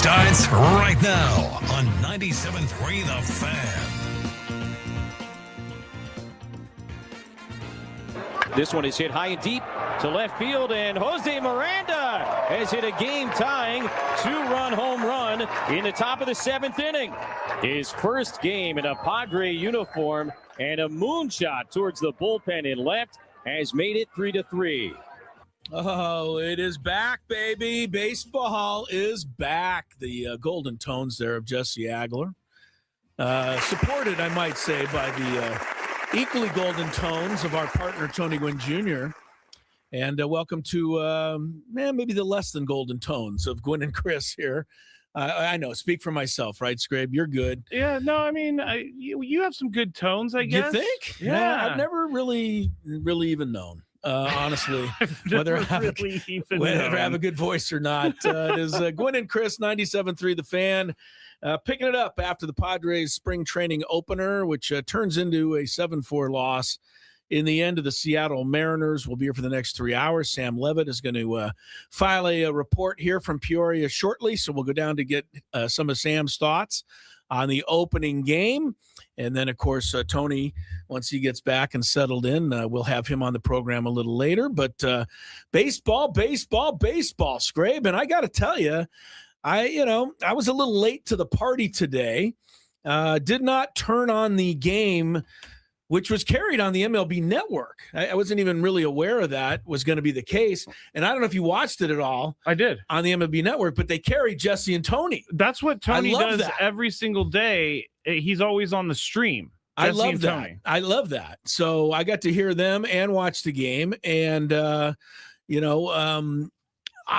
starts right now on 97.3 The Fan. This one is hit high and deep to left field, and Jose Miranda has hit a game-tying two-run home run in the top of the seventh inning. His first game in a Padre uniform, and a moonshot towards the bullpen in left has made it 3-3. Oh, it is back, baby. Baseball is back. The golden tones there of Jesse Agler. Supported, I might say, by the equally golden tones of our partner, Tony Gwynn Jr. And welcome to, maybe the less than golden tones of Gwynn and Chris here. I know, speak for myself, right, Scrabe? You're good. Yeah, no, I mean, you have some good tones, I guess. You think? Yeah. I've never really even known. Honestly, whether I have a good voice or not. It is Gwynn and Chris, 97.3 The Fan, picking it up after the Padres spring training opener, which turns into a 7-4 loss in the end of the Seattle Mariners. We'll be here for the next 3 hours. Sam Levitt is going to file a report here from Peoria shortly, so we'll go down to get some of Sam's thoughts on the opening game. And then, of course, Tony, once he gets back and settled in, we'll have him on the program a little later. But baseball, Scrabe. And I got to tell you, I was a little late to the party today. Did not turn on the game, which was carried on the MLB Network. I wasn't even really aware of that was going to be the case. And I don't know if you watched it at all. I did. On the MLB Network, but they carried Jesse and Tony. That's what Tony does every single day. He's always on the stream. Jesse, I love that. Tony. I love that. So I got to hear them and watch the game. And, I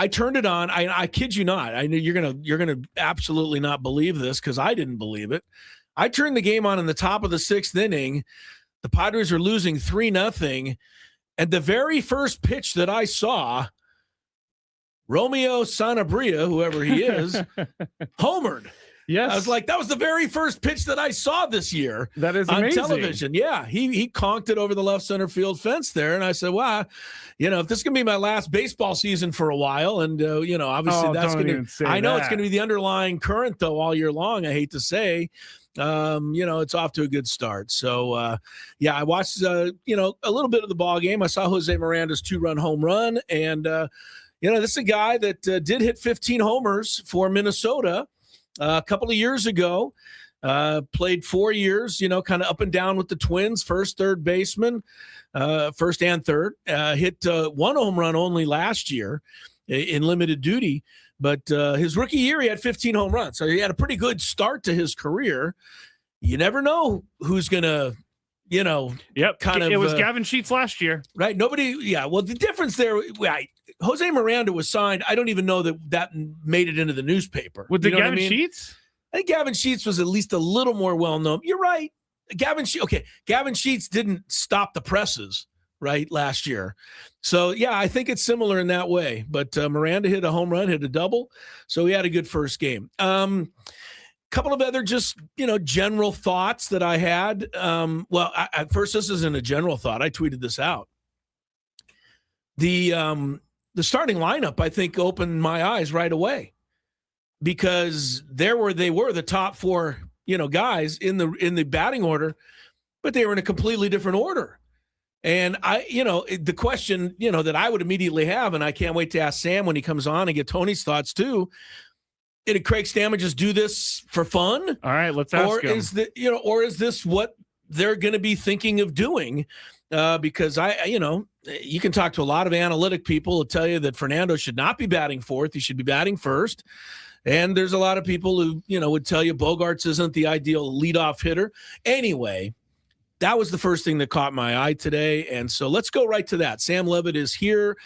turned it on. I kid you not. I knew you're gonna absolutely not believe this because I didn't believe it. I turned the game on in the top of the sixth inning. The Padres are losing 3-0. And the very first pitch that I saw, Romeo Sanabria, whoever he is, homered. Yes. I was like, that was the very first pitch that I saw this year. That is on amazing. Television. Yeah, he conked it over the left center field fence there. And I said, wow, if this is going to be my last baseball season for a while, and, obviously that's going to – I know it's going to be the underlying current, though, all year long, I hate to say. It's off to a good start. So, I watched, a little bit of the ball game. I saw Jose Miranda's 2-run home run. And, this is a guy that did hit 15 homers for Minnesota a couple of years ago. Played 4 years, kind of up and down with the Twins, first, third baseman, first and third. Hit one home run only last year in limited duty. But his rookie year, he had 15 home runs. So he had a pretty good start to his career. You never know who's going to, It was Gavin Sheets last year. Right? Nobody, yeah. Well, the difference there, Jose Miranda was signed. I don't even know that made it into the newspaper. With the Gavin Sheets? I think Gavin Sheets was at least a little more well-known. You're right. Gavin Sheets didn't stop the presses, right, last year. So, yeah, I think it's similar in that way. But Miranda hit a home run, hit a double. So he had a good first game. Couple of other just, general thoughts that I had. At first, this isn't a general thought. I tweeted this out. The starting lineup, I think, opened my eyes right away because they were the top four, guys in the batting order, but they were in a completely different order. And the question, that I would immediately have, and I can't wait to ask Sam when he comes on and get Tony's thoughts too. Did Craig Stammer just do this for fun? All right, let's ask him. Or is this what they're going to be thinking of doing? Because you can talk to a lot of analytic people who tell you that Fernando should not be batting fourth; he should be batting first. And there's a lot of people who would tell you Bogaerts isn't the ideal leadoff hitter. Anyway, that was the first thing that caught my eye today. And so let's go right to that. Sam Levitt is here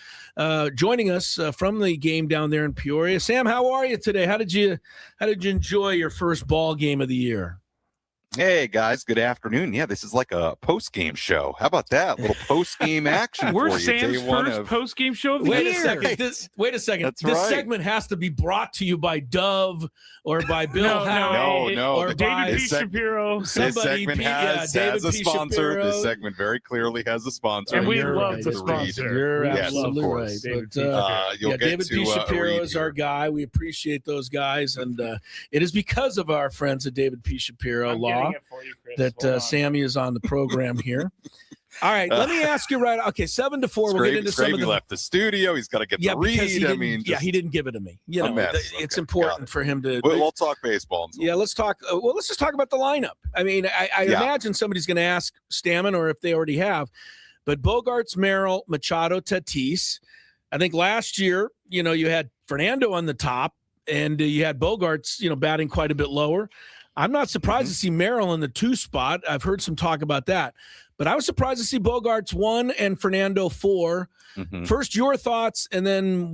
joining us from the game down there in Peoria. Sam, how are you today? How did you enjoy your first ball game of the year? Hey guys, good afternoon. Yeah, this is like a post-game show. How about that? A little post-game action We're for you. Sam's first post-game show of the Wait year. a second. Wait a second. That's this right. segment has to be brought to you by Dove or by Bill Howe. No. Or by David P. Shapiro. This somebody. segment has David a P. sponsor. Shapiro. This segment very clearly has a sponsor. And we You're love right. the You're sponsor. You're Yes, absolutely of right. course. David P. But, You'll get David to P. Shapiro read is our here. guy. We appreciate those guys, and it is because of our friends at David P. Shapiro I'm Law getting it for you, Chris. that Hold on. Sammy is on the program here. All right, let me ask you right. Okay, 7-4. We'll get into some of the. left the studio. He's got to get the because he read. I didn't, mean, he didn't give it to me. You a know, mess. it's Okay, important got it. for him to. We'll talk baseball. Yeah, let's talk. Well, let's just talk about the lineup. I mean, I imagine somebody's going to ask Stammen, or if they already have, but Bogarts, Merrill, Machado, Tatis. I think last year, you had Fernando on the top, and you had Bogarts, batting quite a bit lower. I'm not surprised to see Merrill in the 2 spot. I've heard some talk about that, but I was surprised to see Bogarts 1 and Fernando 4. First, your thoughts, and then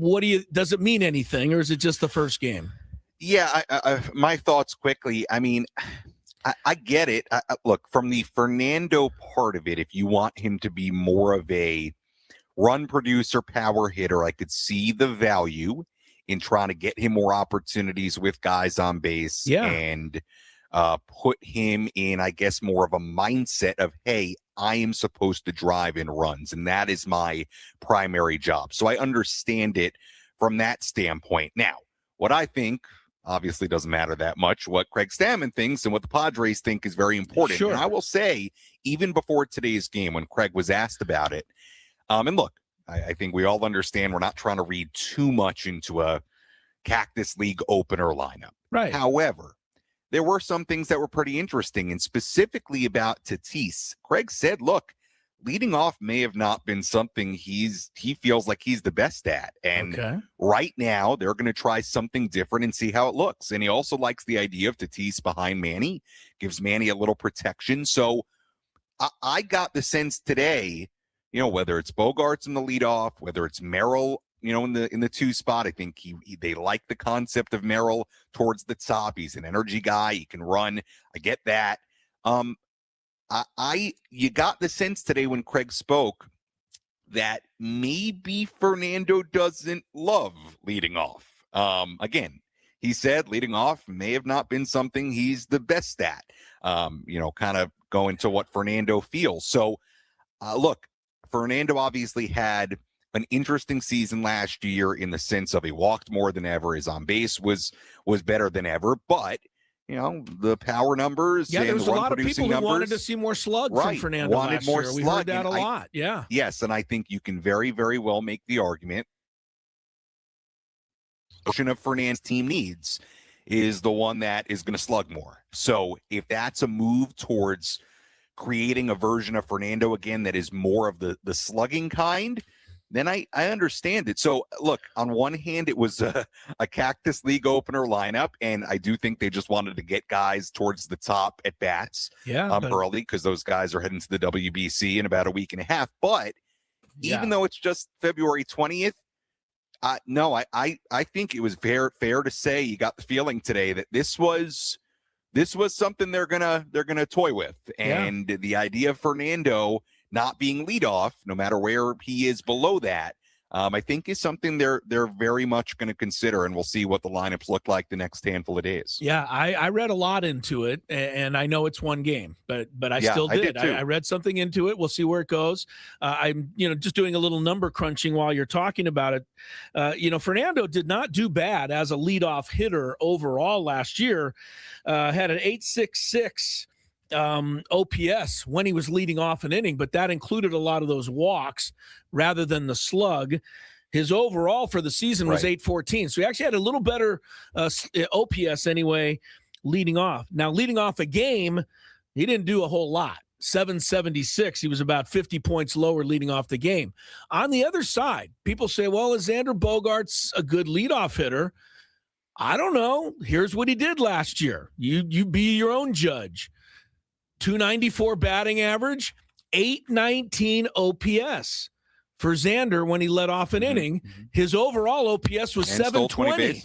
does it mean anything, or is it just the first game? Yeah, my thoughts quickly. I mean, I get it. Look, from the Fernando part of it, if you want him to be more of a run producer, power hitter, I could see the value in trying to get him more opportunities with guys on base and put him in, I guess, more of a mindset of, hey, I am supposed to drive in runs, and that is my primary job. So I understand it from that standpoint. Now, what I think obviously doesn't matter that much. What Craig Stammen thinks and what the Padres think is very important. Sure. And I will say, even before today's game, when Craig was asked about it, and look, I think we all understand we're not trying to read too much into a Cactus League opener lineup. Right. However, there were some things that were pretty interesting, and specifically about Tatis. Craig said, look, leading off may have not been something he feels like he's the best at. And right now, they're going to try something different and see how it looks. And he also likes the idea of Tatis behind Manny, gives Manny a little protection. So I got the sense today, whether it's Bogarts in the leadoff, whether it's Merrill, in the 2 spot, I think they like the concept of Merrill towards the top. He's an energy guy. He can run. I get that. You got the sense today when Craig spoke that maybe Fernando doesn't love leading off. Again, he said leading off may have not been something he's the best at, kind of going to what Fernando feels. So, look, Fernando obviously had an interesting season last year in the sense of he walked more than ever. His on base was better than ever, but the power numbers. Yeah, and there was the a lot of people who numbers, wanted to see more slug from Fernando wanted last more year. We slug, heard that a and lot. Yeah. Yes, and I think you can very, very well make the argument of Fernando's team needs is the one that is going to slug more. So if that's a move towards creating a version of Fernando again that is more of the slugging kind, then I understand it. So look, on one hand, it was a Cactus League opener lineup, and I do think they just wanted to get guys towards the top at bats early, because those guys are heading to the WBC in about a week and a half. But even though it's just February 20th, no, I think it was fair to say, you got the feeling today that this was something they're gonna toy with, and the idea of Fernando not being leadoff, no matter where he is below that, I think is something they're very much going to consider, and we'll see what the lineups look like the next handful of days. Yeah, I read a lot into it, and I know it's one game, but I still did. I read something into it. We'll see where it goes. I'm just doing a little number crunching while you're talking about it. Fernando did not do bad as a leadoff hitter overall last year. Had an 8.66 OPS when he was leading off an inning, but that included a lot of those walks rather than the slug. His overall for the season was 8.14. So he actually had a little better OPS anyway, leading off. Now, leading off a game, he didn't do a whole lot. 776. He was about 50 points lower leading off the game. On the other side, people say, well, is Xander Bogaerts a good leadoff hitter? I don't know. Here's what he did last year. You be your own judge. 294 batting average, 819 OPS for Xander when he led off an inning. His overall OPS was 720.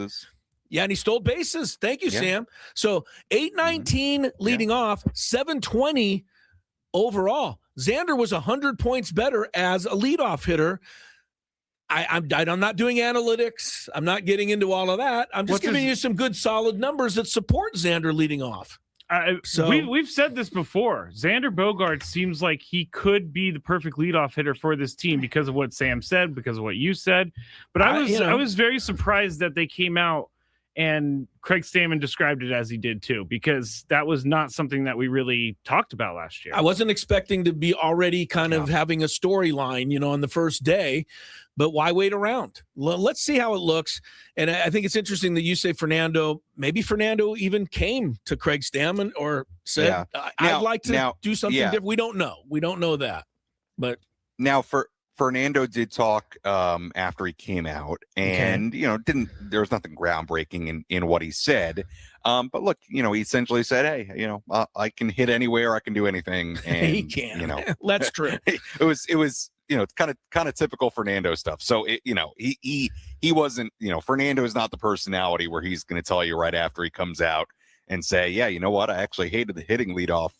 Yeah, and he stole bases. Thank you, Sam. So 819 leading off, 720 overall. Xander was 100 points better as a leadoff hitter. I'm not doing analytics. I'm not getting into all of that. I'm just giving you some good, solid numbers that support Xander leading off. We've said this before. Xander Bogaerts seems like he could be the perfect leadoff hitter for this team because of what Sam said, because of what you said. But I was very surprised that they came out and Craig Stammen described it as he did too, because that was not something that we really talked about last year. I wasn't expecting to be already kind of having a storyline, on the first day, but why wait around? Let's see how it looks. And I think it's interesting that you say Fernando, maybe Fernando even came to Craig Stammen or said, I'd like to do something different. We don't know. We don't know that. But now Fernando did talk after he came out, and there was nothing groundbreaking in what he said. But look, he essentially said, "Hey, I can hit anywhere, I can do anything." And he can. That's true. It was it's kind of typical Fernando stuff. So he wasn't, Fernando is not the personality where he's going to tell you right after he comes out and say, yeah, you know what? I actually hated the hitting leadoff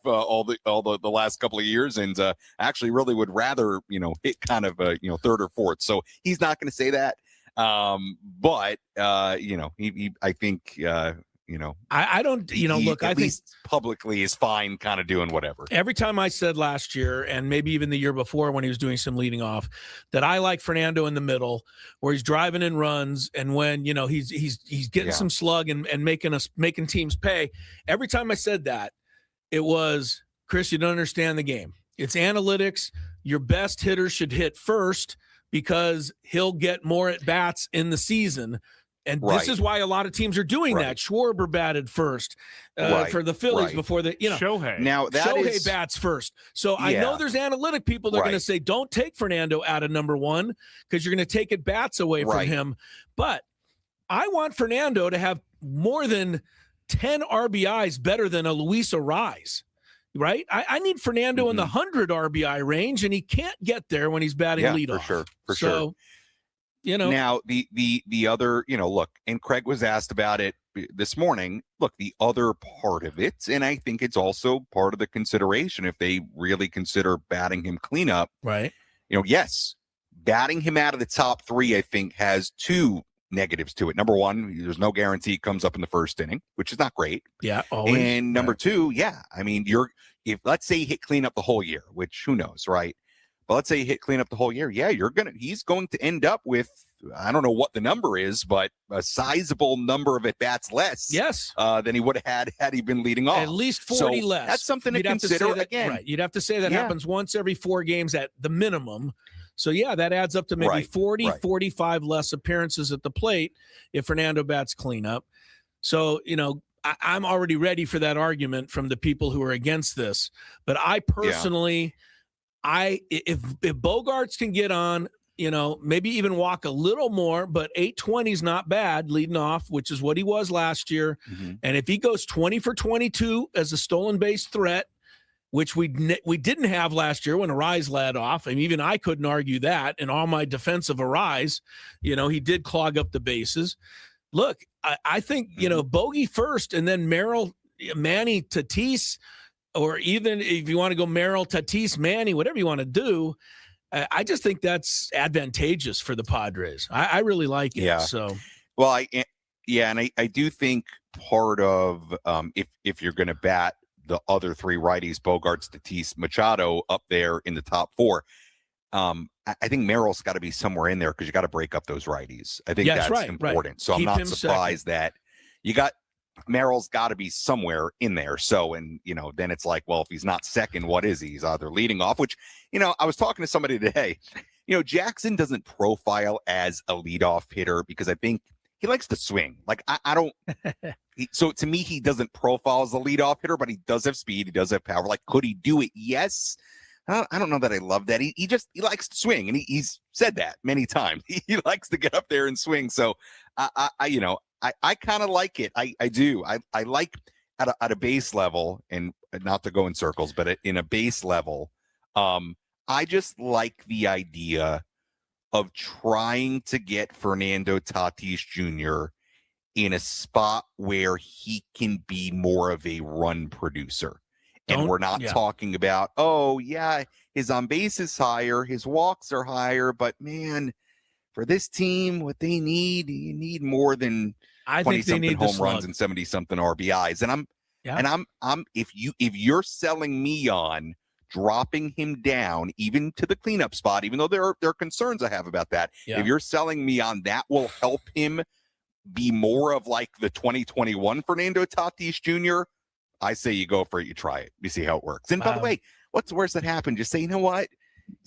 all the last couple of years, and actually really would rather hit kind of third or fourth. So he's not going to say that. But he I think I don't look. I think publicly is fine, kind of doing whatever. Every time I said last year, and maybe even the year before when he was doing some leading off, that I like Fernando in the middle, where he's driving in runs, and when he's getting some slug and making teams pay. Every time I said that, it was, Chris, you don't understand the game. It's analytics. Your best hitter should hit first because he'll get more at bats in the season. And this is why a lot of teams are doing that. Schwarber batted first for the Phillies before the Shohei. Now Shohei bats first. So I know there's analytic people that are going to say, don't take Fernando out of number one because you're going to take at bats away from him. But I want Fernando to have more than 10 RBIs better than a Luis Arraez. Right? I need Fernando in the 100 RBI range, and he can't get there when he's batting leadoff. For sure. Now the other, look, and Craig was asked about it this morning. Look, the other part of it, and I think it's also part of the consideration if they really consider batting him cleanup. Right. Yes, batting him out of the top three, I think, has two negatives to it. Number one, there's no guarantee it comes up in the first inning, which is not great. Yeah. Always. And number two, I mean, if let's say you hit cleanup the whole year, which who knows, right? But let's say you hit cleanup the whole year. Yeah, he's going to end up with, I don't know what the number is, but a sizable number of at-bats less than he would have had he been leading off. At least 40 less. That's something to consider again. Right. You'd have to say that happens once every 4 games at the minimum. So, that adds up to maybe 45 less appearances at the plate if Fernando bats cleanup. So, I'm already ready for that argument from the people who are against this. But I personally if Bogaerts can get on, maybe even walk a little more, but 820 is not bad leading off, which is what he was last year. Mm-hmm. And if he goes 20 for 22 as a stolen base threat, which we didn't have last year when Arraez led off, and even I couldn't argue that. And all my defense of Arraez, he did clog up the bases. Look, I think, bogey first and then Manny, Tatis, or even if you want to go Merrill, Tatis, Manny, whatever you want to do, I just think that's advantageous for the Padres. I really like it. Yeah. So, well, and I do think part of if you're going to bat the other three righties, Bogaerts, Tatis, Machado up there in the top 4, I think Merrill's got to be somewhere in there because you got to break up those righties. I think that's important. Right. So I'm not surprised that you got. Merrill's got to be somewhere in there. So, and, then it's like, well, if he's not second, what is he? He's either leading off, which, I was talking to somebody today, Jackson doesn't profile as a leadoff hitter because I think he likes to swing. Like, I don't, so to me, he doesn't profile as a leadoff hitter, but he does have speed. He does have power. Like, could he do it? Yes. I don't know that I love that. He likes to swing, and he's said that many times. He likes to get up there and swing. So, I kind of like it. I do. I like at a base level, and not to go in circles, but in a base level, I just like the idea of trying to get Fernando Tatis Jr. in a spot where he can be more of a run producer. And we're not talking about, oh, yeah, his on base is higher, his walks are higher, but man, for this team, what they need, you need more than 20-something home runs and 70-something RBIs. And I'm if you're selling me on dropping him down even to the cleanup spot, even though there are concerns I have about that, if you're selling me on that will help him be more of like the 2021 Fernando Tatis Jr., I say you go for it, you try it, you see how it works. And by the way, what's the worst that happened? Just say, you know what?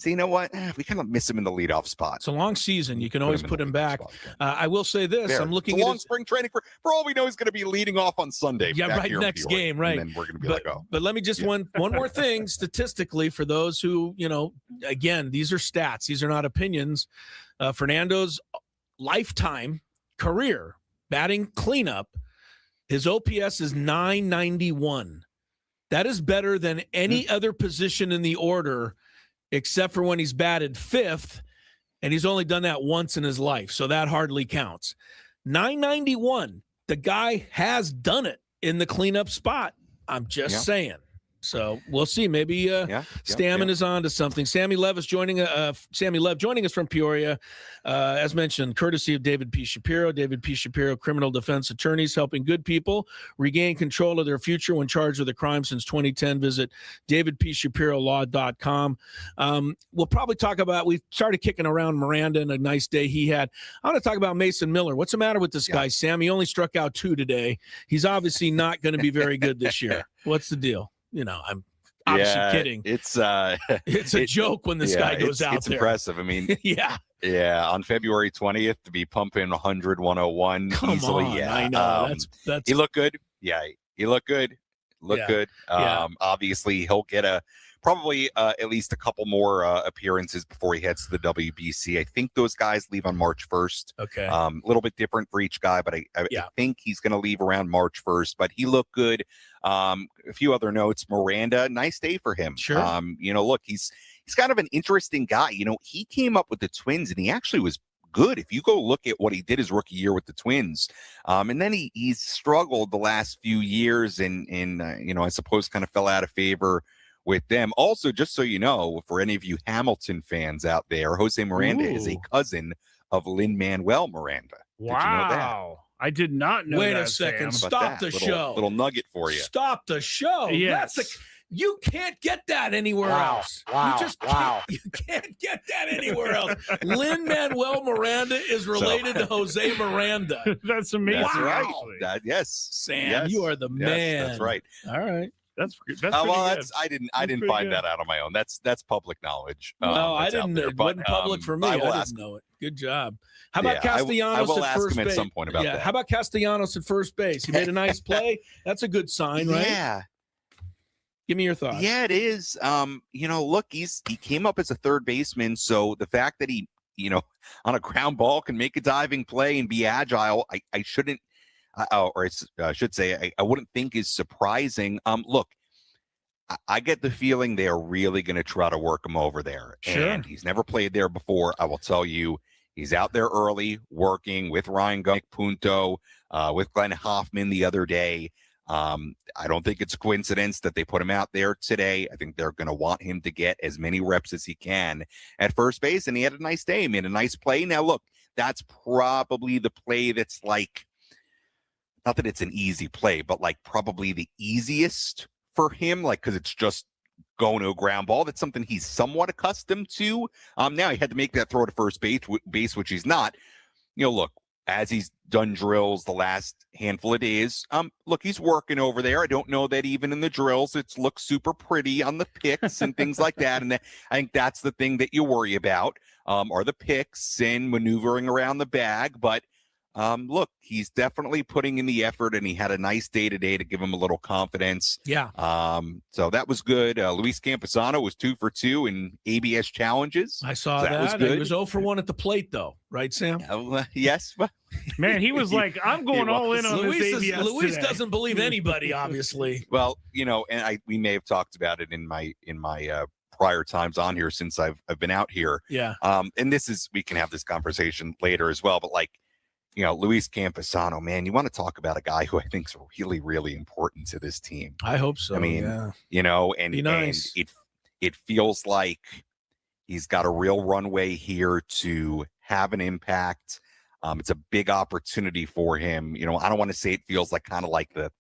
We kind of miss him in the leadoff spot. It's a long season. You can always put him back. I will say this. I'm looking at long spring training. For all we know, he's going to be leading off on Sunday. Yeah, right. Next game, right. And then we're going to be like, oh. But let me just one more thing statistically for those who, again, these are stats. These are not opinions. Fernando's lifetime career batting cleanup, his OPS is 991. That is better than any other position in the order, except for when he's batted fifth, and he's only done that once in his life, so that hardly counts. 991, the guy has done it in the cleanup spot. I'm just saying. So we'll see. Maybe Stammen is on to something. Sammy Lev joining us from Peoria, as mentioned, courtesy of David P. Shapiro. David P. Shapiro, criminal defense attorneys helping good people regain control of their future when charged with a crime since 2010. Visit davidpshapirolaw.com. We'll probably talk about, we started kicking around Miranda and a nice day he had. I want to talk about Mason Miller. What's the matter with this guy, Sam? He only struck out 2 today. He's obviously not going to be very good this year. What's the deal? I'm obviously kidding. It's a joke when this guy goes out there. It's impressive. I mean, on February 20th to be pumping 100, 101 easily. On, I know. That's he looked good. Yeah, he looked good. Good. Obviously, he'll get probably at least a couple more appearances before he heads to the WBC. I think those guys leave on March 1st. Okay. A little bit different for each guy, but I think he's going to leave around March 1st. But he looked good. A few other notes. Miranda, nice day for him. Sure. Look, he's kind of an interesting guy. He came up with the Twins, and he actually was good. If you go look at what he did his rookie year with the Twins, and then he's struggled the last few years, and I suppose kind of fell out of favor with them. Also, just so you know, for any of you Hamilton fans out there, Jose Miranda is a cousin of Lin-Manuel Miranda. Wow. Did you know that? I did not know Wait that. a second. Sam. Stop the show. Little nugget for you. Stop the show. Yes. You can't get that anywhere else. You can't get that anywhere else. Lin-Manuel Miranda is related to Jose Miranda. That's amazing. That's right. Yes. Sam, you are the man. That's right. All right. That's good. I didn't find that out on my own. That's public knowledge. No, I didn't. It wasn't public for me. I didn't know it. Good job. How about Castellanos I will at ask first him base? at some point about that. How about Castellanos at first base? He made a nice play. That's a good sign, right? Yeah. Give me your thoughts. Yeah, it is. Look, he came up as a third baseman, so the fact that he, on a ground ball can make a diving play and be agile, I should say I wouldn't think is surprising. Look, I get the feeling they are really going to try to work him over there. Sure. And he's never played there before. I will tell you, he's out there early working with Ryan Punto, with Glenn Hoffman the other day. I don't think it's a coincidence that they put him out there today. I think they're going to want him to get as many reps as he can at first base. And he had a nice day. He made a nice play. Now, look, that's probably the play that's like, not that it's an easy play, but like probably the easiest for him, like, because it's just going to a ground ball. That's something he's somewhat accustomed to. Now he had to make that throw to first base, which he's not. Look, as he's done drills the last handful of days, look, he's working over there. I don't know that even in the drills, it looks super pretty on the picks and things like that. And I think that's the thing that you worry about, are the picks and maneuvering around the bag. But look, he's definitely putting in the effort, and he had a nice day today to give him a little confidence. Yeah. So that was good. Luis Camposano was 2 for 2 in ABS challenges. I saw that. Was good. He was 0 for 1 at the plate, though. Right, Sam? Yes. Man, he was like, I'm going all in on this ABS Luis today. doesn't believe anybody, obviously. Well, and we may have talked about it in my prior times on here since I've been out here. Yeah. And we can have this conversation later as well, but like, Luis Campusano, man, you want to talk about a guy who I think is really, really important to this team. I hope so. I mean, yeah. And Be nice. and it feels like he's got a real runway here to have an impact. It's a big opportunity for him. I don't want to say it feels like kind of like the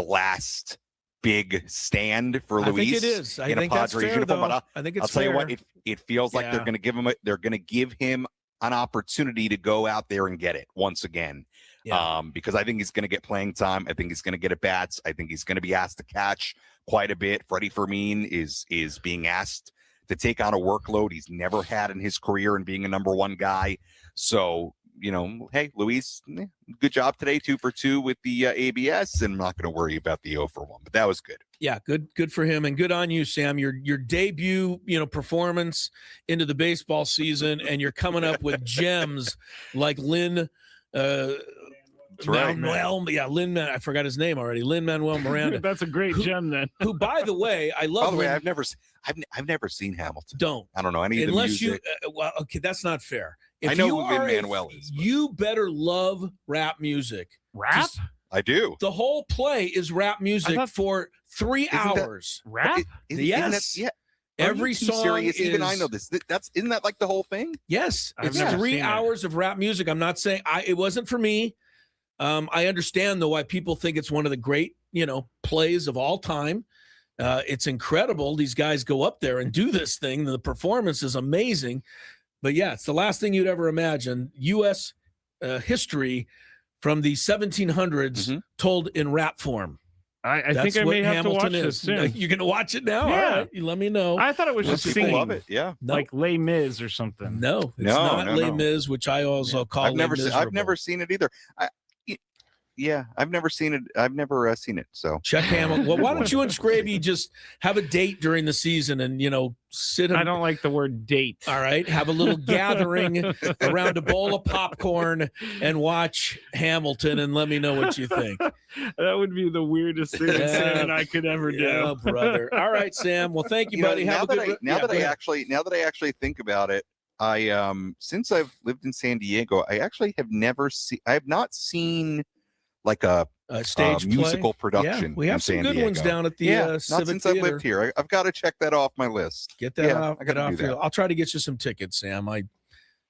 last big stand for Luis. I think it is. I think that's fair, uniform, though. but I think it's I'll tell fair. you what, it feels like Yeah. they're going to give him an opportunity to go out there and get it once again. Yeah. Because I think he's going to get playing time. I think he's going to get at bats. I think he's going to be asked to catch quite a bit. Freddie Fermin is being asked to take on a workload he's never had in his career and being a number one guy. So, hey, Luis, good job today, 2 for 2 with the ABS, and I'm not going to worry about the 0 for 1, but that was good. Yeah, good for him, and good on you, Sam. Your debut, performance into the baseball season, and you're coming up with gems like Lynn. Right, Lynn. I forgot his name already. Lin-Manuel Miranda. That's a great gem, then. Who, by the way, I love. By the way, Lin- I've never seen Hamilton. Don't. I don't know any of the Unless music. okay, that's not fair. If I know you who are Lin-Manuel is, but- You better love rap music. Rap? Just- I do. the whole play is rap music thought- for 3 Isn't that- hours. Rap? Yes. Yeah. Every Are you too song serious? is. Even I know this. Isn't that like the whole thing? Yes, I've it's never 3 seen it. hours of rap music. I'm not saying it wasn't for me. I understand though why people think it's one of the great, plays of all time. It's incredible. These guys go up there and do this thing. The performance is amazing. But yeah, it's the last thing you'd ever imagine. U.S. History from the 1700s told in rap form. I That's think I what may have Hamilton to watch this soon. You're going to watch it now? Yeah. All right. You let me know. I thought it was Well, just People singing, love it. Yeah. No. like Les Mis or something. No, it's No, not no, Les no. Mis, which I also call I've never Les seen it either. I've never seen it. I've never seen it. So Chuck Hamilton. Well, why don't you and Scraby just have a date during the season and, sit I don't like the word date. All right. Have a little gathering around a bowl of popcorn and watch Hamilton and let me know what you think. That would be the weirdest thing Yeah. Sam and I could ever do. Yeah, brother. All right, Sam. Well, thank you, buddy. now Have a that good now that go I ahead. actually think about it, I since I've lived in San Diego, I actually have not seen like a Stage play. musical Yeah, production. we have in some San good ones Diego. down at the not Civic since Theater. I've lived here. I've got to check that off my list. Get that Yeah, off. I Get gotta off do your, that. I'll try to get you some tickets, Sam. I might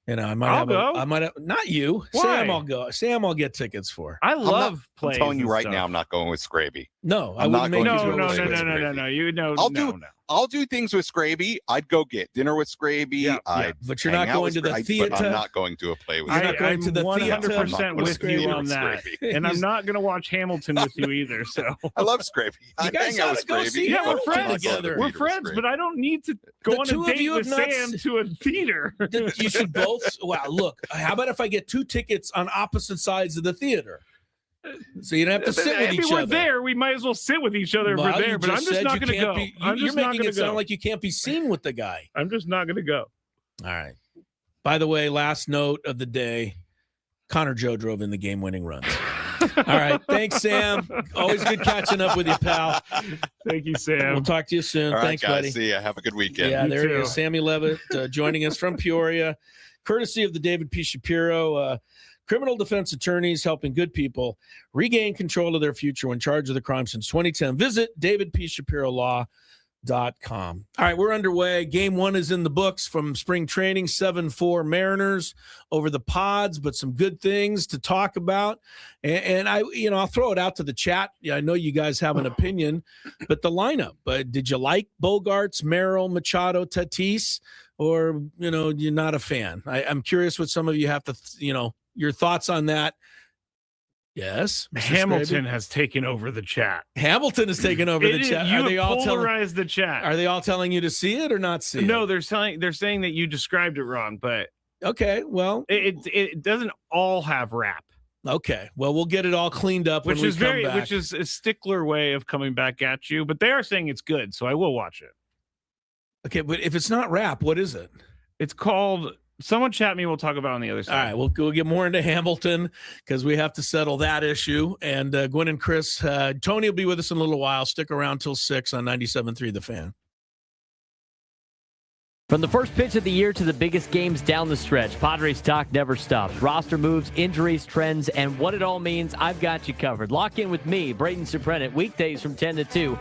I'll have. go. I might have. Not you, Why? Sam. I'll go. Sam, I'll get tickets for. I I'm love playing. I'm telling you right now, I'm not going with Scraby. No, I I'm wouldn't not make going you to do No, it no, with no, Scraby. no, no, no. You know, I'll no, do- no. I'll do things with Scraby. I'd go get dinner with Scraby. Yeah, I'd But you're hang not out going with to the Scraby, theater. But I'm not going to a play with You're not Scraby. going to the I'm theater. 100% with Scraby you or on that. Scraby. And I'm not going to watch Hamilton with you either. So I love Scraby. I guys hang out oughta with go Scraby. see yeah, Hamilton we're but I'm not friends. going to the together. We're theater with friends, Scraby. but I don't need to go The on two a of date you with have not Sam to a theater. You should both. Wow, look. How about if I get 2 tickets on opposite sides of the theater, so you don't have to sit with I mean, each we're other? there. We might as well sit with each other if Well, we're there. you But I'm just said not you going to can't go. be- I'm You're just not making going it to go. sound like you can't be seen with the guy. I'm just not going to go. All right. By the way, last note of the day: Connor Joe drove in the game-winning runs. All right. Thanks, Sam. Always good catching up with you, pal. Thank you, Sam. We'll talk to you soon. All right, Thanks, guys. buddy. See ya. Have a good weekend. Yeah, You there he too. is, Sammy Levitt, joining us from Peoria, courtesy of the David P. Shapiro. Criminal defense attorneys helping good people regain control of their future when charged with a crime since 2010. Visit davidpshapirolaw.com. All right, we're underway. Game 1 is in the books from spring training, 7-4 Mariners over the Pods, but some good things to talk about. And I'll throw it out to the chat. Yeah, I know you guys have an opinion, but the lineup, did you like Bogarts, Merrill, Machado, Tatis, or, you're not a fan? I'm curious what some of you have to, your thoughts on that. Yes. Mr. Hamilton Scraby? has taken over the chat. Hamilton has taken over the chat. You Are they all polarized the chat. Are they all telling you to see it or not see it? No, they're saying that you described it wrong, but Okay. Well, it doesn't all have rap, okay. Well, we'll get it all cleaned up when which we is come back. which is a stickler way of coming back at you. But they are saying it's good, so I will watch it. Okay, but if it's not rap, what is it? It's called. Someone chat me. We'll talk about it on the other All side. right, we'll get more into Hamilton because we have to settle that issue. And Gwynn and Chris, Tony will be with us in a little while. Stick around till 6 on 97.3 The Fan. From the first pitch of the year to the biggest games down the stretch, Padres talk never stops. Roster moves, injuries, trends, and what it all means, I've got you covered. Lock in with me, Braden Suprenant, weekdays from 10 to 2.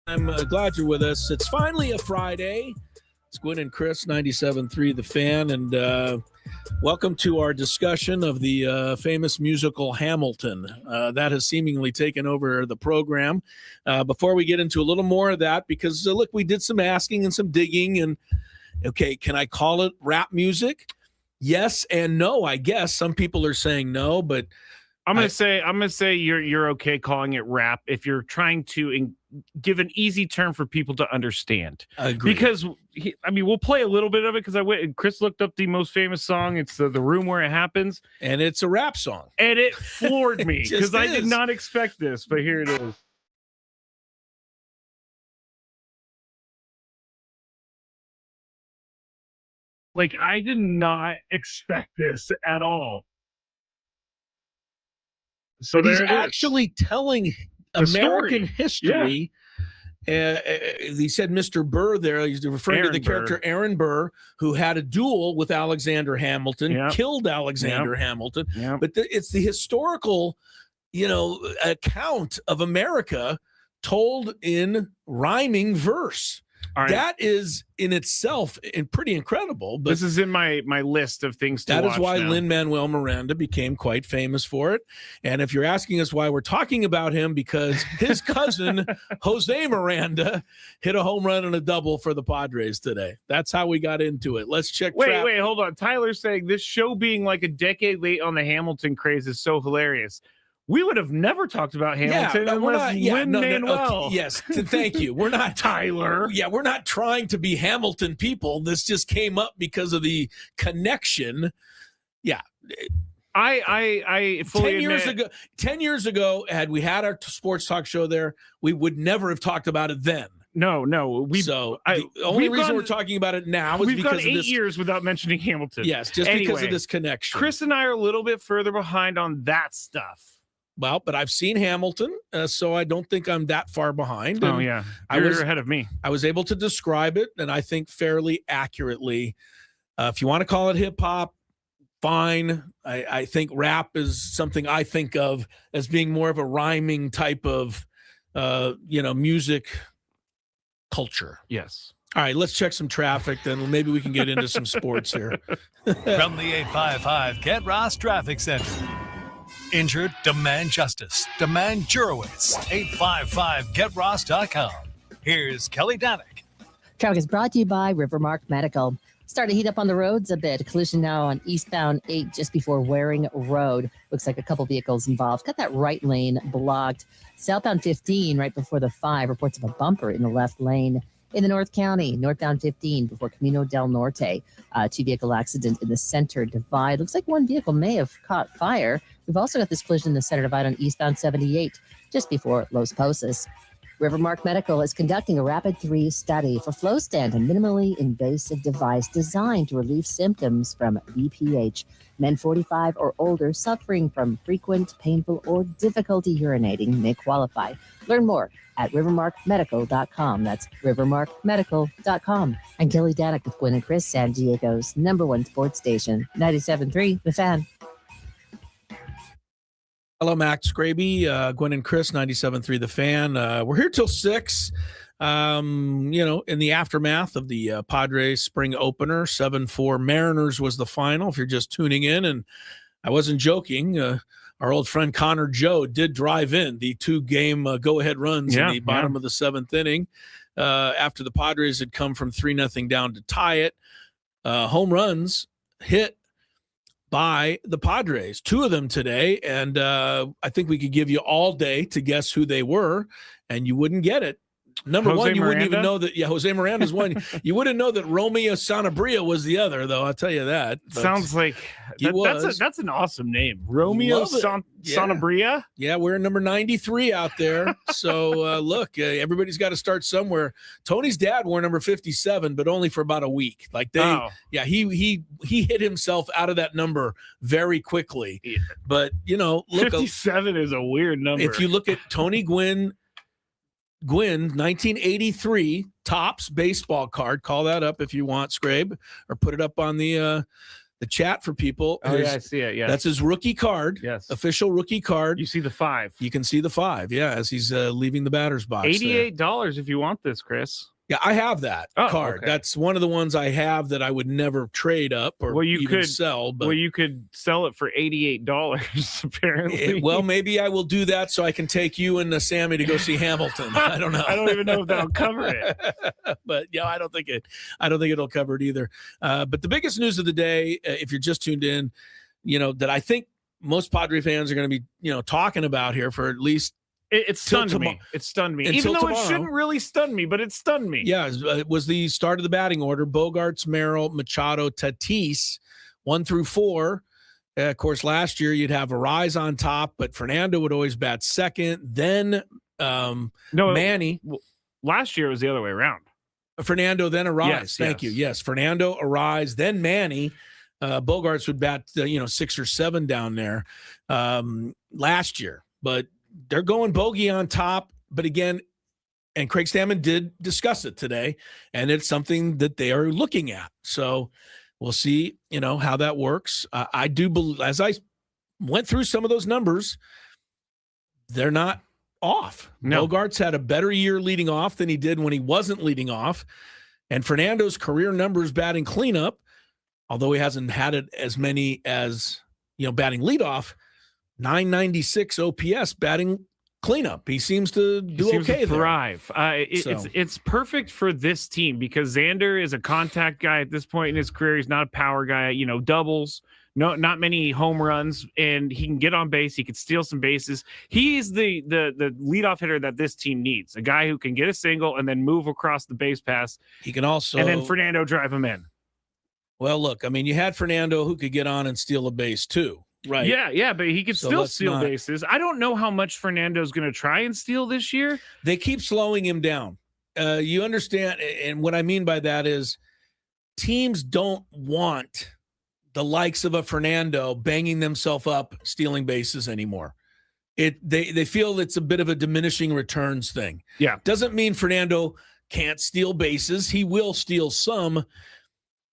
I'm glad you're with us. It's finally a Friday. It's Gwynn and Chris, 97.3 The Fan, and welcome to our discussion of the famous musical Hamilton. That has seemingly taken over the program. Before we get into a little more of that, because look, we did some asking and some digging, and okay, can I call it rap music? Yes and no, I guess. Some people are saying no, but I'm gonna say you're okay calling it rap if you're trying to give an easy term for people to understand. I agree. Because we'll play a little bit of it because Chris looked up the most famous song. It's the Room Where It Happens, and it's a rap song, and it floored me because I did not expect this, but here it is. Like, I did not expect this at all. So he's actually telling American history. Yeah. He said Mr. Burr there. He's referring to the character Aaron Burr, who had a duel with Alexander Hamilton, killed Alexander Hamilton. Yep. But it's the historical, account of America told in rhyming verse. Right. That is in itself pretty incredible. But this is in my list of things to watch. That is why Lin-Manuel Miranda became quite famous for it. And if you're asking us why we're talking about him, because his cousin, Jose Miranda, hit a home run and a double for the Padres today. That's how we got into it. Let's check. Wait, hold on. Tyler's saying this show being like a decade late on the Hamilton craze is so hilarious. We would have never talked about Hamilton unless Lin-Manuel. Okay, yes, thank you. We're not Tyler. Yeah, we're not trying to be Hamilton people. This just came up because of the connection. Yeah. I fully 10 years ago, had we had our sports talk show there, we would never have talked about it then. No. The only reason we're talking about it now is because we've gone 8 years without mentioning Hamilton. Yes, just because of this connection. Chris and I are a little bit further behind on that stuff. Well, but I've seen Hamilton, so I don't think I'm that far behind. Oh, yeah. You're ahead of me. I was able to describe it, and I think fairly accurately. If you want to call it hip-hop, fine. I think rap is something I think of as being more of a rhyming type of, music culture. Yes. All right, let's check some traffic, then maybe we can get into some sports here. From the 855 Get Ross Traffic Center. Injured? Demand justice. Demand Jurowitz. 855GetRoss.com. Here's Kelly Danick. Traffic is brought to you by Rivermark Medical. Starting to heat up on the roads a bit. Collision now on eastbound 8 just before Waring Road. Looks like a couple vehicles involved. Got that right lane blocked. Southbound 15 right before the 5. Reports of a bumper in the left lane. In the North County, northbound 15 before Camino del Norte. 2-vehicle accident in the center divide. Looks like one vehicle may have caught fire. We've also got this collision in the center divide on eastbound 78 just before Los Posas. Rivermark Medical is conducting a Rapid 3 study for FlowStant, a minimally invasive device designed to relieve symptoms from BPH. Men 45 or older suffering from frequent, painful, or difficulty urinating may qualify. Learn more at rivermarkmedical.com. That's rivermarkmedical.com. I'm Kelly Danick with Gwynn and Chris, San Diego's #1 sports station, 97.3 The Fan. Hello, Max Graby, Gwynn and Chris, 97.3 The Fan. We're here till 6, in the aftermath of the Padres spring opener. 7-4 Mariners was the final, if you're just tuning in. And I wasn't joking. Our old friend Connor Joe did drive in the 2-game go-ahead runs in the bottom of the 7th inning after the Padres had come from 3-0 down to tie it. Home runs hit by the Padres, 2 of them today, and I think we could give you all day to guess who they were, and you wouldn't get it. Number Jose one, you Miranda? wouldn't even know that. Yeah, Jose Miranda's one. You wouldn't know that Romeo Sanabria was the other, though. I'll tell you that. But sounds like that's an awesome name, Romeo Sanabria. Yeah, we're number 93 out there. So look, everybody's got to start somewhere. Tony's dad wore number 57, but only for about a week. Like he hit himself out of that number very quickly. Yeah. But look, 57 is a weird number. If you look at Tony Gwynn, 1983 Topps baseball card. Call that up if you want, Scrabe, or put it up on the chat for people. Oh, yeah, I see it. Yeah, that's his rookie card. Yes, official rookie card. You see the 5. You can see the 5. Yeah, as he's leaving the batter's box. $88 if you want this, Chris. Yeah, I have that card. Okay. That's one of the ones I have that I would never trade up or even sell. But you could sell it for $88, apparently. Well, maybe I will do that so I can take you and Sammy to go see Hamilton. I don't know. I don't even know if that'll cover it. But I don't think it'll cover it either. But the biggest news of the day, if you're just tuned in, that I think most Padre fans are going to be, talking about here for at least. It stunned me. It stunned me. Even though tomorrow, it shouldn't really stun me, but it stunned me. Yeah, it was the start of the batting order. Bogarts, Merrill, Machado, Tatis, 1 through 4. Of course, last year you'd have Arise on top, but Fernando would always bat second. Then Manny. Last year it was the other way around. Fernando, then Arise. Yes, Thank you. Yes, Fernando, Arise, then Manny. Bogarts would bat, 6 or 7 down there last year. But they're going bogey on top. But again, and Craig Stammen did discuss it today, and it's something that they are looking at. So we'll see, how that works. I do believe, as I went through some of those numbers, they're not off. No. Bogarts had a better year leading off than he did when he wasn't leading off. And Fernando's career numbers batting cleanup, although he hasn't had it as many as, batting leadoff, 996 OPS batting cleanup. He seems to do okay to thrive. It's perfect for this team because Xander is a contact guy at this point in his career. He's not a power guy, doubles, not many home runs, and he can get on base. He can steal some bases. He's the leadoff hitter that this team needs, a guy who can get a single and then move across the base pass. He can also, and then Fernando drive him in. Well, look, you had Fernando who could get on and steal a base too. Right. Yeah, but he could still steal bases. I don't know how much Fernando's going to try and steal this year. They keep slowing him down. You understand, and what I mean by that is teams don't want the likes of a Fernando banging themselves up stealing bases anymore. They feel it's a bit of a diminishing returns thing. Yeah. Doesn't mean Fernando can't steal bases. He will steal some.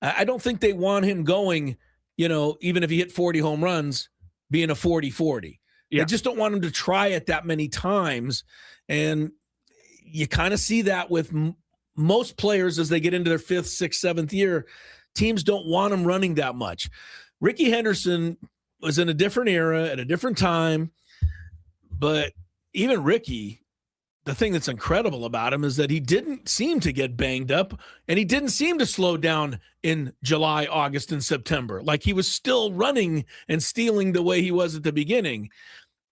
I don't think they want him going, even if he hit 40 home runs, being a 40-40. Yeah. They just don't want him to try it that many times. And you kind of see that with most players as they get into their 5th, 6th, 7th year. Teams don't want him running that much. Ricky Henderson was in a different era at a different time. But even Ricky, the thing that's incredible about him is that he didn't seem to get banged up, and he didn't seem to slow down in July, August, and September. Like he was still running and stealing the way he was at the beginning.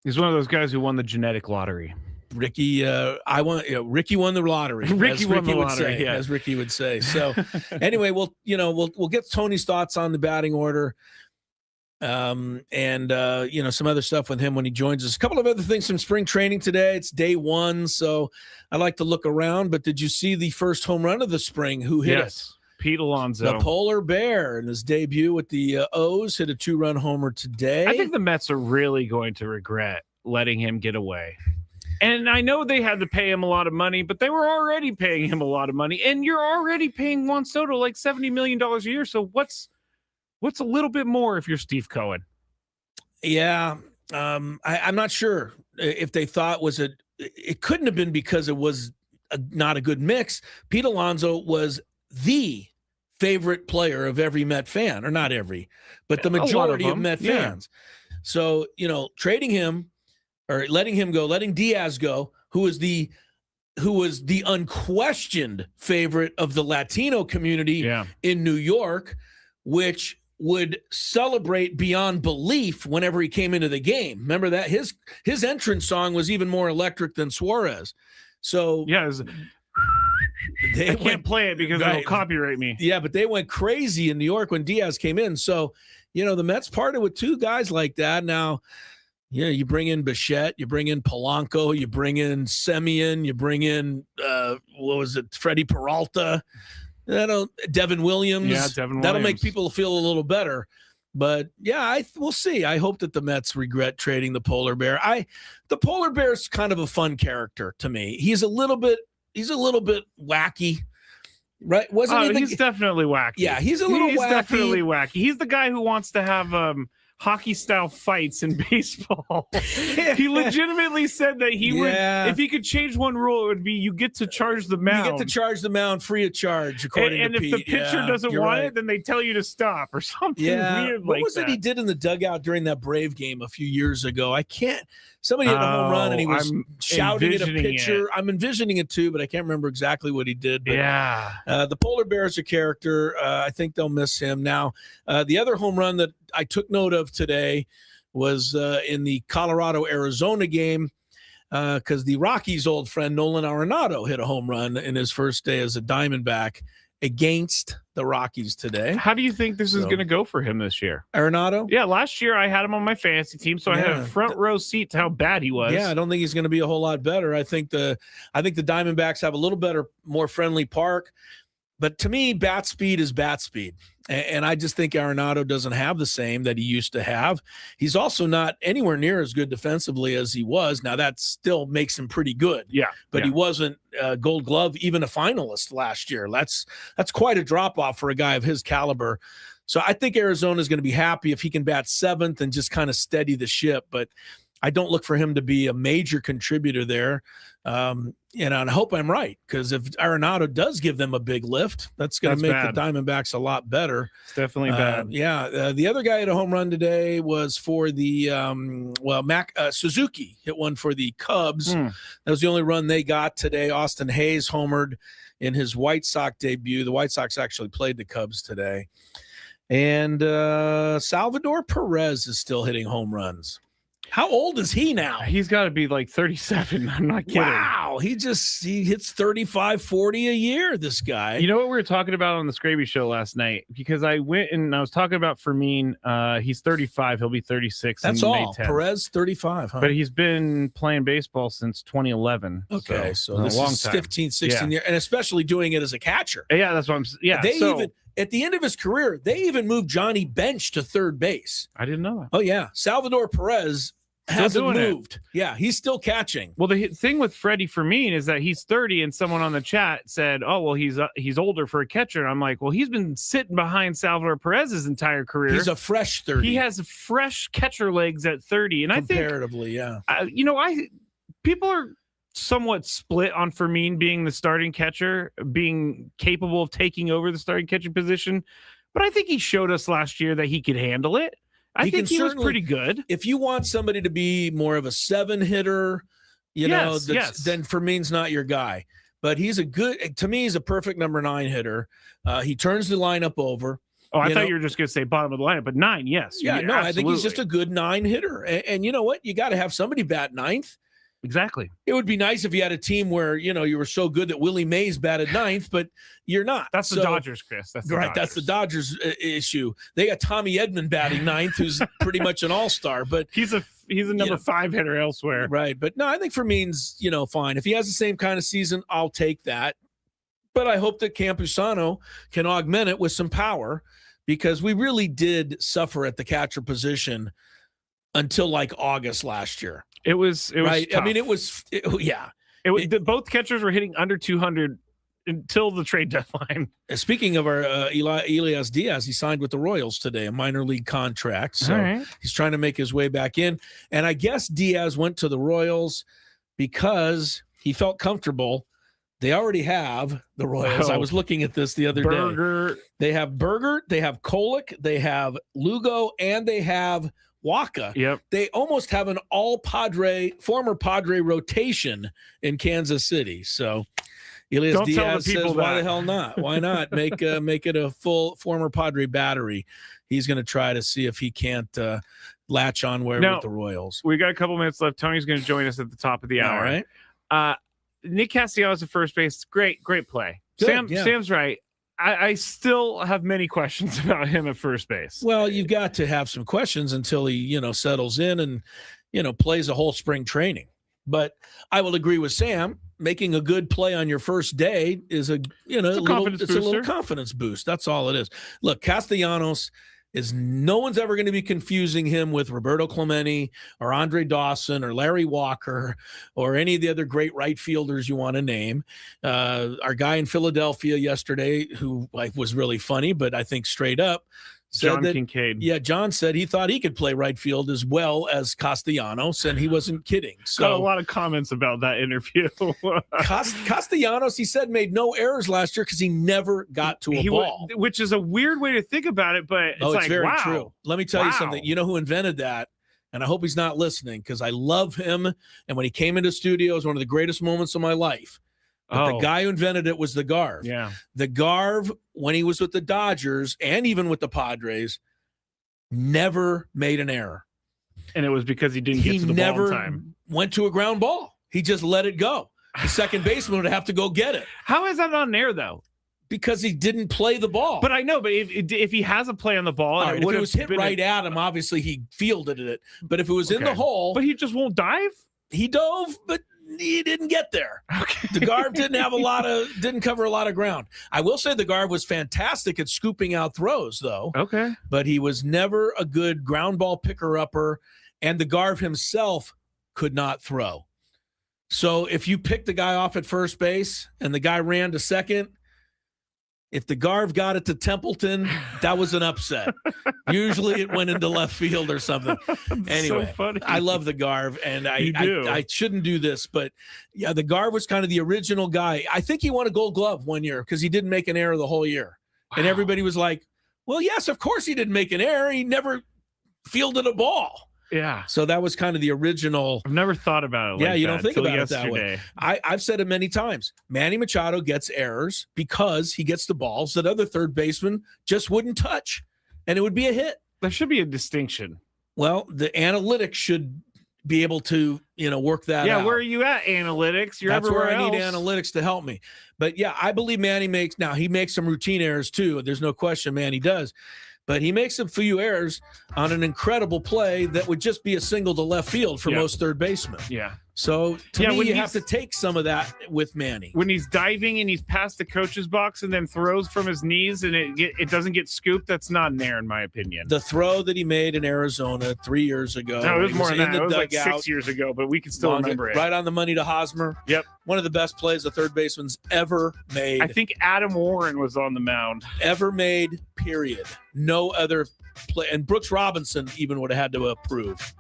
He's one of those guys who won the genetic lottery. Ricky, Ricky won the lottery. Ricky won the lottery, as Ricky would say. So anyway, we'll get Tony's thoughts on the batting order. And some other stuff with him when he joins us. A couple of other things from spring training today. It's day 1, so I like to look around. But did you see the first home run of the spring? Who hit it? Pete Alonso. The Polar Bear in his debut with the O's hit a 2-run homer today. I think the Mets are really going to regret letting him get away. And I know they had to pay him a lot of money, but they were already paying him a lot of money. And you're already paying Juan Soto like $70 million a year. So what's a little bit more if you're Steve Cohen? Yeah, I'm not sure if they thought it couldn't have been because it was not a good mix. Pete Alonso was the favorite player of every Met fan, or not every, but the majority of Met fans. So, trading him or letting him go, letting Diaz go, who was the unquestioned favorite of the Latino community in New York, which would celebrate beyond belief whenever he came into the game. Remember that his entrance song was even more electric than Suarez. So I can't play it because it'll copyright me. Yeah, but they went crazy in New York when Diaz came in. So, the Mets parted with 2 guys like that. Now, you bring in Bichette, you bring in Polanco, you bring in Semien, you bring in Freddie Peralta. Devin Williams. Yeah, Devin Williams. That'll make people feel a little better. But we'll see. I hope that the Mets regret trading the Polar Bear. The Polar Bear's kind of a fun character to me. He's a little bit wacky, right? He's definitely wacky. Yeah, he's wacky. He's definitely wacky. He's the guy who wants to have hockey style fights in baseball. He legitimately said that he would, if he could change one rule, it would be you get to charge the mound. You get to charge the mound free of charge, according to Pete. And if the pitcher doesn't want it, then they tell you to stop or something weird what was it he did in the dugout during that Brave game a few years ago? Somebody hit a home run and he was shouting at a pitcher. I'm envisioning it too, but I can't remember exactly what he did. But, the Polar Bear's a character. I think they'll miss him. Now, the other home run that I took note of today was in the Colorado-Arizona game because the Rockies' old friend Nolan Arenado hit a home run in his first day as a Diamondback against the Rockies today. How do you think this is going to go for him this year? Arenado? Yeah, last year I had him on my fantasy team, so I had a front row seat to how bad he was. Yeah, I don't think he's going to be a whole lot better. I think the Diamondbacks have a little better, more friendly park. But to me, bat speed is bat speed. And I just think Arenado doesn't have the same that he used to have. He's also not anywhere near as good defensively as he was. Now, that still makes him pretty good. Yeah. But he wasn't Gold Glove, even a finalist last year. That's quite a drop-off for a guy of his caliber. So I think Arizona is going to be happy if he can bat seventh and just kind of steady the ship. But I don't look for him to be a major contributor there. And I hope I'm right, because if Arenado does give them a big lift, that's going to make the Diamondbacks a lot better. It's definitely bad. The other guy at a home run today was for the Suzuki hit one for the Cubs. That was the only run they got today. Austin Hayes homered in his White Sox debut. The White Sox actually played the Cubs today. And Salvador Perez is still hitting home runs. How old is he now? He's got to be like 37. I'm not kidding. Wow. He hits 35, 40 a year, this guy. You know what we were talking about on the Scraby show last night? Because I went and I was talking about Fermin. He's 35. He'll be 36. That's all. May 10th. Perez, 35, huh? But he's been playing baseball since 2011. Okay. So this is 15, 16 years, and especially doing it as a catcher. Yeah, that's what I'm saying. Yeah. At the end of his career, they even moved Johnny Bench to third base. I didn't know that. Oh, yeah. Salvador Perez hasn't moved. Yeah, he's still catching. Well, the thing with Freddie Fermin is that he's 30, and someone on the chat said, "Oh, well, he's older for a catcher." And I'm like, "Well, he's been sitting behind Salvador Perez's entire career. He's a fresh 30. He has fresh catcher legs at 30." And comparatively, people are somewhat split on Fermin being the starting catcher, being capable of taking over the starting catcher position, but I think he showed us last year that he could handle it. I think he was pretty good. If you want somebody to be more of a 7-hitter, then Fermin's not your guy. But he's to me, he's a perfect number 9 hitter. He turns the lineup over. Oh, I thought you were just going to say bottom of the lineup, but 9, yes. Yeah, no, absolutely. I think he's just a good 9 hitter. And you know what? You got to have somebody bat 9th. Exactly. It would be nice if you had a team where, you were so good that Willie Mays batted 9th, but you're not. That's the Dodgers, Chris. That's the Dodgers issue. They got Tommy Edman batting 9th, who's pretty much an all-star, but he's a number 5 hitter elsewhere. Right. But no, I think Fermin's, fine. If he has the same kind of season, I'll take that. But I hope that Campusano can augment it with some power, because we really did suffer at the catcher position until like August last year. It was right. Tough. I mean, both catchers were hitting under 200 until the trade deadline. Speaking of our Elias Diaz, he signed with the Royals today, a minor league contract. So he's trying to make his way back in. And I guess Diaz went to the Royals because he felt comfortable. They already have the Royals. I was looking at this the other day. They have Berger, they have Kolek, they have Lugo, and they have Waka. Yep. They almost have an former Padre rotation in Kansas City. So Elias Diaz says, why the hell not? Why not make it a full former Padre battery? He's going to try to see if he can't latch on with the Royals. We got a couple minutes left. Tony's going to join us at the top of the hour. All right. Nick Castellanos at first base. Great play. Sam's right. I still have many questions about him at first base. Well, you've got to have some questions until he, settles in and, plays a whole spring training. But I will agree with Sam. Making a good play on your first day is a little confidence boost. That's all it is. Look, Castellanos no one's ever going to be confusing him with Roberto Clemente or Andre Dawson or Larry Walker or any of the other great right fielders you want to name. Our guy in Philadelphia yesterday, who was really funny, but I think straight up, John Kincaid. Yeah, John said he thought he could play right field as well as Castellanos, and he wasn't kidding. So got a lot of comments about that interview. Castellanos, he said, made no errors last year because he never got to a ball. Which is a weird way to think about it, but it's very true. Let me tell you something. You know who invented that? And I hope he's not listening, because I love him. And when he came into the studio, it was one of the greatest moments of my life. But the guy who invented it was the Garv. Yeah. The Garv, when he was with the Dodgers and even with the Padres, never made an error. And it was because he didn't get to the ball in time. He never went to a ground ball. He just let it go. The second baseman would have to go get it. How is that on air, though? Because he didn't play the ball. But I know, but if he has a play on the ball. Right, when it was hit right at him, obviously he fielded it. But if it was in the hole. But he just won't dive? He dove, but he didn't get there. Okay. The guard didn't cover a lot of ground. I will say the guard was fantastic at scooping out throws, though. Okay. But he was never a good ground ball picker-upper, and the guard himself could not throw. So if you picked the guy off at first base and the guy ran to second, if the Garv got it to Templeton, that was an upset. Usually it went into left field or something. Anyway, so funny. I love the Garv, and I shouldn't do this, but yeah, the Garv was kind of the original guy. I think he won a Gold Glove one year because he didn't make an error the whole year. Wow. And everybody was like, well, yes, of course he didn't make an error. He never fielded a ball. Yeah. So that was kind of the original. I've never thought about it. Yeah, you don't think about it that way. I've said it many times. Manny Machado gets errors because he gets the balls that other third basemen just wouldn't touch, and it would be a hit. There should be a distinction. Well, the analytics should be able to, work that out. Yeah, where are you at, analytics? You're That's everywhere where I else. need analytics to help me. But yeah, I believe Manny makes some routine errors too. There's no question Manny does. But he makes a few errors on an incredible play that would just be a single to left field for most third basemen. Yeah. So to me, you have to take some of that with Manny. When he's diving and he's past the coach's box and then throws from his knees and it doesn't get scooped, that's not an error in my opinion. The throw that he made in Arizona 3 years ago. No, it was more than that. It was like 6 years ago, but we can still remember it. Right on the money to Hosmer. Yep. One of the best plays a third baseman's ever made. I think Adam Warren was on the mound. Ever made, period. No other play. And Brooks Robinson even would have had to approve.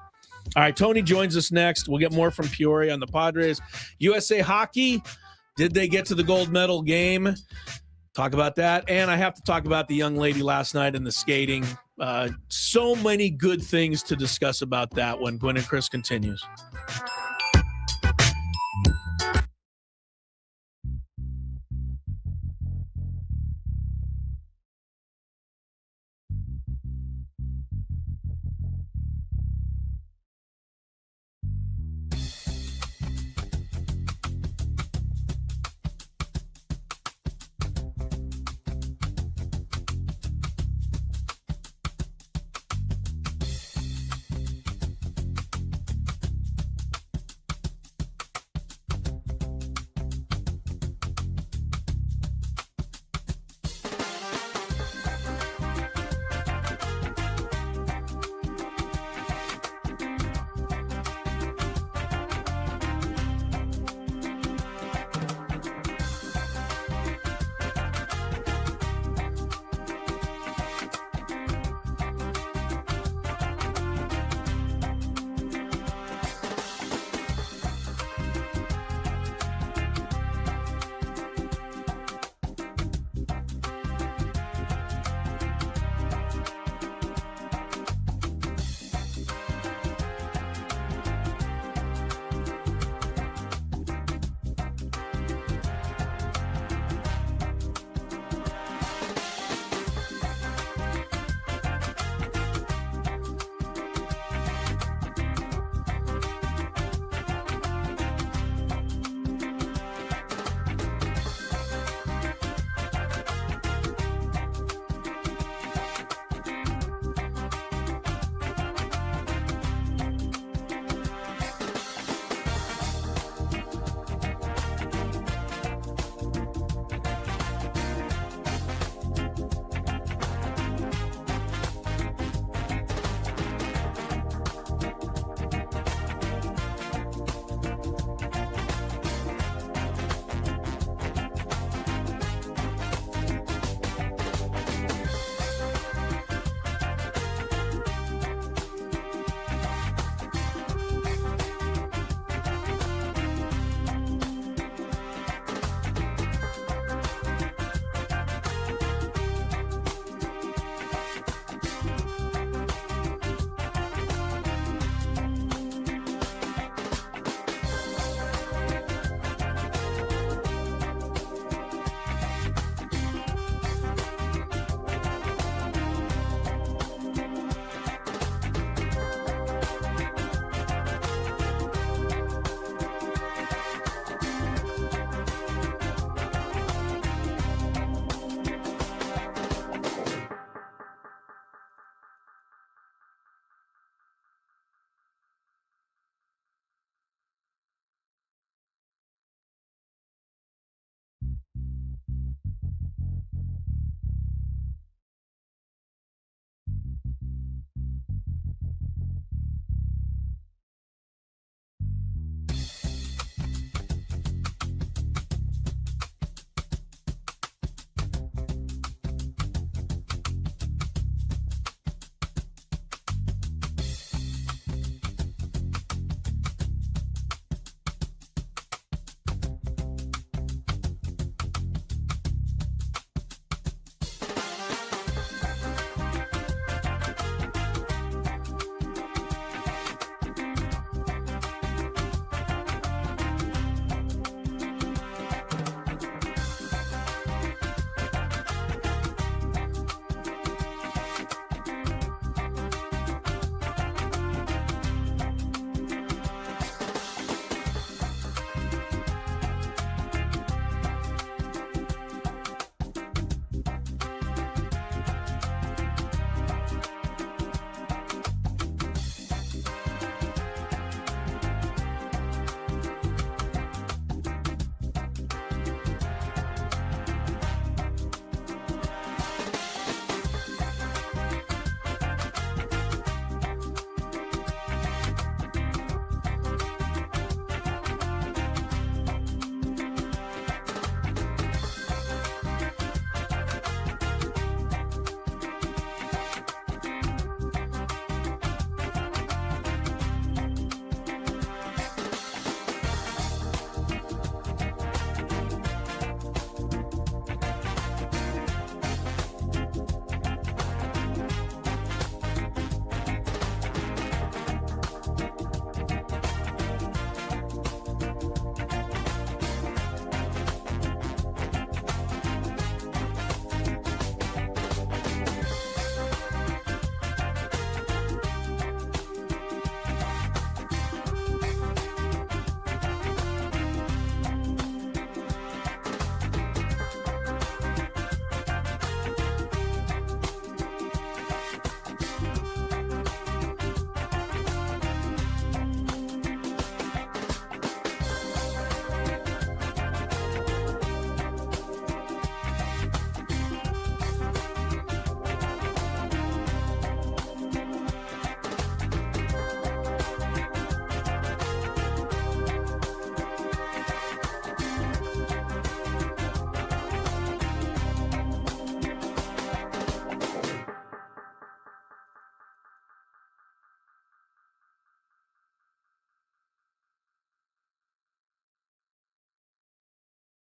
All right, Tony joins us next. We'll get more from Peoria on the Padres. USA Hockey, did they get to the gold medal game? Talk about that. And I have to talk about the young lady last night in the skating. So many good things to discuss about that when Gwynn and Chris continues.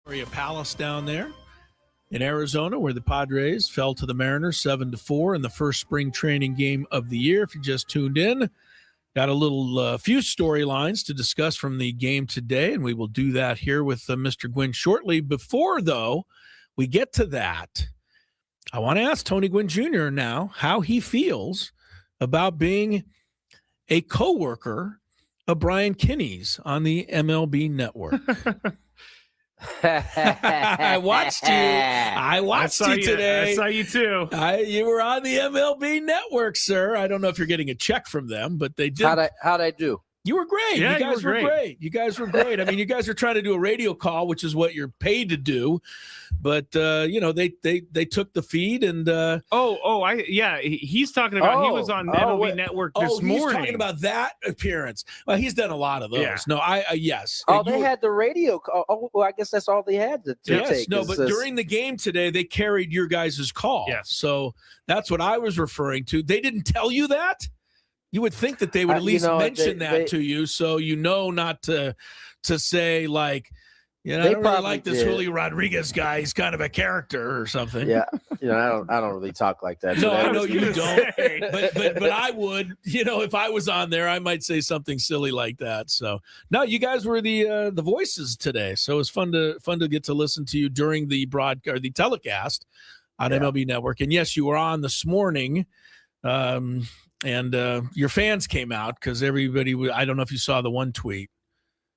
Palace down there in Arizona, where the Padres fell to the Mariners 7-4 in the first spring training game of the year. If you just tuned in, got a little few storylines to discuss from the game today, and we will do that here with Mr. Gwynn shortly. Before, though, we get to that, I want to ask Tony Gwynn Jr. now how he feels about being a coworker of Brian Kinney's on the MLB Network. I watched you. I watched you today. I saw you too. You were on the MLB Network, sir. I don't know if you're getting a check from them, but they did. How'd I do? You were great. Yeah, you guys were great. You guys were great. I mean, you guys are trying to do a radio call, which is what you're paid to do. But they took the feed and he's talking about he was on MLB Network this morning. He's talking about that appearance. Well, he's done a lot of those. Yeah. No, yes. They had the radio call. Oh, well, I guess that's all they had to take. No, but during the game today, they carried your guys' call. Yes. So that's what I was referring to. They didn't tell you that? You would think that they would at least mention that to you, so not to say like, I don't really like this Julio Rodriguez guy. He's kind of a character or something. Yeah, I don't really talk like that. No, I know you don't. but I would. If I was on there, I might say something silly like that. So no, you guys were the voices today, so it was fun to get to listen to you during the broadcast or the telecast on MLB Network. And yes, you were on this morning. And your fans came out because everybody I don't know if you saw the one tweet.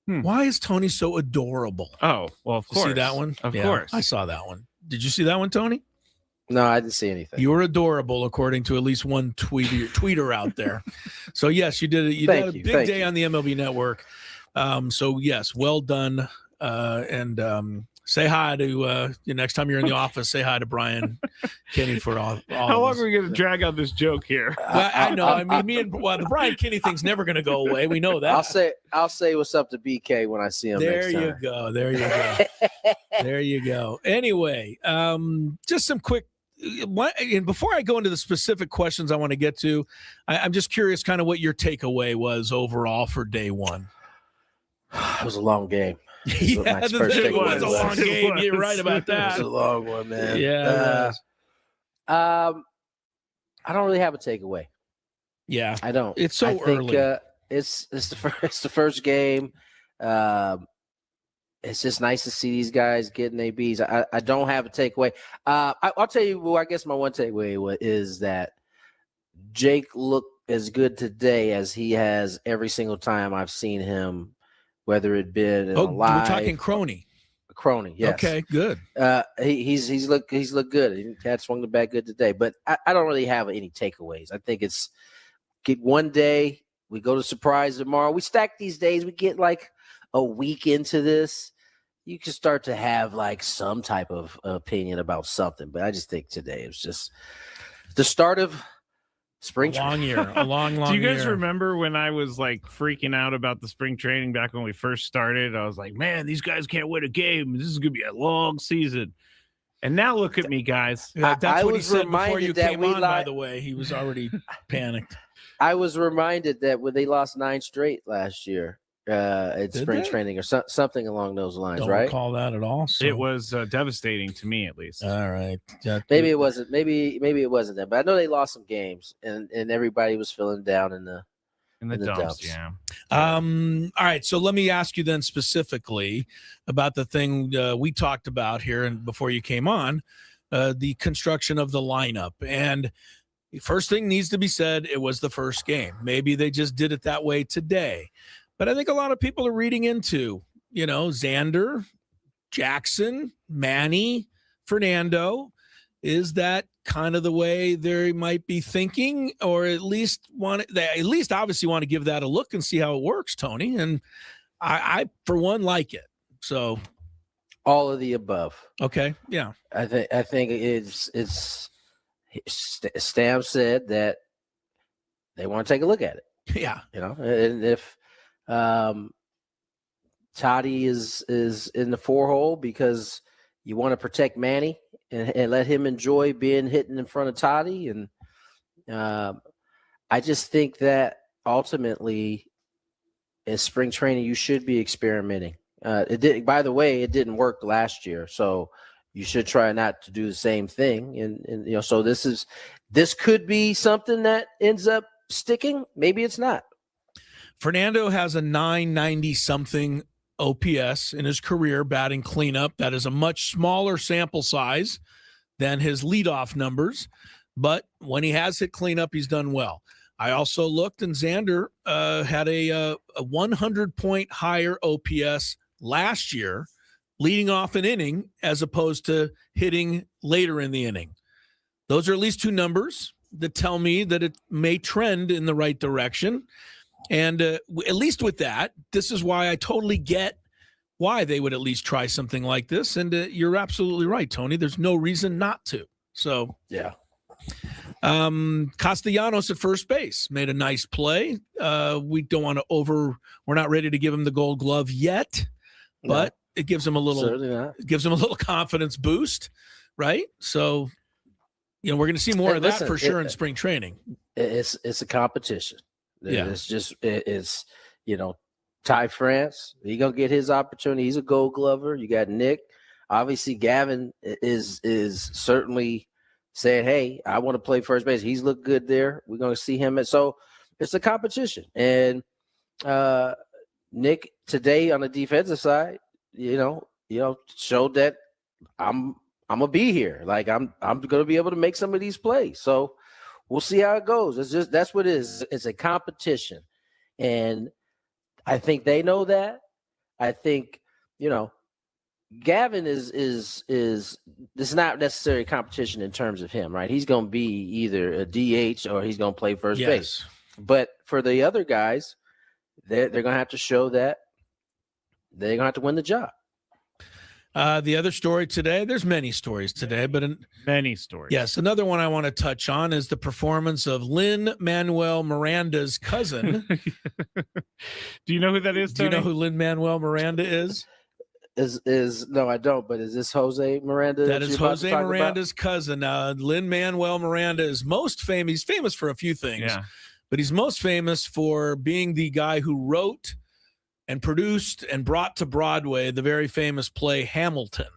Why is Tony so adorable? Oh, well, of course. You see that one? Of course. I saw that one. Did you see that one, Tony? No, I didn't see anything. You were adorable, according to at least one tweeter out there. So, yes, you did. You did a big day on the MLB Network. So, yes, well done. And say hi to next time you're in the office. Say hi to Brian Kinney for all. How long are we going to drag out this joke here? Well, I know. I mean, the Brian Kinney thing's never going to go away. We know that. I'll say what's up to BK when I see him. There next time. You go. There you go. There you go. Anyway, just some quick. And before I go into the specific questions I want to get to, I'm just curious, kind of what your takeaway was overall for day one. It was a long game. It was a long game. You're right about that. It was a long one, man. Yeah. I don't really have a takeaway. Yeah, I don't. It's so early. It's the first game. It's just nice to see these guys getting ABs. I don't have a takeaway. I'll tell you. Well, I guess my one takeaway is that Jake looked as good today as he has every single time I've seen him. Whether it been in a live, we're talking Crony, yes. Okay, good. He's looked good. He had swung the bat good today, but I don't really have any takeaways. I think it's get one day, we go to surprise tomorrow. We stack these days. We get like a week into this, you can start to have like some type of opinion about something. But I just think today it was just the start of spring training. A long year. Do you guys remember when I was like freaking out about the spring training back when we first started? I was like, man, these guys can't win a game. This is going to be a long season. And now look at me, guys. That's what he said before you came on, by the way. He was already panicked. I was reminded that when they lost 9 straight last year at spring training or something along those lines, Don't right? recall that at all. So. It was devastating to me, at least. All right. Maybe it wasn't. Maybe it wasn't that. But I know they lost some games, and everybody was feeling down in the dumps. Yeah. All right. So let me ask you then specifically about the thing we talked about here and before you came on, the construction of the lineup. And the first thing needs to be said, it was the first game. Maybe they just did it that way today. But I think a lot of people are reading into, Xander, Jackson, Manny, Fernando. Is that kind of the way they might be thinking, or at least obviously want to give that a look and see how it works, Tony? And I for one, like it. So all of the above. Okay. Yeah. I think it's Stam said that they want to take a look at it. Yeah. And if Toddy is in the 4-hole because you want to protect Manny and let him enjoy being hitting in front of Toddy. And I just think that ultimately in spring training, you should be experimenting. It did. By the way, it didn't work last year, so you should try not to do the same thing. And so this could be something that ends up sticking. Maybe it's not. Fernando has a 990 something OPS in his career batting cleanup. That is a much smaller sample size than his leadoff numbers, but when he has hit cleanup, he's done well. I also looked, and Xander had a 100-point higher OPS last year, leading off an inning as opposed to hitting later in the inning. Those are at least two numbers that tell me that it may trend in the right direction. And at least with that, this is why I totally get why they would at least try something like this. And you're absolutely right, Tony. There's no reason not to. So, yeah. Castellanos at first base made a nice play. We don't want to we're not ready to give him the Gold Glove yet, but it gives him a little confidence boost, right? So, we're going to see more of that for sure in spring training. It's a competition. Yeah. It's Ty France, he gonna get his opportunity. He's a Gold Glover. You got Nick. Obviously, Gavin is certainly saying, "Hey, I want to play first base." He's looked good there. We're gonna see him. So it's a competition. And Nick today on the defensive side, showed that I'm gonna be here. Like I'm gonna be able to make some of these plays. So we'll see how it goes. That's what it is. It's a competition, and I think they know that. I think, Gavin is this not necessarily competition in terms of him, right? He's going to be either a DH or he's going to play first base. But for the other guys, they're going to have to show that they're going to have to win the job. The other story today, there's many stories today, but many stories. Yes, another one I want to touch on is the performance of Lin-Manuel Miranda's cousin. Do you know who that is, Tony? Do you know who Lin-Manuel Miranda is? No, I don't, but is this Jose Miranda? That is Jose Miranda's cousin. Lin-Manuel Miranda is most famous. He's famous for a few things, but he's most famous for being the guy who wrote and produced and brought to Broadway the very famous play Hamilton.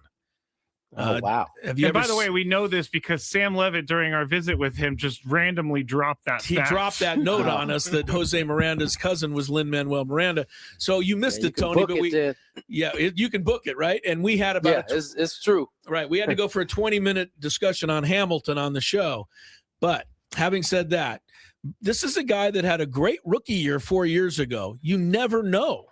Oh, wow. By the way, we know this because Sam Levitt, during our visit with him, just randomly dropped that He dropped that note on us that Jose Miranda's cousin was Lin-Manuel Miranda. So you missed it, Tony. But you can book it, right? And we had about it's true. Right. We had to go for a 20-minute discussion on Hamilton on the show. But having said that, this is a guy that had a great rookie year 4 years ago. You never know,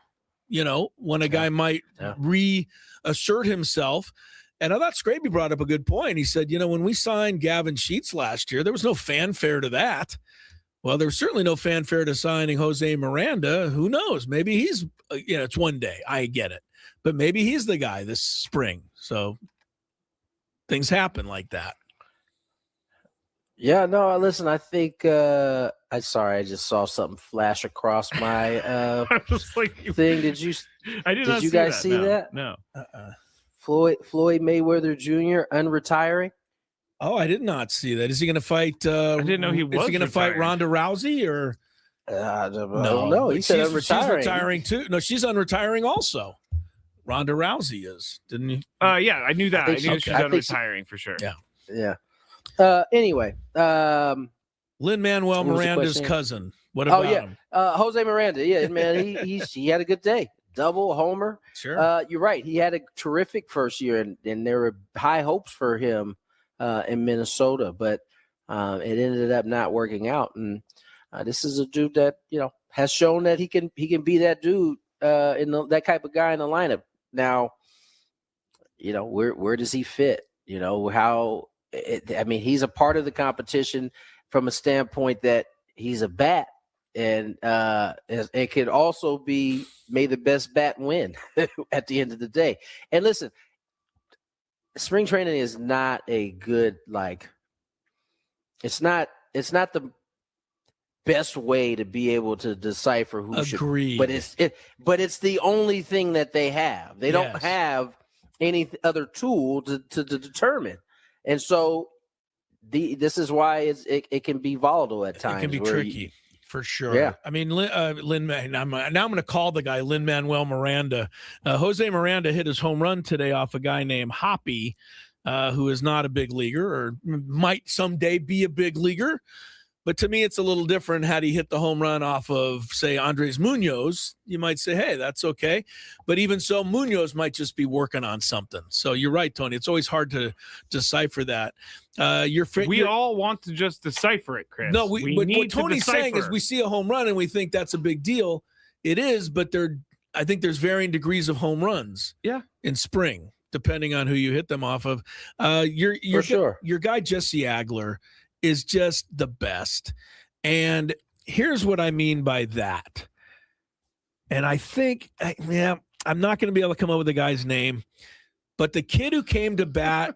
when a guy might reassert himself. And I thought Scraby brought up a good point. He said, when we signed Gavin Sheets last year, there was no fanfare to that. Well, there was certainly no fanfare to signing Jose Miranda. Who knows? Maybe he's, it's one day. I get it. But maybe he's the guy this spring. So things happen like that. Yeah, no, listen, I think I just saw something flash across my thing. Did you guys see that? No. Floyd Mayweather Jr. unretiring. Oh, I did not see that. Is he going to fight? I didn't know he was. Is he going to fight Ronda Rousey or? No. He said she's retiring too. No, she's unretiring also. Ronda Rousey is, didn't he? Yeah, I knew that. I knew she's unretiring for sure. Yeah. Anyway, Lin-Manuel Miranda's cousin. What about him? Jose Miranda. Yeah, man, he had a good day. Double homer. Sure. You're right. He had a terrific first year, and there were high hopes for him in Minnesota, but it ended up not working out. And this is a dude that has shown that he can be that dude that type of guy in the lineup. Now, where does he fit? He's a part of the competition from a standpoint that he's a bat. And it could also be may the best bat win at the end of the day. And listen, spring training is not a good it's not the best way to be able to decipher who Agreed. But it's the only thing that they have. They don't have any other tool to determine. And so this is why it can be volatile at times. It can be tricky. For sure. Yeah. I mean, now I'm going to call the guy Lin-Manuel Miranda. Jose Miranda hit his home run today off a guy named Hoppy, who is not a big leaguer or might someday be a big leaguer. But to me, it's a little different. Had he hit the home run off of, say, Andres Munoz, you might say, hey, that's okay. But even so, Munoz might just be working on something. So you're right, Tony. It's always hard to decipher that. We all want to just decipher it, Chris. No, what Tony's saying is we see a home run and we think that's a big deal. It is, but I think there's varying degrees of home runs in spring, depending on who you hit them off of. Your guy, Jesse Agler, is just the best. And here's what I mean by that. And I think, I'm not going to be able to come up with the guy's name, but the kid who came to bat,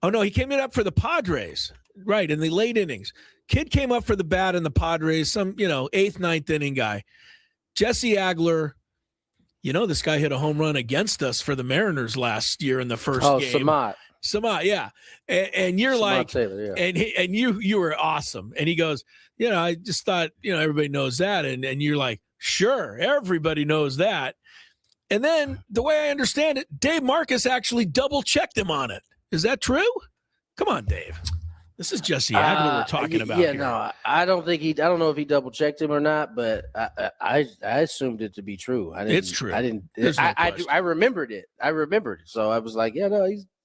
he came up for the Padres, right, in the late innings. Kid came up for the bat in the Padres, some, 8th, 9th inning guy. Jesse Agler, this guy hit a home run against us for the Mariners last year in the first game. Samat, yeah. And you're like, Taylor, yeah. and you were awesome. And he goes, I just thought, everybody knows that. And you're like, sure, everybody knows that. And then the way I understand it, Dave Marcus actually double-checked him on it. Is that true? Come on, Dave. This is Jesse Agler we're talking about. Yeah, here. no, I don't know if he double-checked him or not, but I assumed it to be true. It's true. I remembered it. So I was like,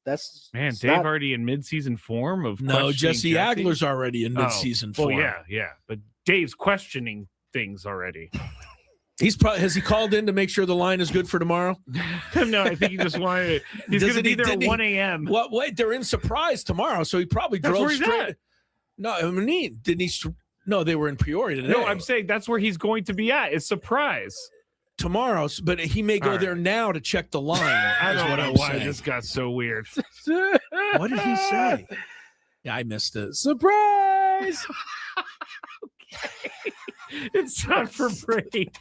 that's Dave already in midseason form of Jesse Agler's already in midseason form. Well, yeah, but Dave's questioning things already. Has he called in to make sure the line is good for tomorrow? No, I think he just wanted it. He's going to be there at 1 a.m. Well, wait, they're in Surprise tomorrow, so he probably drove straight. No, I mean, didn't he? No, they were in Peoria today. No, I'm saying that's where he's going to be at. It's Surprise. Tomorrow, but he may go there now to check the line. I don't know why this got so weird. What did he say? Yeah, I missed it. Surprise! Okay. It's time for break.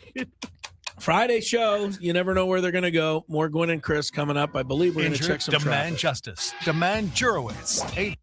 Friday show. You never know where they're going to go. More Gwynn and Chris coming up. I believe we're going to check some Demand traffic. justice. Demand Jurowitz.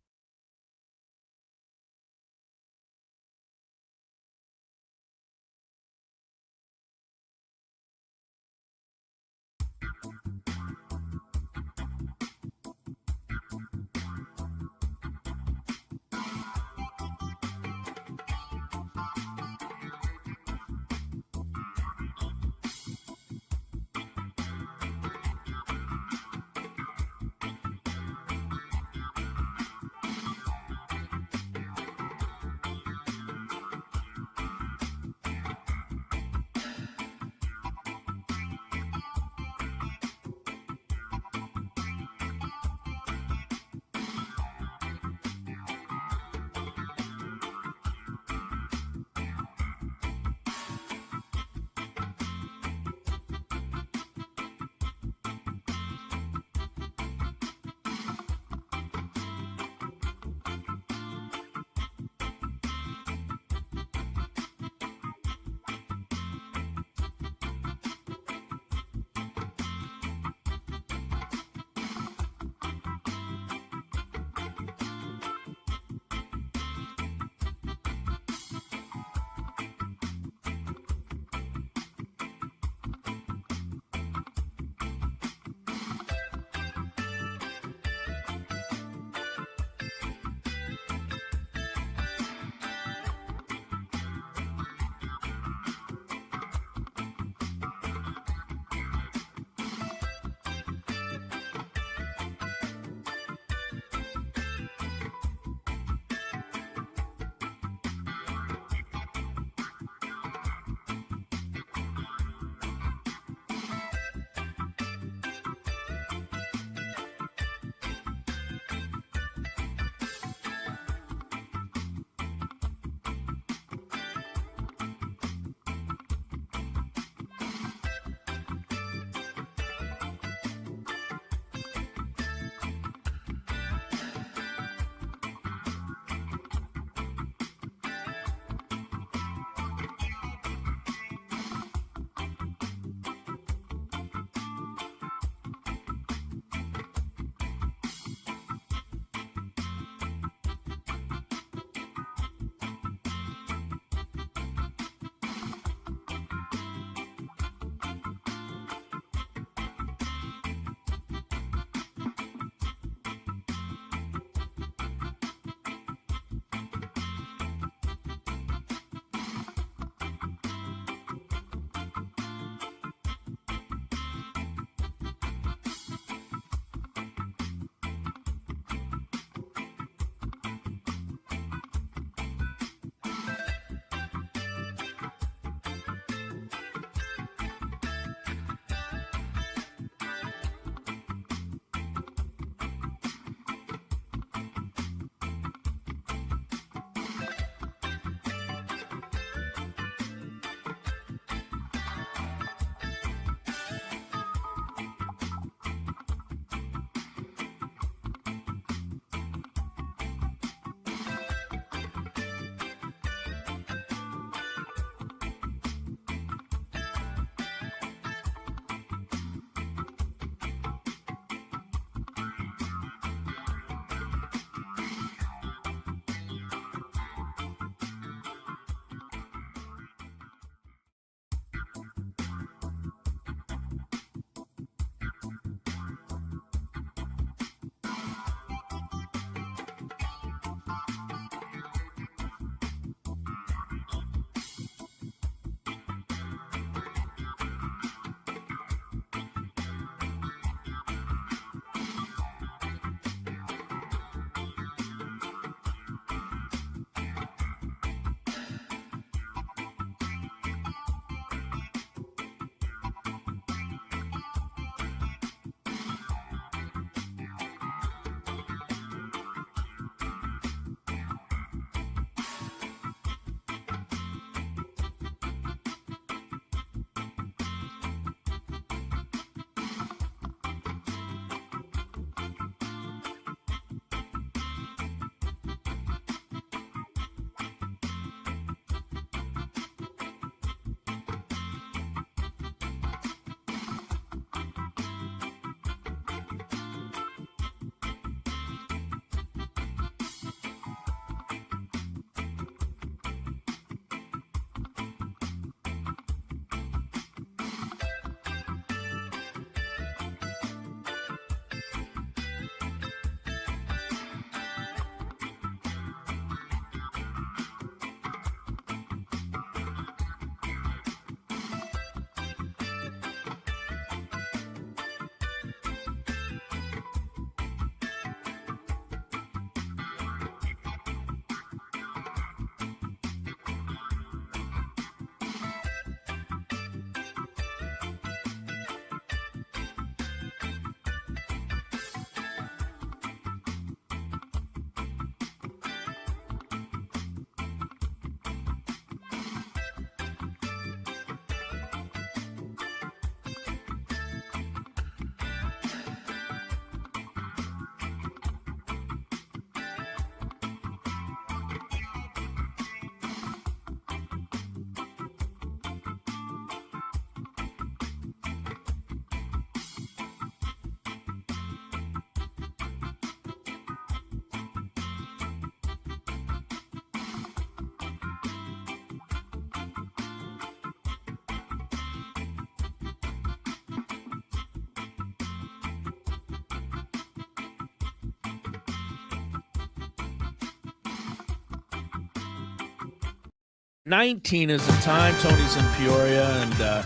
19 is the time. Tony's in Peoria, and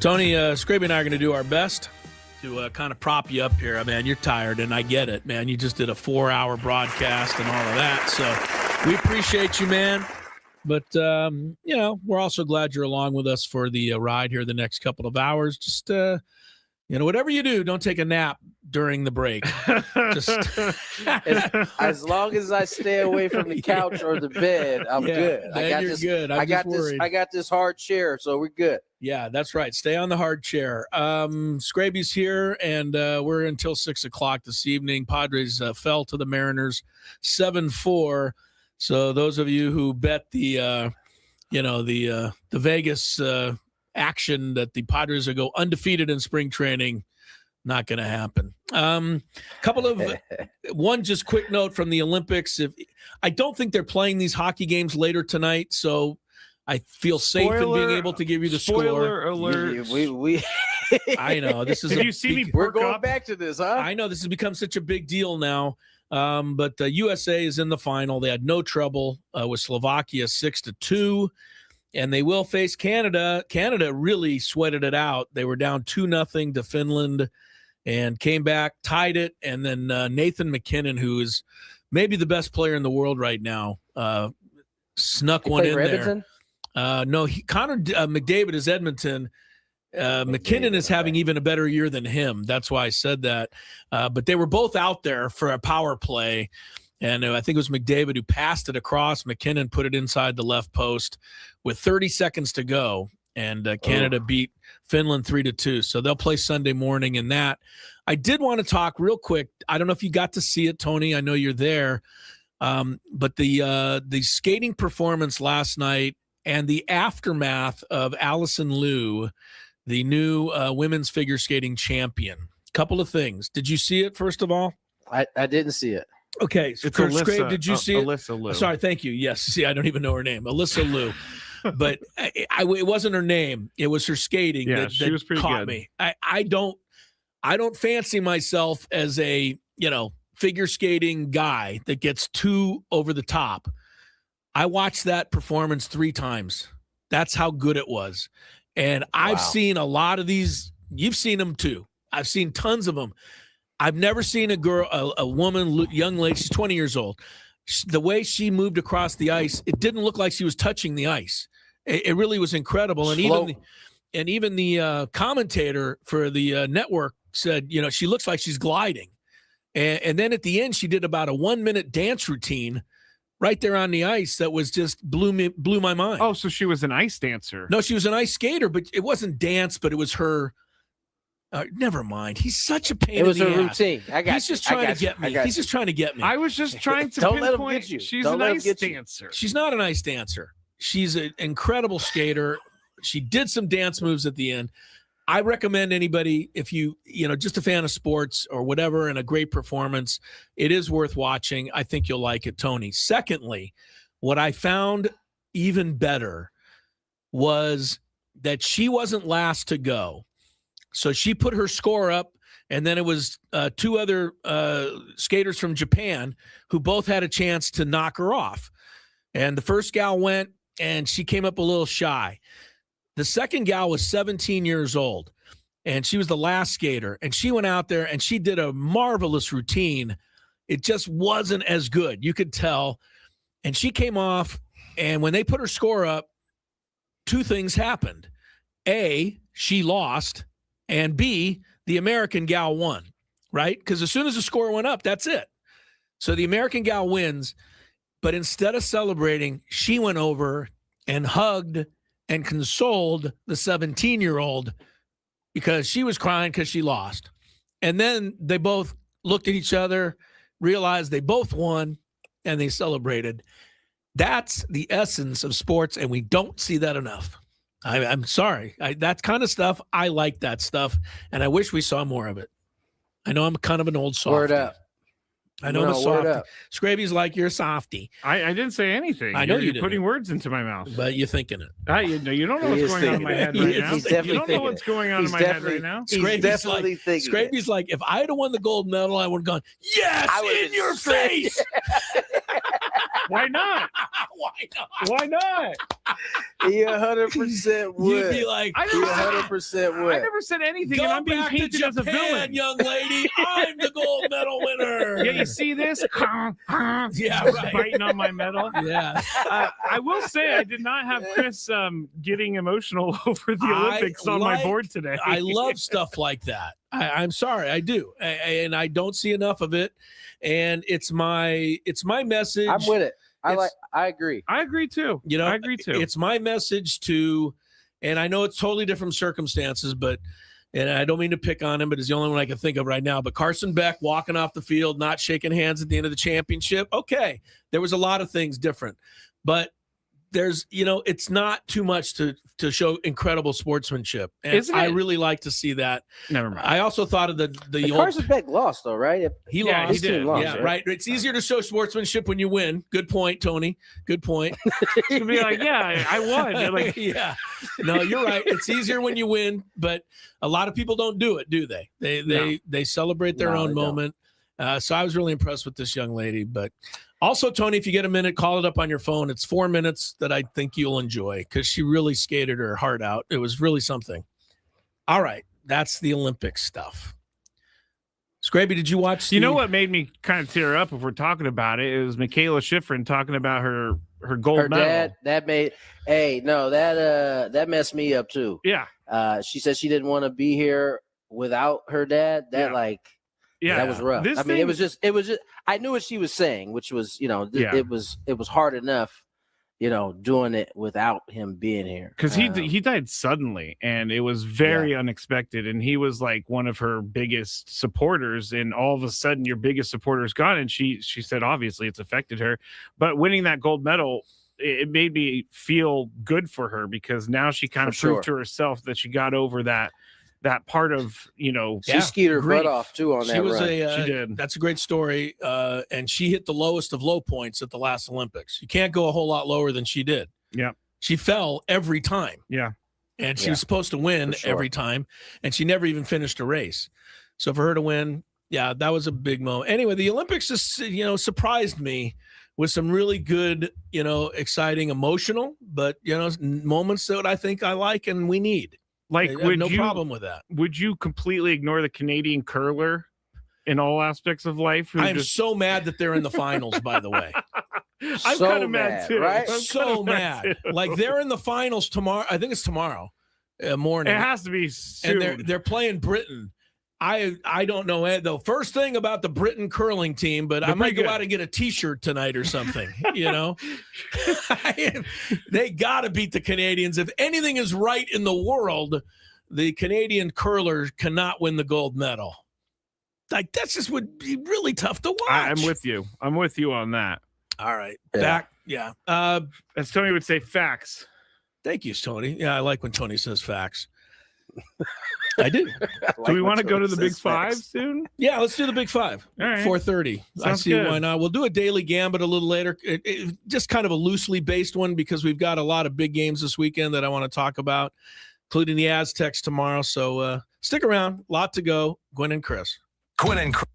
Tony, Scraby and I are going to do our best to kind of prop you up here. Man, you're tired, and I get it, man. You just did a 4-hour broadcast and all of that, so we appreciate you, man. But, we're also glad you're along with us for the ride here the next couple of hours. Just, whatever you do, don't take a nap during the break. Just as long as I stay away from the couch or the bed, I'm good. Good. I got this hard chair, so we're good. Yeah, that's right. Stay on the hard chair. Scraby's here, and we're until 6 o'clock this evening. Padres fell to the Mariners 7-4. So those of you who bet the Vegas action that the Padres will go undefeated in spring training, not going to happen. One just quick note from the Olympics. I don't think they're playing these hockey games later tonight, so I feel safe in being able to give you the spoiler score. alert. We I know this is. Have you seen me? We're going back to this, huh? I know this has become such a big deal now. But USA is in the final. They had no trouble with Slovakia 6-2, and they will face Canada. Canada really sweated it out. They were down 2-0 to Finland and came back, tied it, and then Nathan McKinnon, who is maybe the best player in the world right now, snuck one in there. No, Connor McDavid is Edmonton. McKinnon is having even a better year than him. That's why I said that. But they were both out there for a power play. And I think it was McDavid who passed it across. McKinnon put it inside the left post with 30 seconds to go. And Canada beat Finland 3-2. So they'll play Sunday morning in that. I did want to talk real quick. I don't know if you got to see it, Tony. I know you're there. But the skating performance last night and the aftermath of Allison Liu, the new women's figure skating champion. Couple of things. Did you see it, first of all? I didn't see it. Okay. It's Scrape, did you see it? Alyssa Liu. Sorry, thank you. Yes. See, I don't even know her name. Alyssa Liu. But it wasn't her name. It was her skating that she was pretty caught good. me. I don't fancy myself as a, figure skating guy that gets too over the top. I watched that performance 3 times. That's how good it was. And I've seen a lot of these. You've seen them too. I've seen tons of them. I've never seen a woman, young lady, she's 20 years old. The way she moved across the ice, it didn't look like she was touching the ice. It really was incredible. And even the commentator for the network said, she looks like she's gliding. And then at the end, she did about a 1-minute dance routine right there on the ice that was just blew my mind. Oh, so she was an ice dancer. No, she was an ice skater, but it wasn't dance, but it was her. Never mind. He's such a pain in the ass. It was a routine. He's just trying to get me. He's just trying to get me. I was just trying to Don't let him pinpoint get you. She's Don't an let him ice get you. dancer. She's not an ice dancer. She's an incredible skater. She did some dance moves at the end. I recommend anybody, if you just a fan of sports or whatever, and a great performance, it is worth watching. I think you'll like it, Tony. Secondly, what I found even better was that she wasn't last to go. So she put her score up, and then it was 2 other skaters from Japan who both had a chance to knock her off. And the first gal went, and she came up a little shy. The second gal was 17 years old, and she was the last skater. And she went out there, and she did a marvelous routine. It just wasn't as good. You could tell. And she came off, and when they put her score up, 2 things happened. A, she lost, and B, the American gal won, right? Because as soon as the score went up, that's it. So the American gal wins, but instead of celebrating, she went over and hugged and consoled the 17-year-old because she was crying because she lost. And then they both looked at each other, realized they both won, and they celebrated. That's the essence of sports, and we don't see that enough. I'm sorry. That kind of stuff, I like that stuff, and I wish we saw more of it. I know I'm kind of an old softie. Word up. I know the softy. Scraby's like, you're a softy. I didn't say anything. I know you're you putting words into my mouth. But you're thinking it. You don't know what's going on in my head right now. You don't know what's going on in my head right now. Scraby's like, if I had won the gold medal, I would have gone, yes, in your face. Why not? Why not? He 100% would. You'd be like, he 100% would. I never said anything, Go and I'm being back painted to as a Japan, villain. young lady. I'm the gold medal winner. Yeah, you see this? Yeah, Just right. biting on my medal. Yeah. I will say I did not have Chris getting emotional over the Olympics on my board today. I love stuff like that. I'm sorry, I do, and I don't see enough of it. And it's my message. I'm with it. I agree. I agree too. You know, I agree too. It's my message to, and I know it's totally different circumstances, but, and I don't mean to pick on him, but it's the only one I can think of right now. But Carson Beck walking off the field, not shaking hands at the end of the championship. Okay, there was a lot of things different, but there's, it's not too much to show incredible sportsmanship. And I really like to see that. Never mind. I also thought of the old Carson Beck lost though, right? He lost. He did. Yeah, right. It's easier to show sportsmanship when you win. Good point, Tony. Good point. It's gonna be like, yeah, I won. Like, yeah. No, you're right. It's easier when you win, but a lot of people don't do it, do they? They celebrate their own moment. So I was really impressed with this young lady. But also, Tony, if you get a minute, call it up on your phone. It's 4 minutes that I think you'll enjoy because she really skated her heart out. It was really something. All right. That's the Olympic stuff. Scraby, did you watch? You know what made me kind of tear up if we're talking about it? It was Michaela Schifrin talking about her gold medal. That messed me up too. Yeah. She said she didn't want to be here without her dad. That was rough. It was just I knew what she was saying, which was, it was hard enough, doing it without him being here. Because he died suddenly, and it was very unexpected. And he was like one of her biggest supporters, and all of a sudden your biggest supporter is gone. And she said, obviously it's affected her, but winning that gold medal, it made me feel good for her because now she kind of proved to herself that she got over that part of, she skied her butt off too on that run. She did. That's a great story. And she hit the lowest of low points at the last Olympics. You can't go a whole lot lower than she did. Yeah. She fell every time. Yeah. And she was supposed to win every time. And she never even finished a race. So for her to win, that was a big moment. Anyway, the Olympics just, surprised me with some really good, exciting, emotional, but, moments that I think I like and we need. Like, no problem with that. Would you completely ignore the Canadian curler in all aspects of life? I'm so mad that they're in the finals, by the way. I'm kind of mad too. Right? I'm so mad. Like, they're in the finals tomorrow. I think it's tomorrow morning. It has to be soon. And they're playing Britain. I don't know the first thing about the Britain curling team, but I might go out and get a T-shirt tonight or something. They got to beat the Canadians. If anything is right in the world, the Canadian curler cannot win the gold medal. Like, that just would be really tough to watch. I'm with you. I'm with you on that. All right, back. Yeah. As Tony would say, facts. Thank you, Tony. Yeah, I like when Tony says facts. I do. Do we want to go to the Big Five soon? Yeah, let's do the Big Five. All right. 4:30. I see why not. We'll do a daily gambit a little later. Just kind of a loosely based one because we've got a lot of big games this weekend that I want to talk about, including the Aztecs tomorrow. So stick around. A lot to go. Gwynn and Chris. Gwynn and Chris.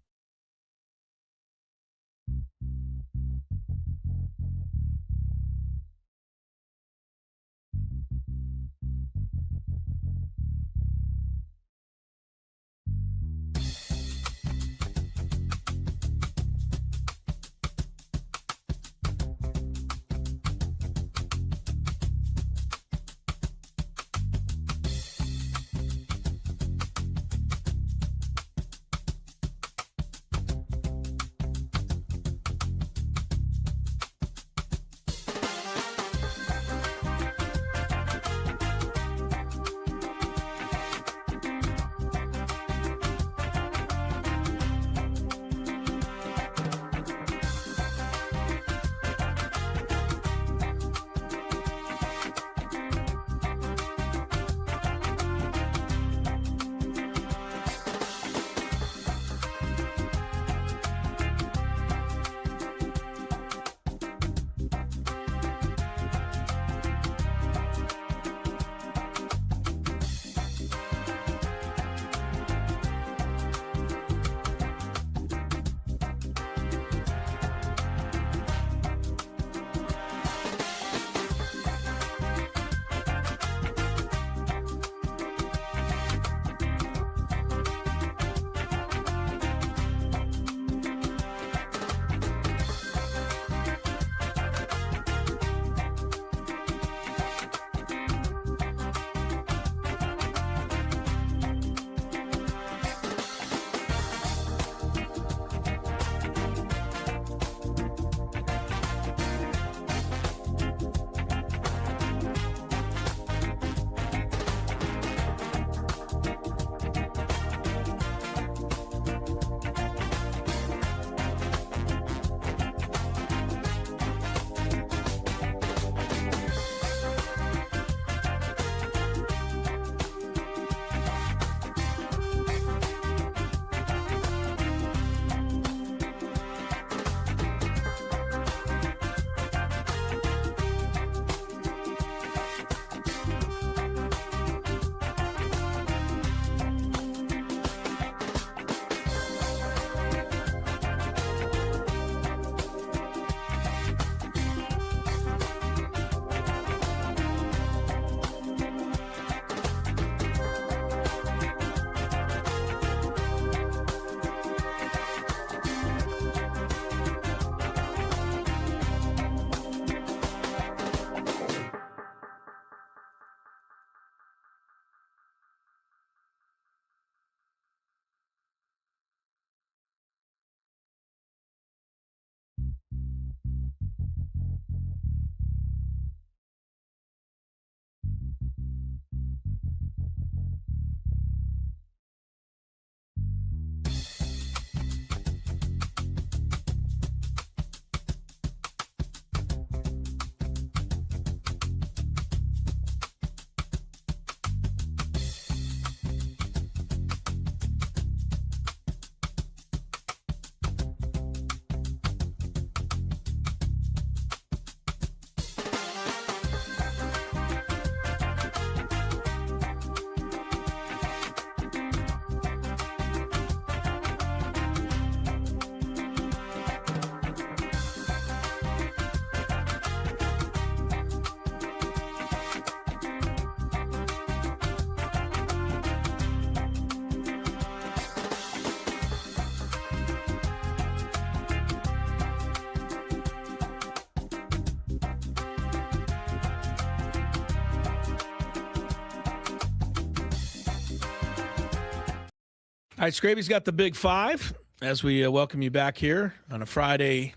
All right, Scraby's got the big five as we welcome you back here on a Friday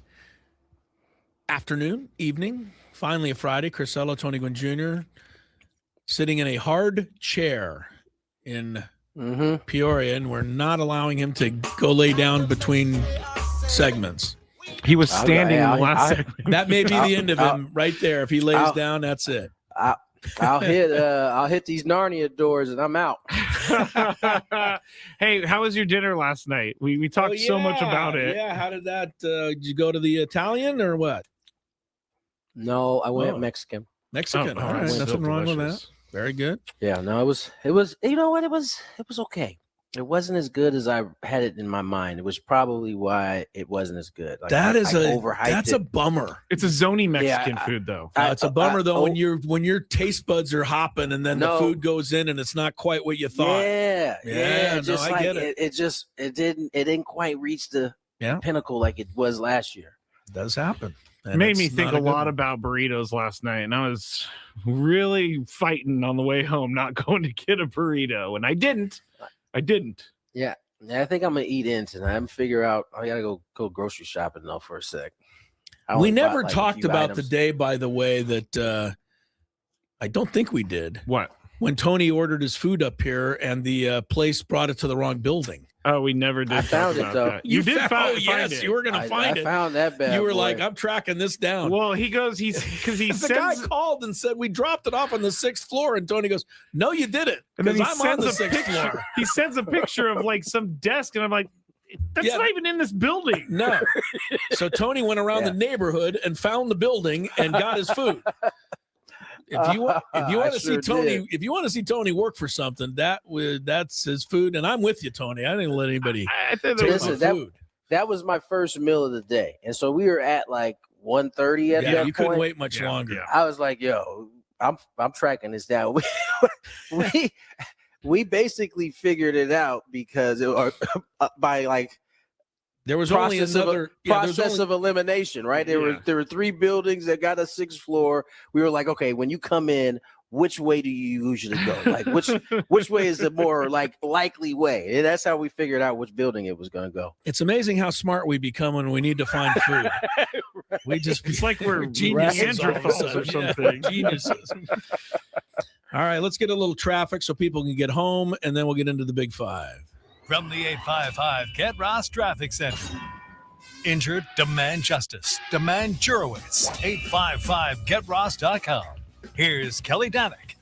afternoon, evening. Finally a Friday. Crisello, Tony Gwynn Jr. sitting in a hard chair in Peoria, and we're not allowing him to go lay down between segments. He was standing in the last segment. That may be the end of him right there. If he lays down, that's it. I'll hit these Narnia doors and I'm out. Hey, how was your dinner last night? We talked so much about it. Yeah, how did that? Did you go to the Italian or what? No, I went Mexican. Mexican. All right, nothing wrong with that. Very good. Yeah, no, it was. You know what? It was okay. It wasn't as good as I had it in my mind. It was probably why it wasn't as good. Like, that's a bummer. It's a zony Mexican food, though. It's a bummer though when your taste buds are hopping and then the food goes in and it's not quite what you thought. Yeah. Just I get it. It didn't quite reach the pinnacle like it was last year. It does happen. It made me think a lot about burritos last night, and I was really fighting on the way home, not going to get a burrito, and I didn't. Yeah, I think I'm gonna eat in tonight. I'm figure out. I gotta go grocery shopping though for a sec. We never talked about the day, by the way, that I don't think we did. What? When Tony ordered his food up here and the place brought it to the wrong building. Oh, we never did. I found it though. You did find it. You were going to find it. I found that bad. You were like, I'm tracking this down. Well, he goes, the guy called and said we dropped it off on the 6th floor, and Tony goes, "No, you didn't." Because I'm on the 6th floor. He sends a picture of like some desk, and I'm like, that's not even in this building. No. So Tony went around the neighborhood and found the building and got his food. If you want to see Tony, if you want to see Tony work for something, that's his food, and I'm with you, Tony. I didn't let anybody take my food. That was my first meal of the day, and so we were at like 1:30 at that point. You couldn't wait much longer. I was like, "Yo, I'm tracking this down." We basically figured it out because by like. There was only another process of elimination, right? There were 3 buildings that got a 6th floor. We were like, okay, when you come in, which way do you usually go? Like which way is the more like likely way? And that's how we figured out which building it was going to go. It's amazing how smart we become when we need to find food. Right. It's like we're geniuses or something. Geniuses. All right, let's get a little traffic so people can get home, and then we'll get into the big five. From the 855 Get Ross Traffic Center. Injured? Demand justice. Demand Jurowitz. 855GetRoss.com. Here's Kelly Danick.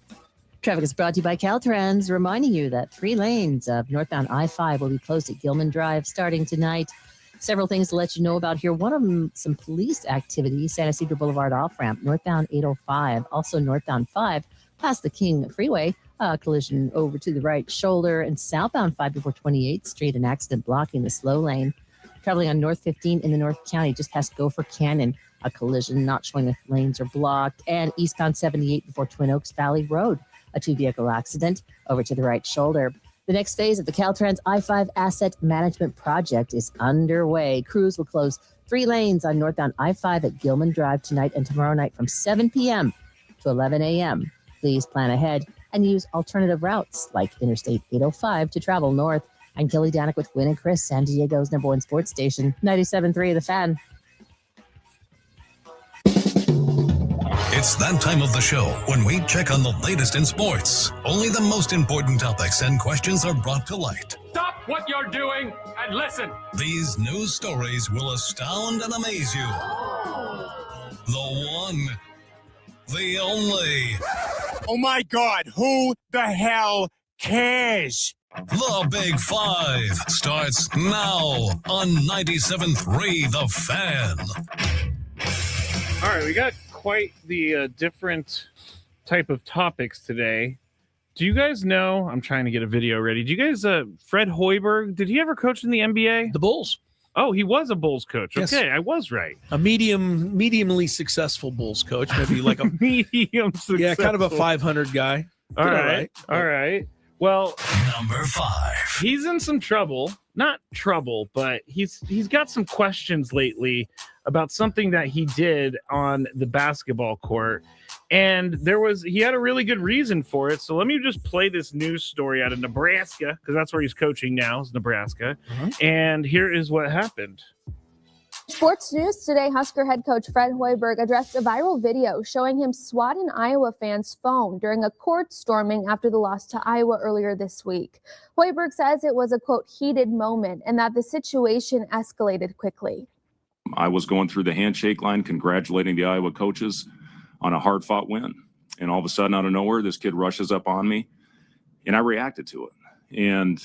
Traffic is brought to you by Caltrans, reminding you that 3 lanes of northbound I-5 will be closed at Gilman Drive starting tonight. Several things to let you know about here. One of them, some police activity, San Ysidro Boulevard off-ramp, northbound 805, also northbound 5, past the King Freeway. Collision over to the right shoulder, and southbound 5 before 28th Street, an accident blocking the slow lane. Traveling on North 15 in the North County, just past Gopher Canyon, a collision not showing if lanes are blocked. And eastbound 78 before Twin Oaks Valley Road, a 2-vehicle accident over to the right shoulder. The next phase of the Caltrans I-5 Asset Management Project is underway. Crews will close 3 lanes on northbound I-5 at Gilman Drive tonight and tomorrow night from 7 p.m. to 11 a.m. Please plan ahead and use alternative routes like Interstate 805 to travel north. I'm Kelly Danick with Gwynn and Chris, San Diego's #1 sports station, 97.3 The Fan. It's that time of the show when we check on the latest in sports. Only the most important topics and questions are brought to light. Stop what you're doing and listen. These news stories will astound and amaze you. The one, the only. Oh my God, who the hell cares? The Big Five starts now on 97.3 The Fan. All right, we got quite the different type of topics today. Do you guys know, I'm trying to get a video ready. Do you guys, Fred Hoiberg, did he ever coach in the NBA? The Bulls. Oh, he was a Bulls coach. Yes. Okay, I was right. A mediumly successful Bulls coach, maybe like a medium successful. Yeah, kind of a 500 guy. All right. Well, number 5. He's in some trouble. Not trouble, but he's got some questions lately about something that he did on the basketball court. And he had a really good reason for it. So let me just play this news story out of Nebraska, because that's where he's coaching now, is Nebraska. And here is what happened. Sports news today, Husker head coach Fred Hoiberg addressed a viral video showing him swat an Iowa fan's phone during a court storming after the loss to Iowa earlier this week. Hoiberg says it was a, quote, heated moment and that the situation escalated quickly. I was going through the handshake line, congratulating the Iowa coaches on a hard-fought win. And all of a sudden, out of nowhere, this kid rushes up on me, and I reacted to it. And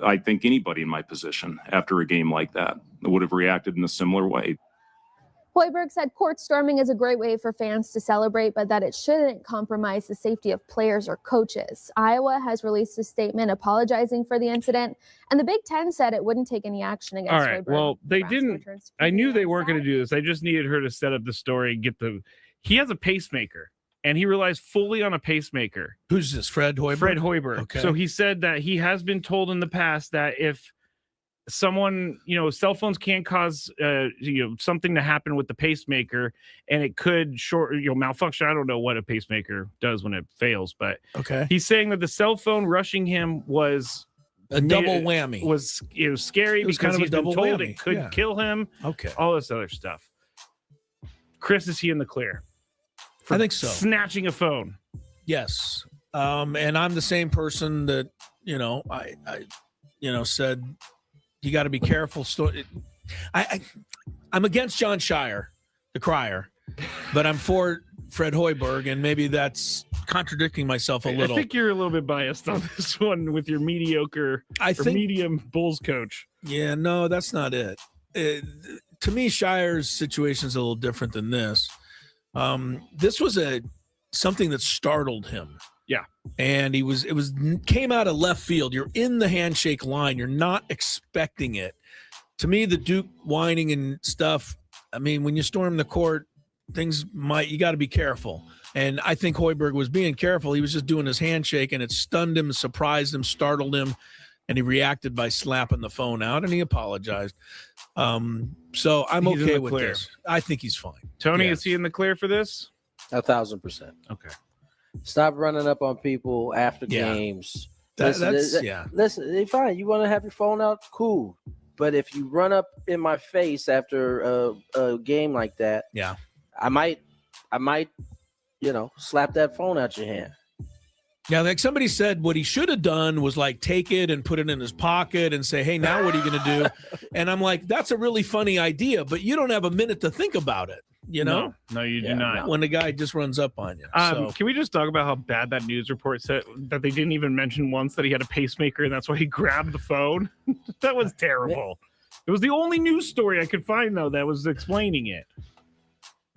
I think anybody in my position after a game like that would have reacted in a similar way. Hoiberg said court storming is a great way for fans to celebrate, but that it shouldn't compromise the safety of players or coaches. Iowa has released a statement apologizing for the incident, and the Big Ten said it wouldn't take any action against All right, Hoiberg. well, they Nebraska didn't. returns to I knew PBA they on weren't going to do this. I just needed her to set up the story, he has a pacemaker, and he relies fully on a pacemaker. Who's this, Fred Hoiberg? Fred Hoiberg. Okay. So he said that he has been told in the past that if someone, cell phones can cause, something to happen with the pacemaker, and it could malfunction. I don't know what a pacemaker does when it fails, but okay. He's saying that the cell phone rushing him was a double whammy. It was scary because kind of a he's been double told whammy. it could kill him. Okay. All this other stuff. Chris, is he in the clear? I think so. Snatching a phone. Yes. And I'm the same person that, I said, you got to be careful. I'm against John Shire, the crier, but I'm for Fred Hoiberg, and maybe that's contradicting myself a little. I think you're a little bit biased on this one with your mediocre medium Bulls coach. Yeah, no, that's not it. To me, Shire's situation is a little different than this. This was something that startled him. Yeah. And it came out of left field. You're in the handshake line. You're not expecting it. To me, the Duke whining and stuff, I mean, when you storm the court, you got to be careful. And I think Hoiberg was being careful. He was just doing his handshake, and it stunned him, surprised him, startled him, and he reacted by slapping the phone out, and he apologized. So I'm okay with this. I think he's fine. Tony, is he in the clear for this? 1,000%. Okay. Stop running up on people after games. Listen, fine. You want to have your phone out? Cool. But if you run up in my face after a game like that, I might, slap that phone out your hand. Yeah, like somebody said, what he should have done was take it and put it in his pocket and say, hey, now what are you going to do? And I'm like, that's a really funny idea, but you don't have a minute to think about it. No, you do not. When the guy just runs up on you. Can we just talk about how bad that news report said that they didn't even mention once that he had a pacemaker and that's why he grabbed the phone? That was terrible. It was the only news story I could find, though, that was explaining it.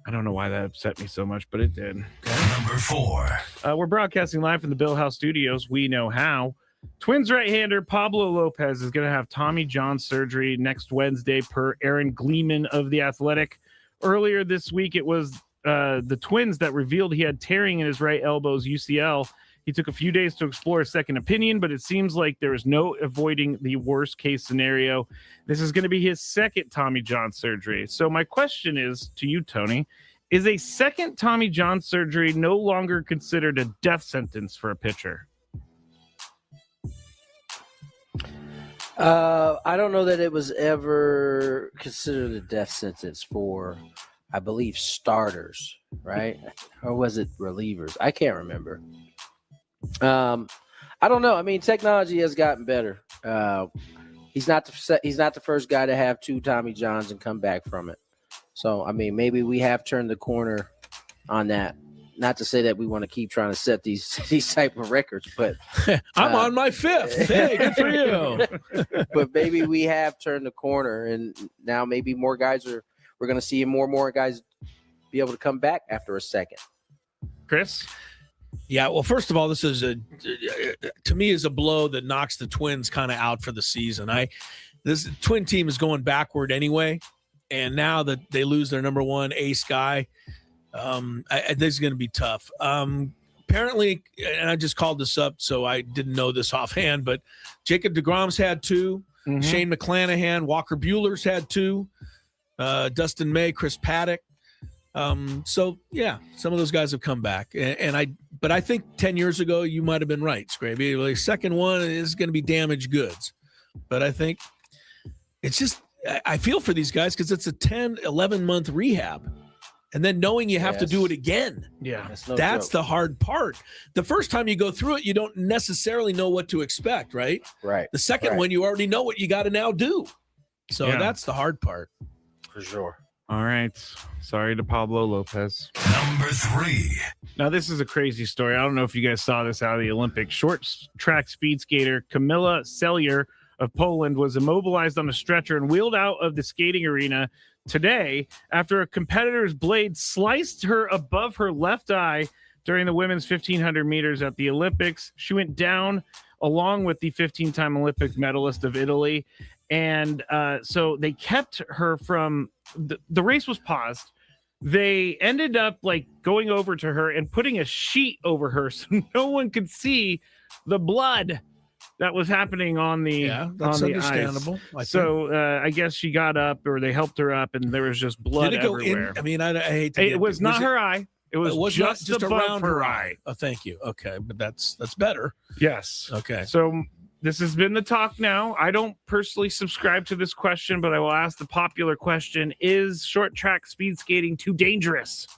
I don't know why that upset me so much, but it did. Number 4. We're broadcasting live from the Bill House Studios. We know how. Twins right-hander Pablo Lopez is going to have Tommy John surgery next Wednesday, per Aaron Gleeman of The Athletic. Earlier this week, it was the Twins that revealed he had tearing in his right elbow's UCL. He took a few days to explore a second opinion, but it seems like there is no avoiding the worst-case scenario. This is going to be his second Tommy John surgery. So my question is to you, Tony, is a second Tommy John surgery no longer considered a death sentence for a pitcher? I don't know that it was ever considered a death sentence for, I believe, starters, right? Or was it relievers? I can't remember. I don't know. I mean, technology has gotten better. He's not the first guy to have 2 Tommy Johns and come back from it. So, I mean, maybe we have turned the corner on that. Not to say that we want to keep trying to set these type of records, but I'm on my 5th. Hey, good for you. But maybe we have turned the corner, and now maybe more guys we're going to see more and more guys be able to come back after a second. Chris? Yeah, well, first of all, this is to me is a blow that knocks the Twins kind of out for the season. This Twin team is going backward anyway, and now that they lose their number 1 ace guy, this is going to be tough. Apparently, and I just called this up, so I didn't know this offhand, but Jacob deGrom's had 2. Mm-hmm. Shane McClanahan, Walker Buehler's had 2. Dustin May, Chris Paddock. So yeah, some of those guys have come back, but I think 10 years ago you might have been right, Scraby. The second one is going to be damaged goods, but I think it's just I feel for these guys because it's a 10, 11-month rehab, and then knowing you have to do it again. Yeah, that's the hard part. The first time you go through it, you don't necessarily know what to expect, right? Right. The second one, you already know what you got to now do. So that's the hard part. For sure. All right. Sorry to Pablo Lopez. Number 3. Now, this is a crazy story. I don't know if you guys saw this out of the Olympics. Short track speed skater Kamila Sellier of Poland was immobilized on a stretcher and wheeled out of the skating arena today after a competitor's blade sliced her above her left eye during the women's 1,500 meters at the Olympics. She went down along with the 15-time Olympic medalist of Italy. And so they kept her from the race was paused. They ended up like going over to her and putting a sheet over her so no one could see the blood that was happening on the that's on the understandable. I guess she got up, or they helped her up, and there was just blood Did it go everywhere. in? I mean, I hate to it was not her eye. It was just just above around her eye. Oh, thank you. Okay, but that's better. Yes. Okay. So this has been the talk now. I don't personally subscribe to this question, but I will ask the popular question: is short track speed skating too dangerous?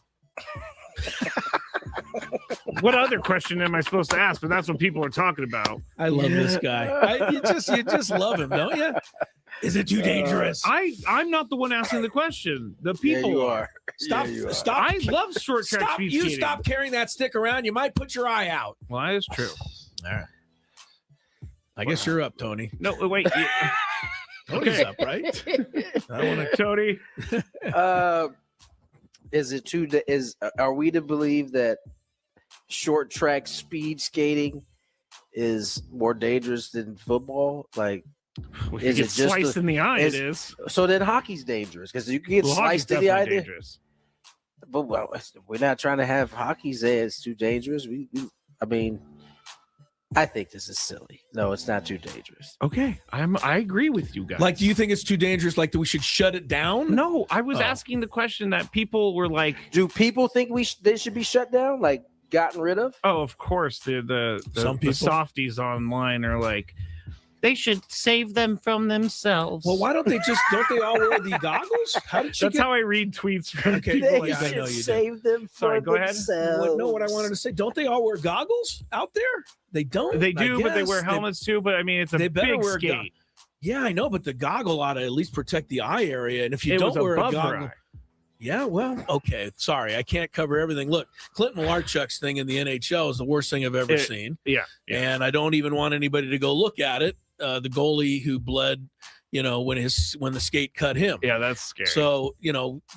What other question am I supposed to ask? But that's what people are talking about. I love this guy. You just love him, don't you? Is it too dangerous? I'm not the one asking the question. The people you are. Stop. Yeah, you are. Stop. I love short track speed skating. Stop carrying that stick around. You might put your eye out. Well, that is true. All right. I guess you're up, Tony. No, wait. Tony's up, right? I want to. Tony. Is it too? Are we to believe that short track speed skating is more dangerous than football? Like, If you get sliced in the eye, it is. So then hockey's dangerous because you can get sliced in the eye. Dangerous. But well, we're not trying to have hockey say it's too dangerous. I mean, I think this is silly. No, it's not too dangerous. Okay, I agree with you guys. Like, do you think it's too dangerous? Like, do we should shut it down? No, I was asking the question that people were like, do people think they should be shut down? Like, gotten rid of? Oh, of course. The Some people. softies online are like, they should save them from themselves. Well, why don't they all wear the goggles? How did you That's how I read tweets from Okay, people They like that. should save them Sorry, from go ahead. themselves. No, what I wanted to say, don't they all wear goggles out there? They don't. They do, I but they wear guess. helmets too. But I mean, it's a They better big wear skate. Yeah, I know, but the goggle ought to at least protect the eye area. And if you It don't was wear a above her goggle, eye. yeah, well, okay. Sorry, I can't cover everything. Look, Clinton Larchuk's thing in the NHL is the worst thing I've ever seen. Yeah. And I don't even want anybody to go look at it. The goalie who bled, when the skate cut him. Yeah, that's scary. So,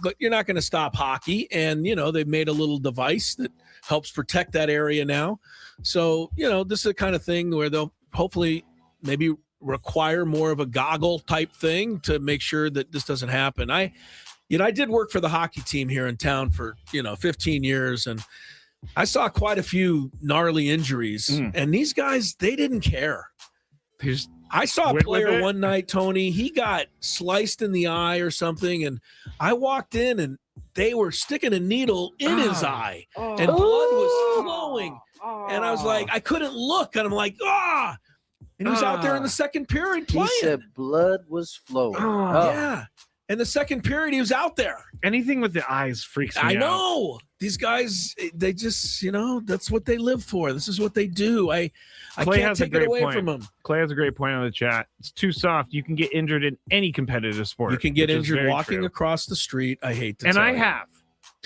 but you're not going to stop hockey. And, they've made a little device that helps protect that area now. So, this is the kind of thing where they'll hopefully maybe require more of a goggle type thing to make sure that this doesn't happen. I did work for the hockey team here in town for, 15 years, and I saw quite a few gnarly injuries. And these guys, they didn't care. I saw a player one night, Tony, he got sliced in the eye or something, and I walked in and they were sticking a needle in his eye, and blood was flowing. And I was like, I couldn't look, and I'm like, and he was out there in the second period playing. He said blood was flowing. Yeah. In the second period, he was out there. Anything with the eyes freaks me out. I know. These guys, they just, that's what they live for. This is what they do. I can't take it away from them. Clay has a great point on the chat. It's too soft. You can get injured in any competitive sport. You can get injured walking across the street. I hate to and tell I you. have.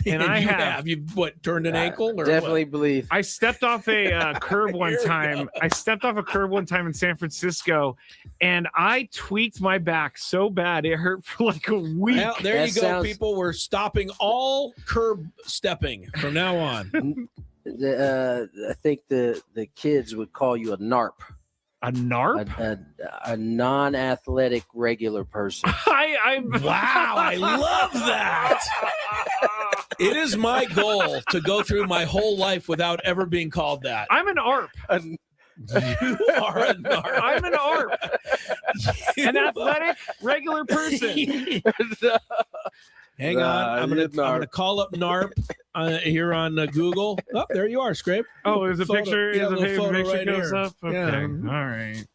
And I have. You turned an ankle? Or definitely what? believe. I stepped off a curb one time. I stepped off a curb one time in San Francisco, and I tweaked my back so bad it hurt for like a week. Well, there you go, people. We're stopping all curb stepping from now on. I think the kids would call you a NARP. A NARP? A non-athletic regular person. Wow, I love that. It is my goal to go through my whole life without ever being called that. I'm an ARP. You are a NARP. I'm an ARP. An athletic regular person. Hang on. I'm gonna call up NARP here on Google. Oh, there you are, Scrape. Oh, there's a Photo. picture. Yeah, There's a little photo picture right goes here. up. Okay. Yeah. All right.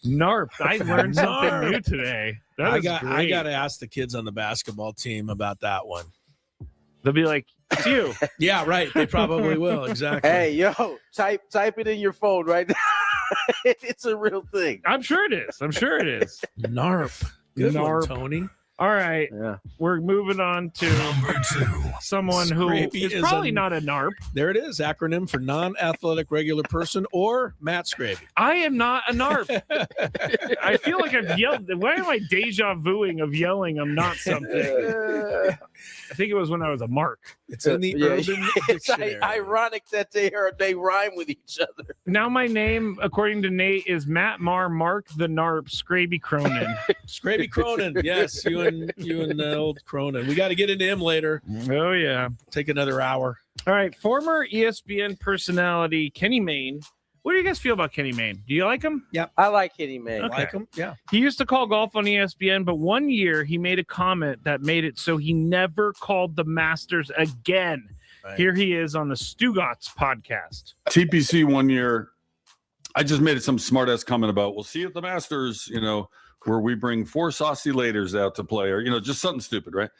NARP. I learned something new today. I Great. got to ask the kids on the basketball team about that one. They'll be like, it's you. Yeah, right. They probably will. Exactly. Hey, yo, type it in your phone right now. It's a real thing. I'm sure it is. NARP. Good one, NARP. Tony. All right. Yeah. We're moving on to Number 2. someone who Scrapey is is probably not a NARP. There it is. Acronym for non-athletic regular person or Matt Scravey. I am not a NARP. I feel like I've yelled. Why am I deja vuing of yelling? I'm not something. I think it was when I was a mark. It's in the Urban It's Dictionary. ironic that they rhyme with each other. Now my name, according to Nate, is Matt Marr, Mark the NARP, Scraby Cronin. Scravey Cronin. Yes, you and old Cronin. We got to get into him later. Oh, yeah. Take another hour. All right. Former ESPN personality Kenny Mayne. What do you guys feel about Kenny Mayne? Do you like him? I like Kenny Mayne. Okay. Like him? Yeah. He used to call golf on ESPN, but one year he made a comment that made it so he never called the Masters again. Right. Here he is on the Stugatz podcast. TPC one year, I just made some smart ass comment about, we'll see you at the Masters, where we bring 4 saucy ladies out to play, or, just something stupid, right?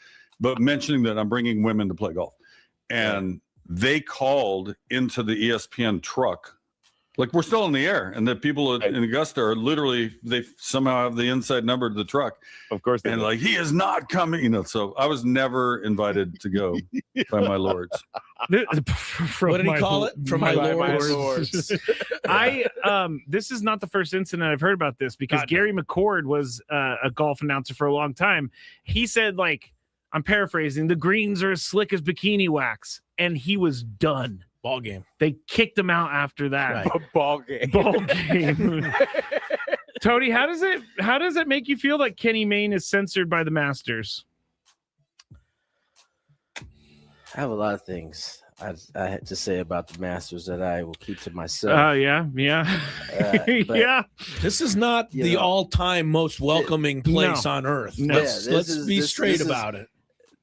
But mentioning that I'm bringing women to play golf. And they called into the ESPN truck. Like, we're still in the air, and the people in Augusta are literally, they somehow have the inside number to the truck. Of course. And like, he is not coming, so I was never invited to go by my lords. What did he call it? From my lords. This is not the first incident I've heard about this, because Gary McCord was a golf announcer for a long time. He said, like, I'm paraphrasing, the greens are as slick as bikini wax, and he was done. Ball game. They kicked him out after that. Right. Ball game. Tony, how does it make you feel that Kenny Mayne is censored by the Masters? I have a lot of things I had to say about the Masters that I will keep to myself. Oh, yeah. Yeah. This is not the all-time most welcoming place on earth. No. Let's be straight about it.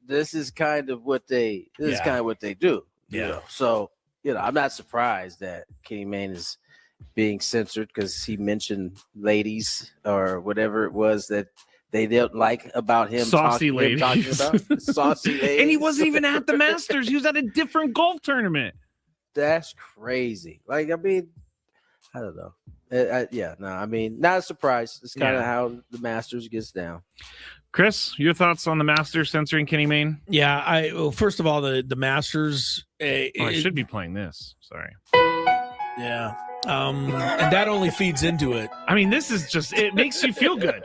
This is kind of what they do. Yeah. So, I'm not surprised that Kenny Mayne is being censored because he mentioned ladies or whatever it was that they didn't like about him. Saucy ladies. Saucy ladies. And he wasn't even at the Masters. He was at a different golf tournament. That's crazy. Like, I mean, I don't know. Not a surprise. It's kind of how the Masters gets down. Chris, your thoughts on the Masters censoring Kenny Mayne? Yeah, first of all, the Masters. I should be playing this. Sorry. Yeah. And that only feeds into it. I mean, this is just, it makes you feel good.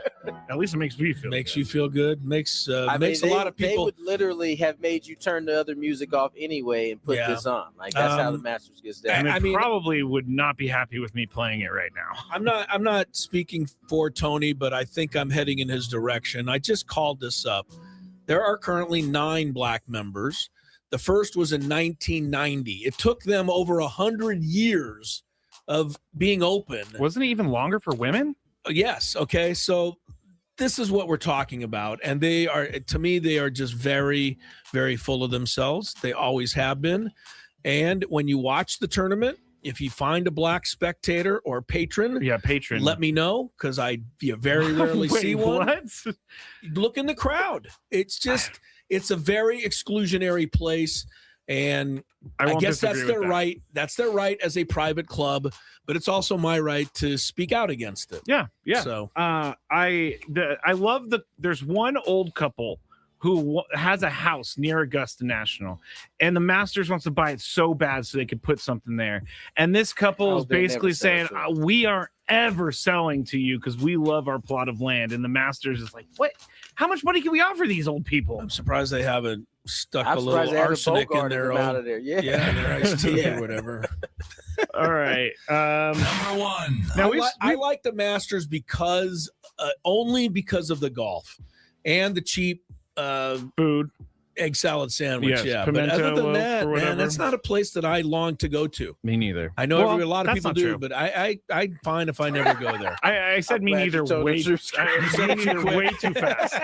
At least it makes me feel Makes good. you feel good. Makes a lot of They people. would literally have made you turn the other music off anyway and put this on. Like, that's how the Masters gets down. And they probably would not be happy with me playing it right now. I'm not speaking for Tony, but I think I'm heading in his direction. I just called this up. There are currently 9 black members. The first was in 1990. It took them over 100 years of being open. Wasn't it even longer for women? Yes. Okay. So this is what we're talking about. And they are, to me, they are just very, very full of themselves. They always have been. And when you watch the tournament, if you find a black spectator or patron, let me know, because you very rarely see one. What? Look in the crowd. It's just, it's a very exclusionary place. And I guess that's their right. That's their right as a private club, but it's also my right to speak out against it. Yeah. So I love there's one old couple who has a house near Augusta National, and the Masters wants to buy it so bad so they could put something there. And this couple is basically saying, we aren't ever selling to you because we love our plot of land. And the Masters is like, what? How much money can we offer these old people? I'm surprised they haven't stuck a little arsenic in their out of there. their iced tea or whatever. All right. Number 1. Now I like the Masters because only because of the golf and the cheap food, egg salad sandwich. Yes, But other than loaf that, or whatever. man, that's not a place that I long to go to. Me neither. I know Well, a lot of that's people not do, true. but I'm fine if I never go there. I said me neither way too fast.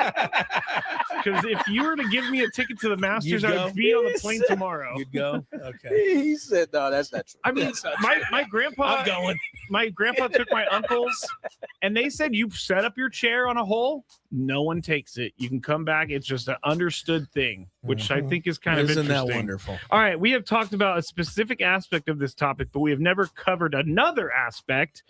Because if you were to give me a ticket to the Masters, You'd I go? would be on the plane tomorrow. You'd go? Okay. He said, "No, that's not true." I mean, my grandpa. I'm going. My grandpa took my uncles, and they said, "You set up your chair on a hole, no one takes it. You can come back. It's just an understood thing," which I think is kind of Isn't interesting. that wonderful? All right, we have talked about a specific aspect of this topic, but we have never covered another aspect.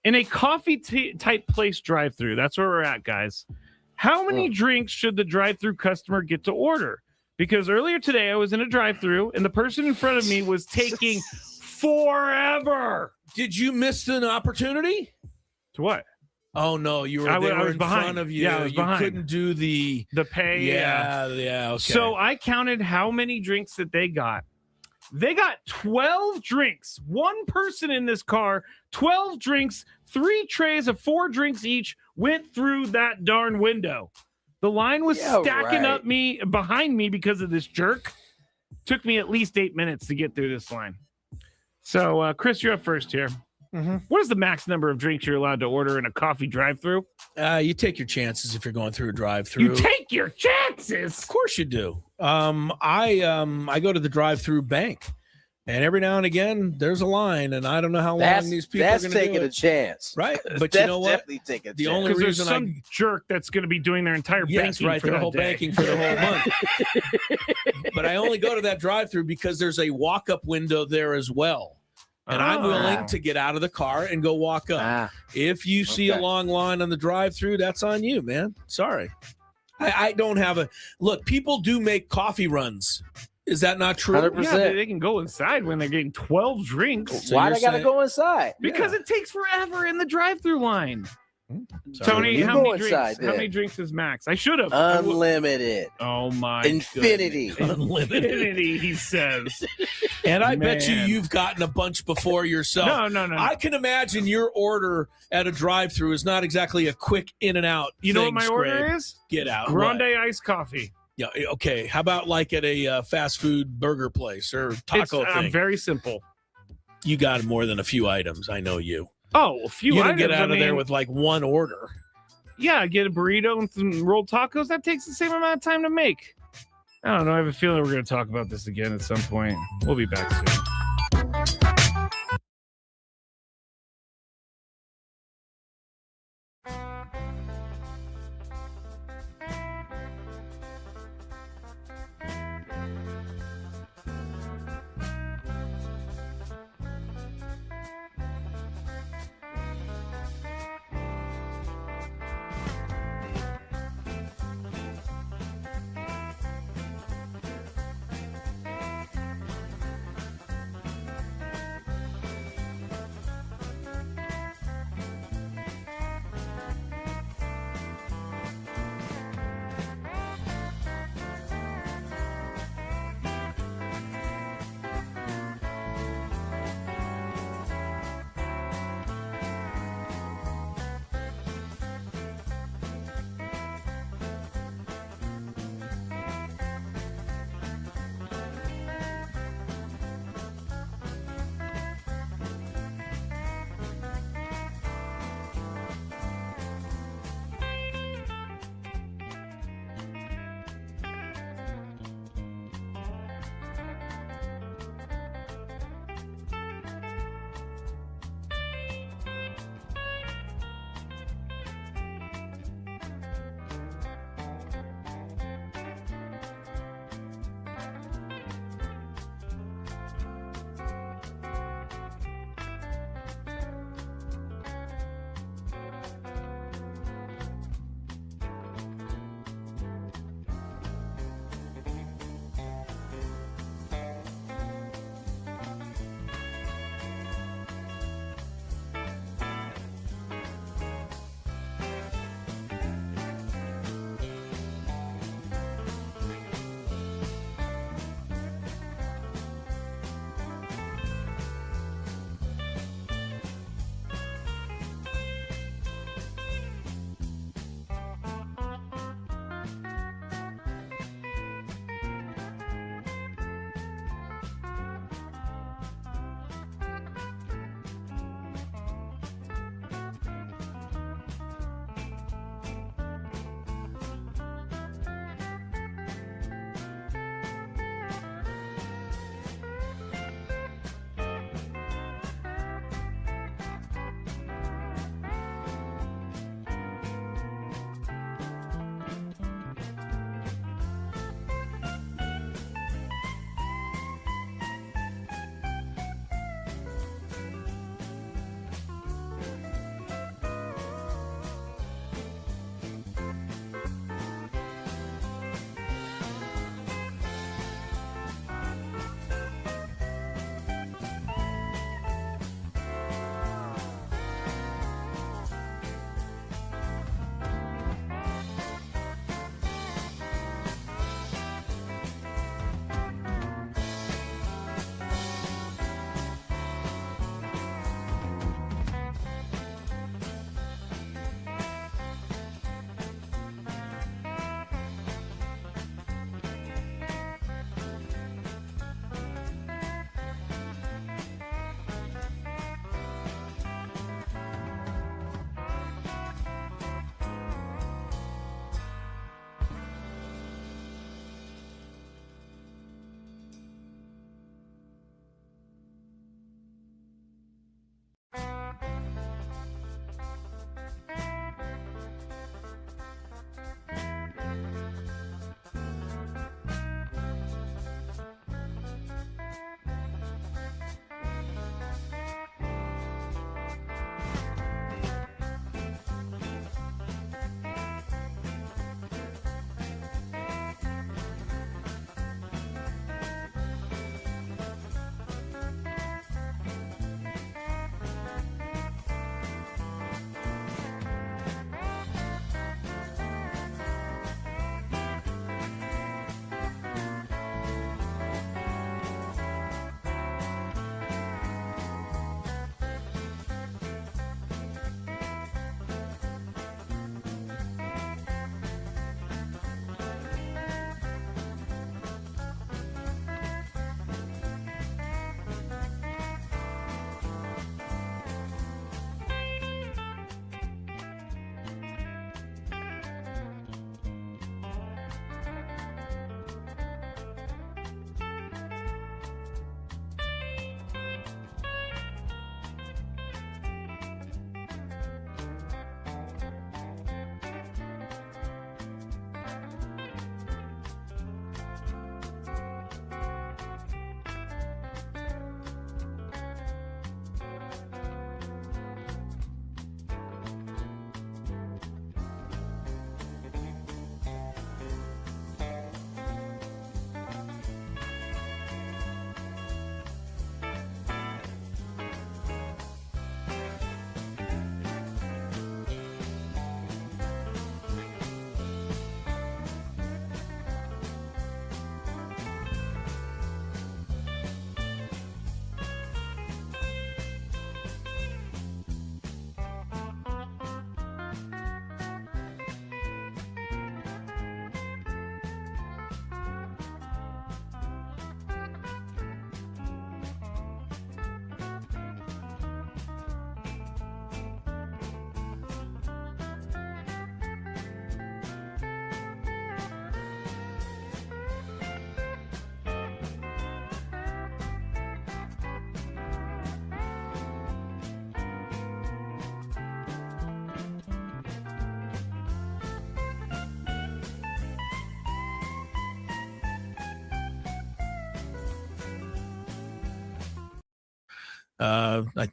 In a coffee type place drive-through, that's where we're at, guys. How many drinks should the drive-through customer get to order? Because earlier today, I was in a drive-through, and the person in front of me was taking forever. Did you miss an opportunity? To what? Oh no, you were. I they were was in behind. front of you. Yeah, I was you behind. couldn't do the pay. Yeah. Okay. So I counted how many drinks that they got. They got 12 drinks. One person in this car, 12 drinks, 3 trays of 4 drinks each went through that darn window. The line was stacking up behind me because of this jerk. Took me at least 8 minutes to get through this line. So, Chris, you're up first here. Mm-hmm. What is the max number of drinks you're allowed to order in a coffee drive-through? You take your chances if you're going through a drive-through. You take your chances. Of course you do. I go to the drive-through bank, and every now and again there's a line, and I don't know how long these people are going to do it. That's taking a chance, right? But you know what? Definitely taking a the chance. only reason there's some jerk that's going to be doing their entire banking right, for their that whole day. banking for the whole month. But I only go to that drive-through because there's a walk-up window there as well. And I'm willing to get out of the car and go walk up. If you see a long line on the drive-through, that's on you, man. Sorry. I don't have a look. People do make coffee runs. Is that not true? 100%. Yeah, they can go inside when they're getting 12 drinks. Why they gotta go inside? Because it takes forever in the drive-through line. Sorry. Tony, You how go many inside drinks? then. How many drinks is max? I should have. Unlimited. Oh my! Infinity. Unlimited. Infinity, he says. And I bet Man. you've gotten a bunch before yourself. No. I can imagine your order at a drive-through is not exactly a quick in and out. You know what my order Scrape. is? Get out. Grande What? iced coffee. Yeah. Okay. How about like at a fast food burger place or taco It's thing? very simple. You got more than a few items. I know you. Oh, a few You items. didn't get out I of there mean, with like one order. Yeah, get a burrito and some rolled tacos. That takes the same amount of time to make. I don't know. I have a feeling we're going to talk about this again at some point. We'll be back soon.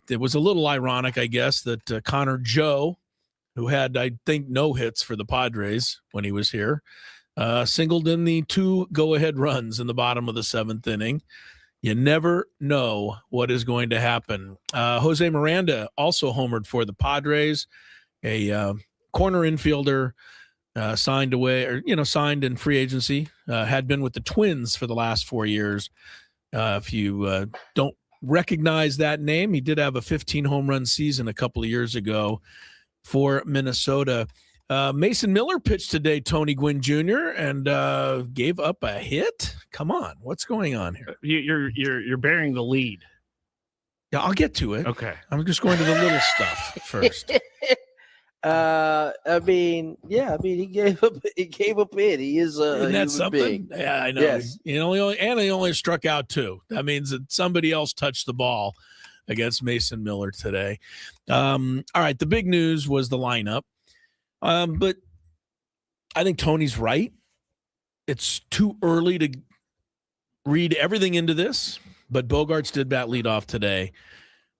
It was a little ironic, I guess, that Connor Joe, who had, I think, no hits for the Padres when he was here, singled in the 2 go-ahead runs in the bottom of the 7th inning. You never know what is going to happen. Jose Miranda also homered for the Padres, a corner infielder signed in free agency, had been with the Twins for the last 4 years. If you don't recognize that name, he did have a 15 home run season a couple of years ago for Minnesota. Mason Miller pitched today, Tony Gwynn Jr., and gave up a hit. Come on, what's going on here? You're bearing the lead. Yeah, I'll get to it. Okay, I'm just going to the little stuff first. He gave up it. He is Isn't that something? Big. Yeah, I know. Yes. He only struck out 2. That means that somebody else touched the ball against Mason Miller today. All right, the big news was the lineup. But I think Tony's right. It's too early to read everything into this, but Bogaerts did bat leadoff today.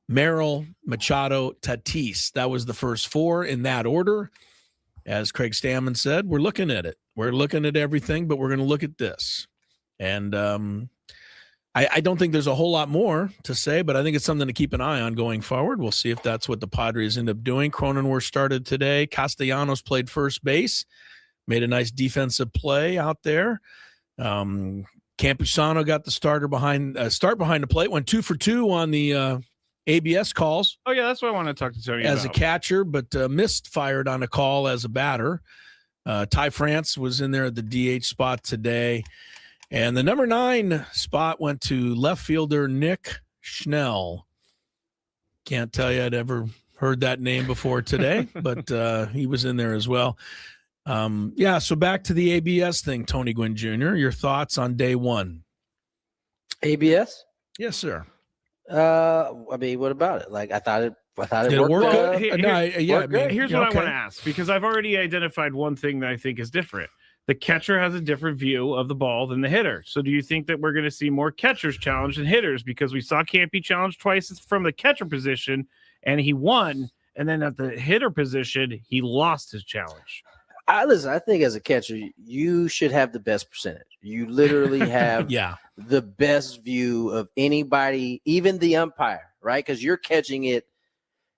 Merrill, Machado, Tatis. That was the first 4 in that order. As Craig Stammen said, we're looking at it. We're looking at everything, but we're going to look at this. And I don't think there's a whole lot more to say, but I think it's something to keep an eye on going forward. We'll see if that's what the Padres end up doing. Cronenworth started today. Castellanos played first base, made a nice defensive play out there. Campusano got the start behind the plate, went 2 for 2 on the ABS calls. Oh, yeah, that's what I want to talk to Tony as about. a catcher, but misfired on a call as a batter. Ty France was in there at the DH spot today. And the number 9 spot went to left fielder Nick Schnell. Can't tell you I'd ever heard that name before today, but he was in there as well. So back to the ABS thing, Tony Gwynn Jr., your thoughts on day 1? ABS? Yes, sir. What about it? Like, I thought it Did worked. It work good? Here's what I want to ask, because I've already identified one thing that I think is different. The catcher has a different view of the ball than the hitter. So do you think that we're going to see more catchers challenged than hitters? Because we saw Campy challenged twice from the catcher position, and he won. And then at the hitter position, he lost his challenge. Listen, I think as a catcher, you should have the best percentage. You literally have the best view of anybody, even the umpire, right? Because you're catching it.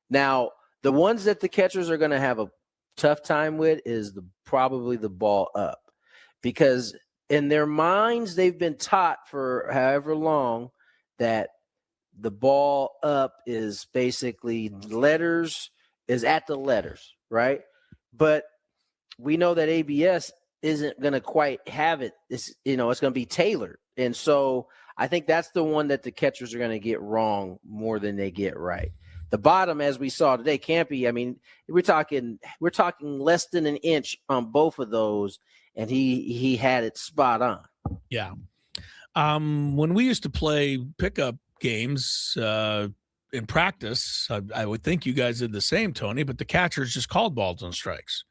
Now, the ones that the catchers are going to have a tough time with is probably the ball up, because in their minds, they've been taught for however long that the ball up is basically is at the letters, right? But we know that ABS isn't going to quite have it. It's going to be tailored. And so I think that's the one that the catchers are going to get wrong more than they get right. The bottom, as we saw today, Campy, I mean, we're talking less than an inch on both of those, and he had it spot on. Yeah. When we used to play pickup games in practice, I would think you guys did the same, Tony, but the catchers just called balls and strikes.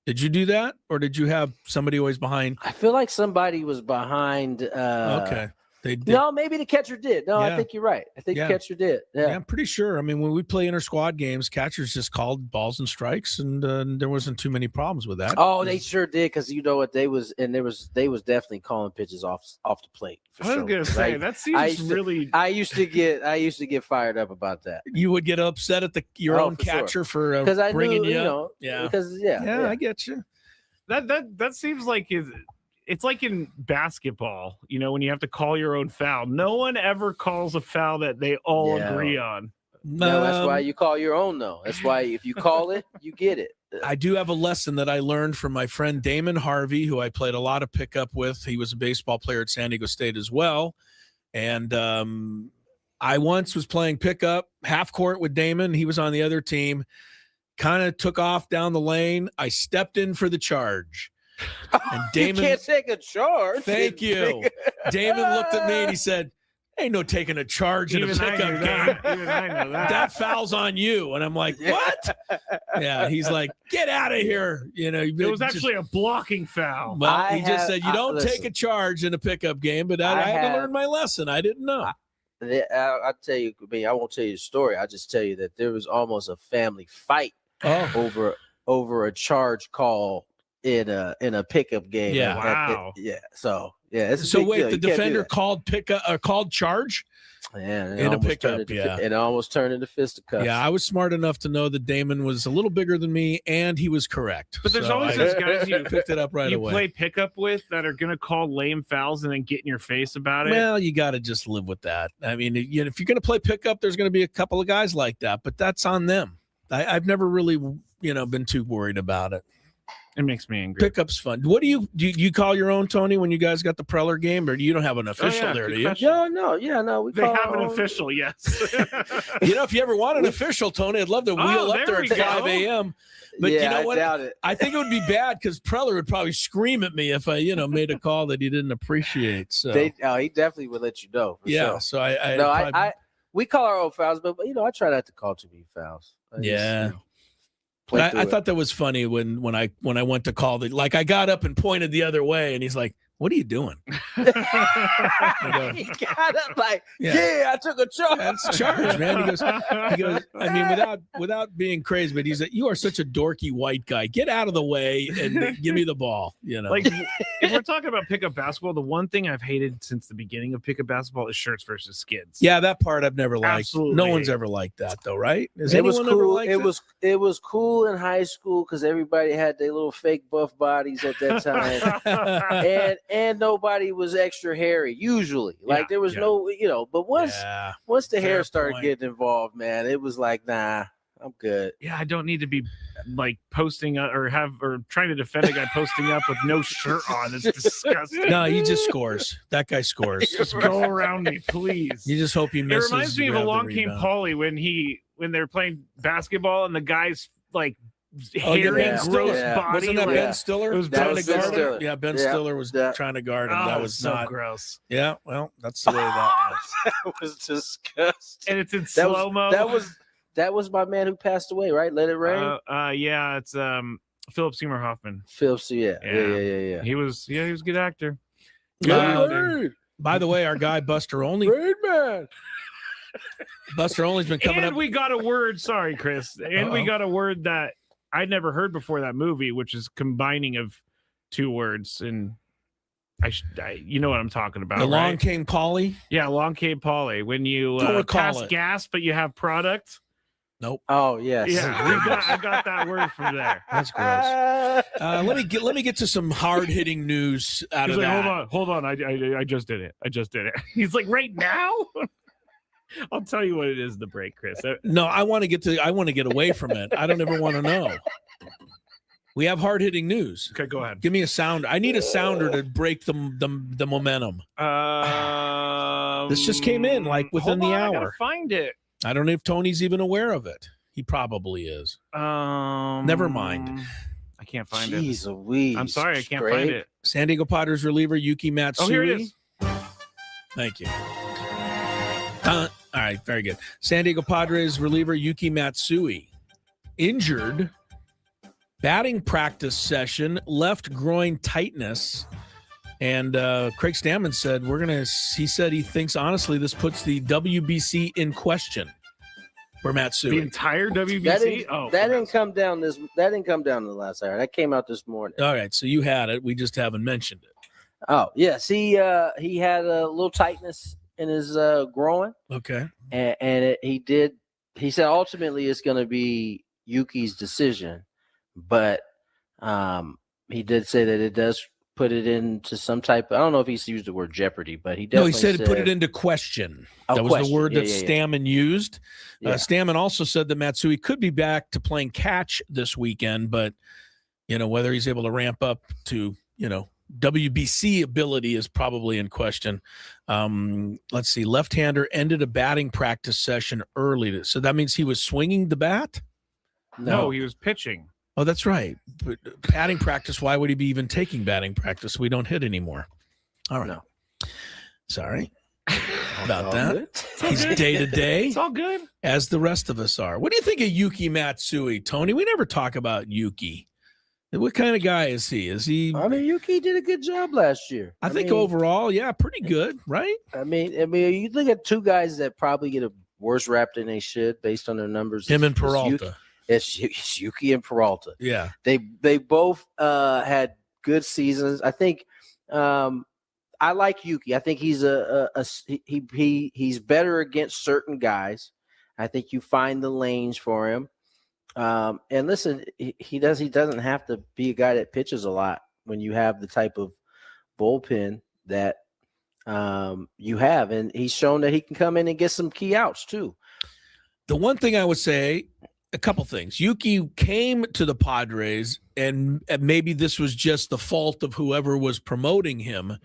Did you do that, or did you have somebody always behind? I feel like somebody was behind. Okay. They did. No, maybe the catcher did. No, I think you're right. I think the catcher did. Yeah, I'm pretty sure. I mean, when we play inter-squad games, catchers just called balls and strikes, and there wasn't too many problems with that. Oh, they sure did, because you know what, they was definitely calling pitches off the plate. For I was gonna say that seems really. I used to get fired up about that. You would get upset at your own catcher for bringing you up. Because I get you. That seems like it's like in basketball, when you have to call your own foul. No one ever calls a foul that they all agree on. No, that's why you call your own, though. That's why if you call it, you get it. I do have a lesson that I learned from my friend Damon Harvey, who I played a lot of pickup with. He was a baseball player at San Diego State as well. And I once was playing pickup half court with Damon. He was on the other team, kind of took off down the lane. I stepped in for the charge. And Damon, you can't take a charge. Thank you. Damon looked at me and he said, "Ain't no taking a charge in a pickup game. Even I know that. That foul's on you." And I'm like, "What?" Yeah, he's like, "Get out of here." It was actually a blocking foul. Well, he just said, "You don't take a charge in a pickup game," but I had to learn my lesson. I didn't know. I'll tell you, I won't tell you the story. I'll just tell you that there was almost a family fight over a charge call in a pickup game. Yeah. Wow. So it's so wait, the defender called called charge. Yeah, in a pickup. It almost turned into fisticuffs. Yeah, I was smart enough to know that Damon was a little bigger than me, and he was correct. But there's always those guys you picked it up right away. You play pickup with that are going to call lame fouls and then get in your face about it. Well, you got to just live with that. I mean, if you're going to play pickup, there's going to be a couple of guys like that, but that's on them. I've never really, been too worried about it. It makes me angry. Pickup's fun. What do you call your own, Tony, when you guys got the Preller game, or you don't have an official there, do you? No. They have an official, yes. If you ever want an official, Tony, I'd love to wheel up there at 5 a.m. But you know what? I doubt it. I think it would be bad because Preller would probably scream at me if I, made a call that he didn't appreciate. So he definitely would let you know. Yeah. Sure. So we call our own fouls, but I try not to call too many fouls. I thought that was funny when I went to call I got up and pointed the other way, and he's like, "What are you doing?" He got up I took a charge. That's charge, man. He goes. I mean, without being crazy, but he's like, "You are such a dorky white guy. Get out of the way and give me the ball." Like if we're talking about pickup basketball, the one thing I've hated since the beginning of pickup basketball is shirts versus skids. Yeah, that part I've never liked. Absolutely. No one's ever liked that, though, right? It was cool. It was cool in high school because everybody had their little fake buff bodies at that time, and nobody was extra hairy. Usually, there was no, But once the hair started getting involved, man, it was like, nah, I'm good. Yeah, I don't need to be posting or trying to defend a guy posting up with no shirt on. It's disgusting. No, he just scores. That guy scores. Just go around me, please. You just hope he misses. It reminds me of Along Came Paulie when they're playing basketball and the guy's hairy, gross body. Wasn't that Ben Stiller? It was trying to Ben guard Stiller. him. Yeah, Ben Stiller was trying to guard him. That was so not gross. Yeah, well, that's the way that was. That was disgusting. And it's in slow mo. That was my man who passed away, right? Let It Rain. Yeah, it's Philip Seymour Hoffman. Yeah. He was a good actor. By the way, our guy Buster Only. Man. Buster Only's been coming up. And we got a word. Sorry, Chris. And we got a word that I'd never heard before that movie, which is combining of two words. And you know what I'm talking about. Along Came Paulie. Yeah, Along Came Paulie. When you pass gas, but you have product. Nope. Oh yes. Yeah, I got that word from there. That's gross. Let me get to some hard hitting news out of that. Hold on. I just did it. He's like, right now. I'll tell you what it is. The break, Chris. No, I want to get away from it. I don't ever want to know. We have hard hitting news. Okay, go ahead. Give me a sound. I need a sounder to break the momentum. This just came in within the hour. I gotta find it. I don't know if Tony's even aware of it. He probably is. Never mind. I can't find it. Jeez Louise. I'm sorry, I can't find it. San Diego Padres reliever Yuki Matsui. Oh, here it is. Thank you. All right, very good. San Diego Padres reliever Yuki Matsui injured batting practice session, left groin tightness. And Craig Stammen said, he said he thinks, honestly, this puts the WBC in question for Matsui. The entire WBC? That didn't come down in the last hour. That came out this morning. All right, so you had it. We just haven't mentioned it. Oh, yes. He had a little tightness in his groin. Okay. And he said ultimately it's going to be Yuki's decision. But he did say that it does put it into some type of, I don't know if he's used the word jeopardy, but he definitely said put it into question. That was the word that Stammen used. Stammen also said that Matsui could be back to playing catch this weekend, but whether he's able to ramp up to WBC ability is probably in question. Let's see. Left-hander ended a batting practice session early. So that means he was swinging the bat? No, he was pitching. Oh, that's right. But batting practice, why would he be even taking batting practice? We don't hit anymore. All right. No. Sorry about that. He's day-to-day. It's all good. As the rest of us are. What do you think of Yuki Matsui, Tony? We never talk about Yuki. What kind of guy is he? Is he? I mean, Yuki did a good job last year. I think overall, yeah, pretty good, right? I mean, you look at two guys that probably get a worse rap than they should based on their numbers. Him and Peralta. It's Yuki and Peralta. Yeah, they both had good seasons. I think I like Yuki. I think he's he's better against certain guys. I think you find the lanes for him. And listen, he doesn't have to be a guy that pitches a lot when you have the type of bullpen that you have, and he's shown that he can come in and get some key outs too. The one thing I would say, a couple things. Yuki came to the Padres, and maybe this was just the fault of whoever was promoting him,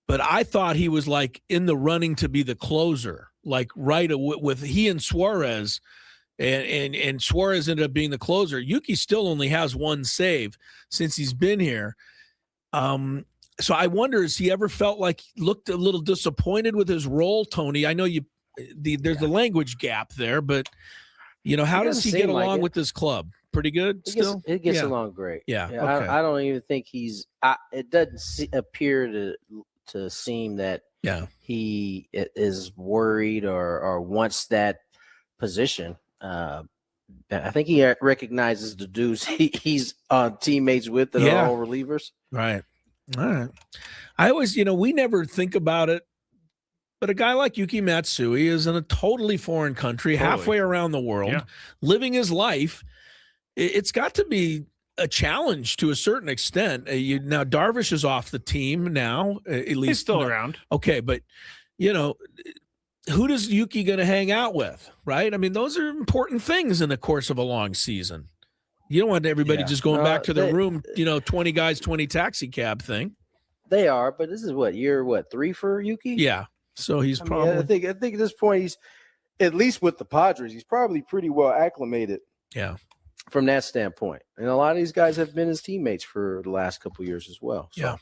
but I thought he was like in the running to be the closer, like right with he and Suarez. And Suarez ended up being the closer. Yuki still only has one save since he's been here. So I wonder, has he ever felt like looked a little disappointed with his role, Tony? I know there's a language gap there, but how does he get along with this club? Pretty good still? It gets along great. Yeah. Okay. I don't even think it doesn't appear to seem that he is worried or wants that position. I think he recognizes the dudes he's on teammates with that are all relievers. Right. All right. I always, we never think about it, but a guy like Yuki Matsui is in a totally foreign country, halfway around the world, living his life. It's got to be a challenge to a certain extent. Now Darvish is off the team now, at least he's still around. Okay, but who does Yuki going to hang out with, right? I mean, those are important things in the course of a long season. You don't want everybody just going back to their room, 20 guys, 20 taxi cab thing. They are, but this is year 3 for Yuki? Yeah. So he's probably. I think at this point he's, at least with the Padres, he's probably pretty well acclimated. Yeah. From that standpoint. And a lot of these guys have been his teammates for the last couple of years as well. So. Yeah.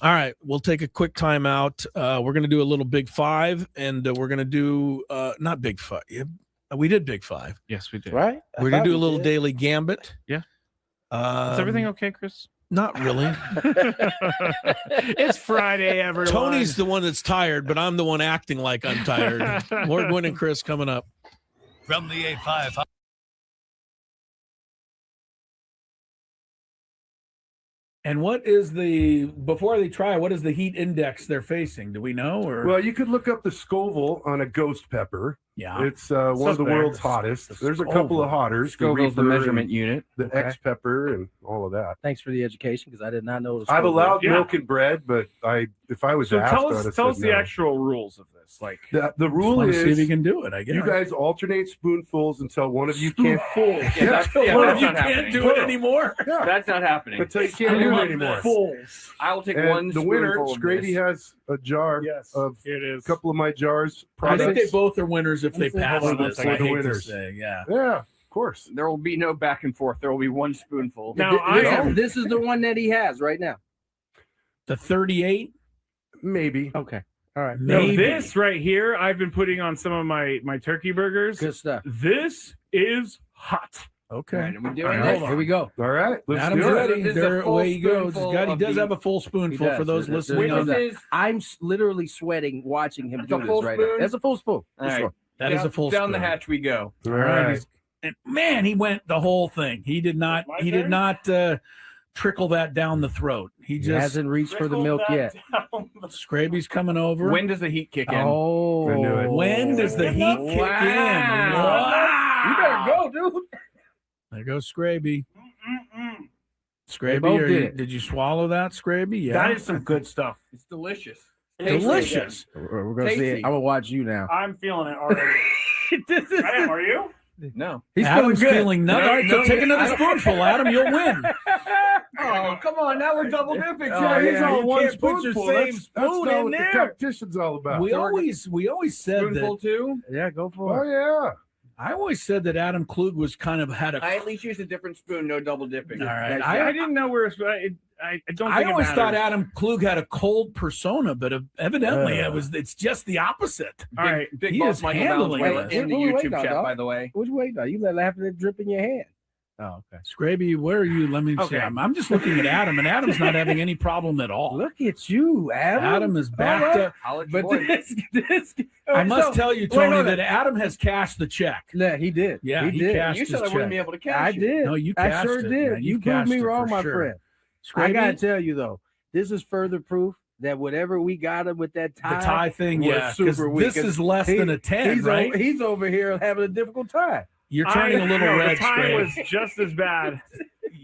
All right, we'll take a quick timeout. We're going to do a little Big Five, and we're going to do not Big Five. We did Big Five. Yes, we did. Right? We're going to do a little Daily Gambit. Yeah. Is everything okay, Chris? Not really. It's Friday, everyone. Tony's the one that's tired, but I'm the one acting like I'm tired. More Gwynn and Chris coming up. From the 8-5. And what is before they try, what is the heat index they're facing? Do we know? Or well, you could look up the Scoville on a ghost pepper. Yeah. It's one of the world's hottest. There's a couple of hotters. Scoville's the measurement unit. The X pepper and all of that. Thanks for the education, because I did not know. I've allowed milk and bread, but if I was asked, tell us the actual rules of this. Like the rule is, see if you can do it. I guess you guys alternate spoonfuls until one of you can't. One of you can't do it anymore. Yeah. That's not happening. Until you can't do it anymore. I will take one. The winner, Scrady has a jar of a couple of my jars. I think they both are winners if they pass this. I hate to say, yeah, of course. There will be no back and forth. There will be one spoonful. Now, this is the one that he has right now. The 38, maybe. Okay. All right. Now, this right here, I've been putting on some of my turkey burgers. Good stuff. This is hot. Okay. All right, here we go. All right. Let's Adam's do it. ready. Away he goes. He does have a full spoonful for those listening. I'm literally sweating watching him do this right now. That's a full spoon. All right. That is a full down spoon. the hatch we go. All right. And man, he went the whole thing. He did not. Did not trickle that down the throat. He just hasn't reached for the milk yet. Scraby's coming over. When does the heat kick in? Oh, I knew it. When does the heat kick in? Wow. You better go, dude. There goes Scraby. Scraby, did you swallow that, Scraby? Yeah. That is some good stuff. It's delicious. Delicious. We're going to see it. I'm going to watch you now. I'm feeling it already. I am. Are you? No. He's feeling nothing. All right, so take another spoonful, Adam. You'll win. Oh, come on. Now we're double dipping. He's all one can't put your spoonful. same That's spoon not in what there. the competition's all about. We always said Spoonful that. too? Yeah, go for Oh, it. yeah. I always said that Adam Klug was kind of had a. I at least used a different spoon, no double dipping. All right. I didn't know where I don't. I think always it thought matters. Adam Klug had a cold persona, but evidently it's just the opposite. All right, Big he boss is Michael handling Bowles this. in the YouTube chat, by the way. What you waiting on? You let half of it drip in your hand. Oh, okay. Scraby, where are you? Let me see. I'm just looking at Adam, and Adam's not having any problem at all. Look at you, Adam. Adam is back to. But this I must tell you, Tony, that Adam has cashed the check. Yeah, he did. Yeah, he did. cashed You his said check. I wouldn't be able to cash. I did. No, you I cashed sure it, did. man. You proved cashed me it wrong, for my sure. friend. Scraby? I gotta tell you though, this is further proof that whatever we got him with that tie, The tie thing, was yeah, 'cause super weak. this is less than a 10, right? He's over here having a difficult time. You're turning a little red, The time Scraby. was just as bad.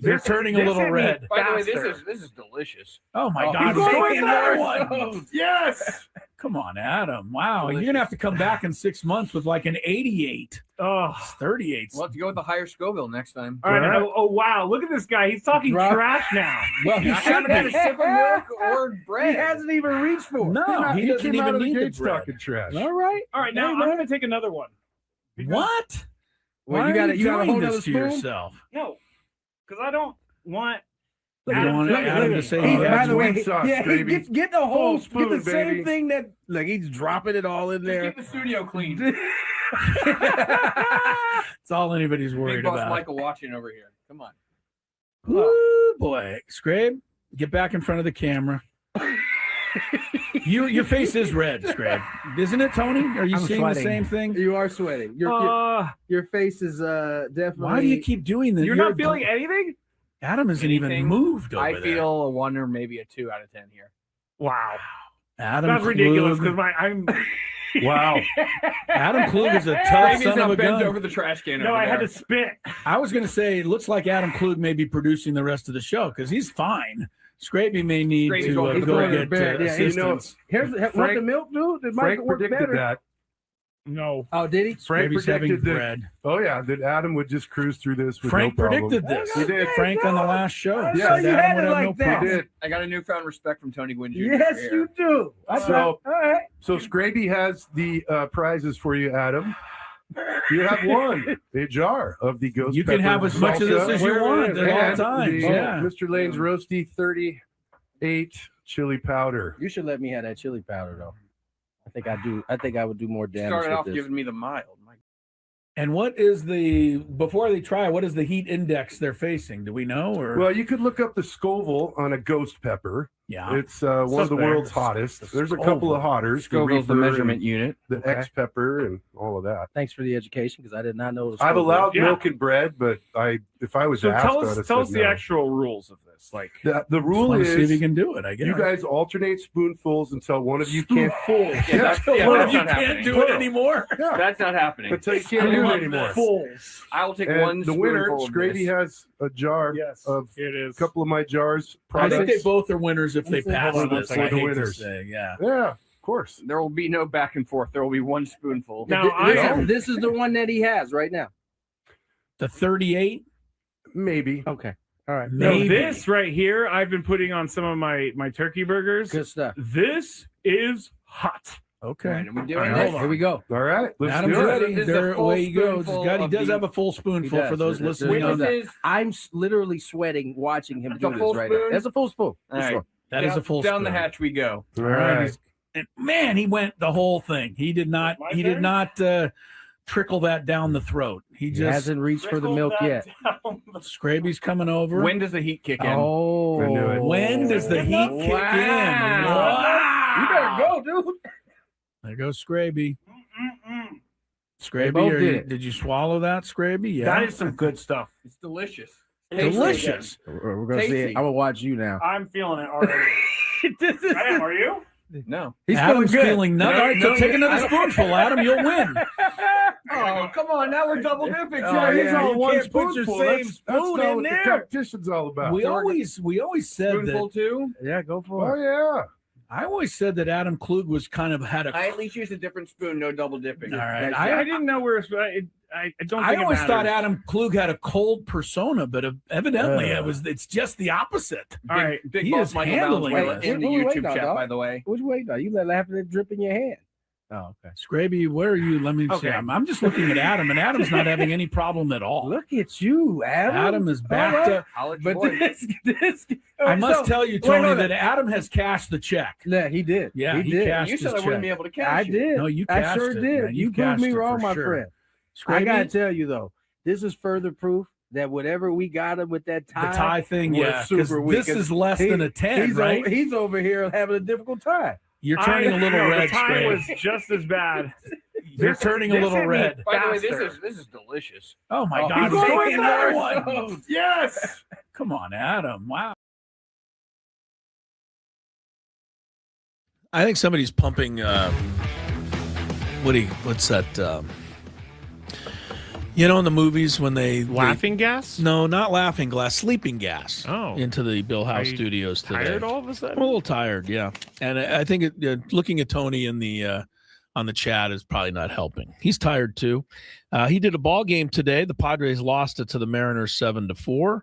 You're turning a little red. By the way, this is delicious. Oh my God! he's going He's another going one. Yes. Come on, Adam. Wow, Delicious. you're gonna have to come back in 6 months with like an 88. Oh, 38. We'll have to go with the higher Scoville next time. all right. Oh, wow. Look at this guy. He's talking trash now. Well, he shouldn't have a sip of milk or bread. He hasn't even reached for it. No, he doesn't came out even of the need the gates bread. talking trash. All right. All right. Now Hey, I'm man. going to take another one. What? Well, Why you got are you got a doing whole this other to spoon. yourself? No, because I don't want. You don't want Adam to say he By has the way, wing sauce, yeah, baby. get the whole Full spoon, get the same baby. thing that like he's dropping it all in there. Get the studio clean. It's all anybody's Big worried boss about. Michael watching over here. Come on. Ooh, boy, Scrabe, get back in front of the camera. Your face is red, Scrabe, isn't it, Tony? Are you I'm seeing sweating. the same thing? You are sweating. Your face is definitely. Why do you keep doing that? You're not feeling anything? Adam isn't even Anything? moved over I there. feel a 1 or maybe a 2 out of 10 here. Wow. Adam That's ridiculous Klug. because I'm. Wow. Adam Klug is a tough Jamie's son of not a bent gun. over the trash can. No, over I had there. to spit. I was going to say, it looks like Adam Klug may be producing the rest of the show because he's fine. Scraby may need Scraby's to going go to get bed. Yeah, you know, assistance. here's what Frank- the milk do. It might Frank work predicted better. that. No. Oh, did he? Frank Scraby's having predicted that. bread. Oh yeah, that Adam would just cruise through this with Frank no problem. predicted this. He did. Frank on the last show. I said know you Adam had would it have like no that. problem. He did. I got a newfound respect from Tony Gwynn Jr. Yes, here. you do. So- all right. So Scraby has the prizes for you, Adam. You have one, a jar of the ghost. You can pepper have as much of this salsa as you want at all and times. the Yeah. Mr. Lane's Roasty 38 chili powder. You should let me have that chili powder though. I think I do. I think I would do more damage. Started with off this. giving me the mild. And what is before they try, what is the heat index they're facing? Do we know? Or Well, you could look up the Scoville on a ghost pepper. yeah. It's one of the Something. world's hottest. There's a couple of hotters. Scoville's the Reaper measurement and unit. the Okay. X pepper and all of that. Thanks for the education because I did not know. I've allowed Yeah. milk and bread, but if I was So asked, tell I would us, have tell said us the no. actual rules of this. Like, The rule Want to see if you is can do it. I guess you guys alternate spoonfuls until one of you can't. That's one of not you can't happening. do it anymore. Yeah, That's not happening. until you can't do it anymore. fools. I will take one And the winner, spoonful of Scraby, this. has a jar Yes, of here it is. a couple of my jars. I think Products. they both are winners if they Hold pass on one this. second. I The hate to winners. say, yeah. Yeah, of course. There will be no back and forth. There will be one spoonful. Now, I am. This is the one that he has right now. The 38, Maybe. Okay. All right. No, maybe. this right here, I've been putting on some of my turkey burgers. Good stuff. This is hot. Okay. All right, and we're All doing right, this. hold on. Here we go. All right. Let's Adam's do it. ready. This is a There, full away he goes. spoonful God, he of does the- have a full spoonful He for those does. listening. on This is I'm literally sweating watching him That's do a this full right now. spoon? That's a full spoon. all For right. sure. That is a full down the spoon. hatch we go. All All right. right. And man, he went the whole thing. He did not. My He did turn? not trickle that down the throat. He He just. hasn't reached for the milk yet. Scraby's coming over. When does the heat kick in? Oh, I knew it. When does the heat kick in? You better go, dude. There goes Scraby. They both did Scraby, it. did you swallow that, Scraby? Yeah. That is some good stuff. It's delicious. delicious. We're gonna see it. Tasty. I'm gonna watch you now. I'm feeling it already. I am, are you? No. He's Adam's feeling good. feeling nothing. All right, so take another spoonful, Adam. You'll win. Oh, come on. Now we're double dipping. Oh, He's yeah, all you one can't put your spoonful. same That's spoon not in what there. the competition's all about. We always said Spoonful that. two. Yeah, go Oh for it. yeah. I always said that Adam Klug was kind of had a. I at least used a different spoon. No double dipping. All right. I didn't know where I don't I think always it thought matters. Adam Klug had a cold persona, but evidently it's just the opposite. All right. Big He boss is Michael handling Valenzuela this. in the Wait, wait, YouTube no, chat, dog. by the way. Which way though? You let laughing it drip in your hand. Oh, okay. Scraby, where are you? Let me see. Okay. I'm just looking at Adam, and Adam's not having any problem at all. Look at you, Adam. Adam is back All right. to. College But boy. this I must tell you, Tony, no. that Adam has cashed the check. Yeah, he did. Yeah, he he did. cashed You his said I check. wouldn't be able to cash I it. did. No, you I cashed sure it, did. man. You cashed proved me it wrong, for my sure. friend. I Scraby, gotta tell you though, this is further proof that whatever we got him with that tie, the tie thing, was super weak. This is less than a 10, right? He's over here having a difficult time. You're turning a little red. The tie Scrape. was just as bad. You're turning a little red. By the way, this is delicious. Oh my God! He's going another one. Yes. Come on, Adam. Wow. I think somebody's pumping. What's that? In the movies when they laughing gas? No, not laughing gas. Sleeping gas. Oh, into the Bill House studios today. Tired all of a sudden? I'm a little tired, yeah. And I think looking at Tony in the on the chat is probably not helping. He's tired too. He did a ball game today. The Padres lost it to the Mariners 7-4.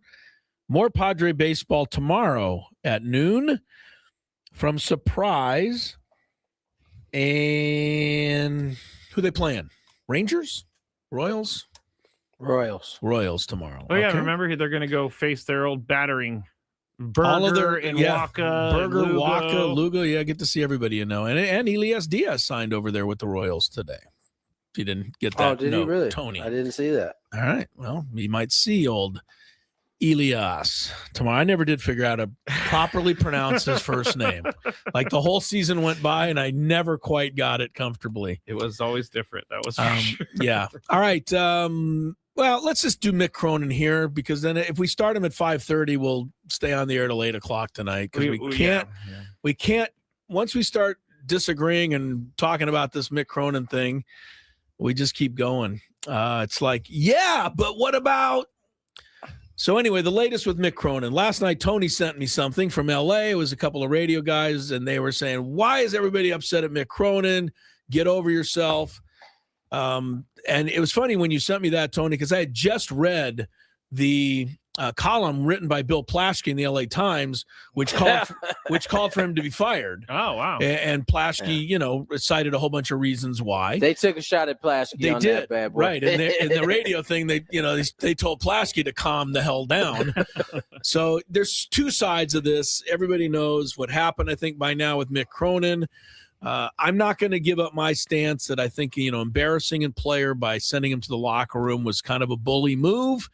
More Padre baseball tomorrow at noon from Surprise. And who they playing? Rangers? Royals tomorrow. Oh yeah, okay. remember they're going to go face their old battering Burger all of their, and yeah, Waka, Burger, and Lugo. Waka, Lugo. Yeah, get to see everybody and Elias Diaz signed over there with the Royals today. If you didn't get that, did he really? Tony? I didn't see that. All right. Well, you might see old Elias tomorrow. I never did figure out how to properly pronounce his first name. Like the whole season went by, and I never quite got it comfortably. It was always different. That was for sure. Yeah. All right. Well, let's just do Mick Cronin here, because then if we start him at 5:30, we'll stay on the air till 8 o'clock tonight, because we can't. Once we start disagreeing and talking about this Mick Cronin thing, we just keep going. It's like, yeah, but what about? So anyway, the latest with Mick Cronin. Last night, Tony sent me something from L.A. It was a couple of radio guys, and they were saying, why is everybody upset at Mick Cronin? Get over yourself. And it was funny when you sent me that, Tony, because I had just read the column written by Bill Plaschke in the LA Times, which called for him to be fired. Oh, wow. And Plaschke, cited a whole bunch of reasons why. They took a shot at Plaschke. They on did, that bad boy. right? And in the radio thing, they told Plaschke to calm the hell down. So there's two sides of this. Everybody knows what happened, I think, by now with Mick Cronin. I'm not going to give up my stance that I think, embarrassing a player by sending him to the locker room was kind of a bully move.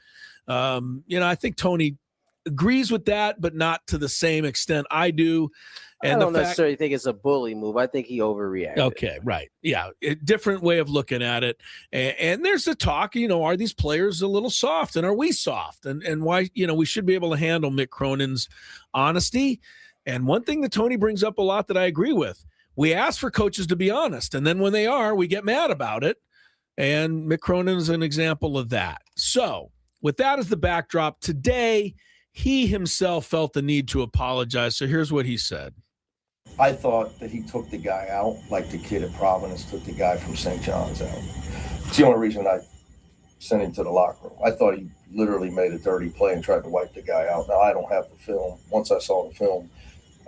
I think Tony agrees with that, but not to the same extent I do. And I don't necessarily think it's a bully move. I think he overreacted. Okay, right. Yeah, a different way of looking at it. And there's the talk, are these players a little soft, and are we soft? And why, we should be able to handle Mick Cronin's honesty. And one thing that Tony brings up a lot that I agree with, we ask for coaches to be honest, and then when they are, we get mad about it. And Mick Cronin is an example of that. So with that as the backdrop, today he himself felt the need to apologize. So here's what he said. I thought that he took the guy out like the kid at Providence took the guy from St. John's out. It's the only reason I sent him to the locker room. I thought he literally made a dirty play and tried to wipe the guy out. Now, I don't have the film. Once I saw the film,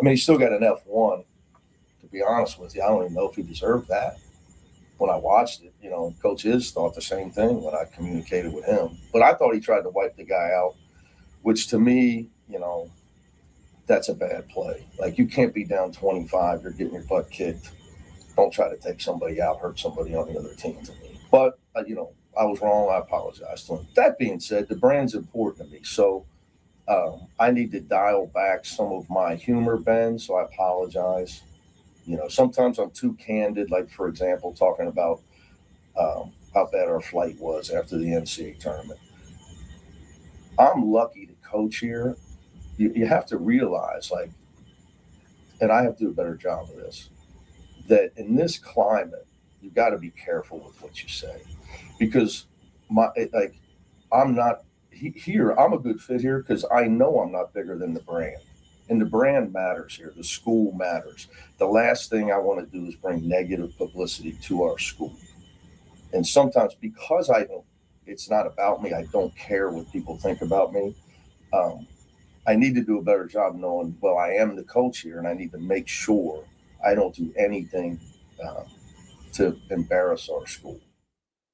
he still got an F1. To be honest with you, I don't even know if he deserved that. When I watched it, Coach Iz thought the same thing when I communicated with him. But I thought he tried to wipe the guy out, which to me, that's a bad play. Like, you can't be down 25. You're getting your butt kicked. Don't try to take somebody out, hurt somebody on the other team to me. But, I was wrong. I apologize to him. That being said, the brand's important to me. So I need to dial back some of my humor, Ben, so I apologize. Sometimes I'm too candid, like, for example, talking about how bad our flight was after the NCAA tournament. I'm lucky to coach here. You have to realize, and I have to do a better job of this, that in this climate, you got to be careful with what you say, because I'm not here. I'm a good fit here because I know I'm not bigger than the brand. And the brand matters here. The school matters. The last thing I want to do is bring negative publicity to our school. And sometimes because it's not about me, I don't care what people think about me. I need to do a better job knowing, I am the coach here, and I need to make sure I don't do anything to embarrass our school.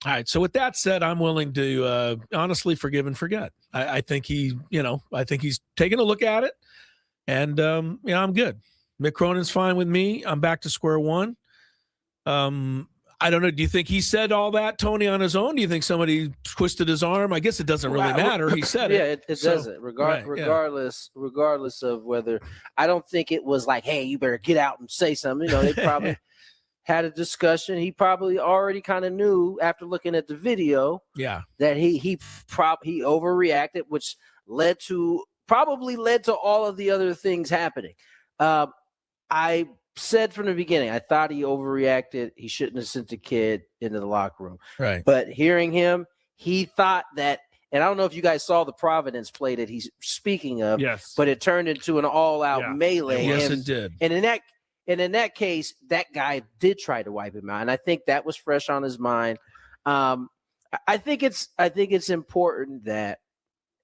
All right. So with that said, I'm willing to honestly forgive and forget. I think he's taking a look at it. And, I'm good. Mick Cronin's fine with me. I'm back to square one. I don't know. Do you think he said all that, Tony, on his own? Do you think somebody twisted his arm? I guess it doesn't really matter. He said it. It doesn't. Regardless of whether, I don't think it was like, hey, you better get out and say something. They probably had a discussion. He probably already kind of knew after looking at the video, that he overreacted, which probably led to all of the other things happening. I said from the beginning, I thought he overreacted. He shouldn't have sent the kid into the locker room. Right. But hearing him, he thought that, and I don't know if you guys saw the Providence play that he's speaking of. Yes. But it turned into an all-out melee. Yes, it did. And in that case, that guy did try to wipe him out, and I think that was fresh on his mind. I think it's important that,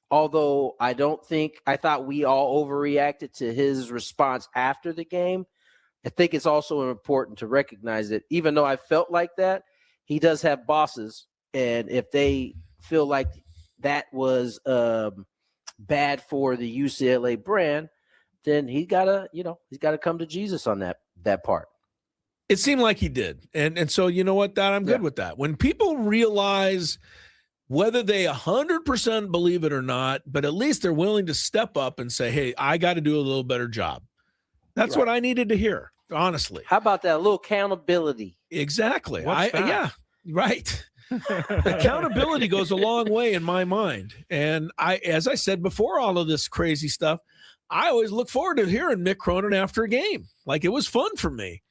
although I thought we all overreacted to his response after the game, I think it's also important to recognize that even though I felt like that, he does have bosses, and if they feel like that was bad for the UCLA brand, then he's gotta come to Jesus on that part. It seemed like he did, and so you know what, I'm good with that. When people realize, whether they 100% believe it or not, but at least they're willing to step up and say, "Hey, I got to do a little better job." That's what I needed to hear. Honestly, how about that? A little accountability. Exactly. What's that? Yeah, right. Accountability goes a long way in my mind. And as I said before, all of this crazy stuff, I always look forward to hearing Mick Cronin after a game. Like, it was fun for me.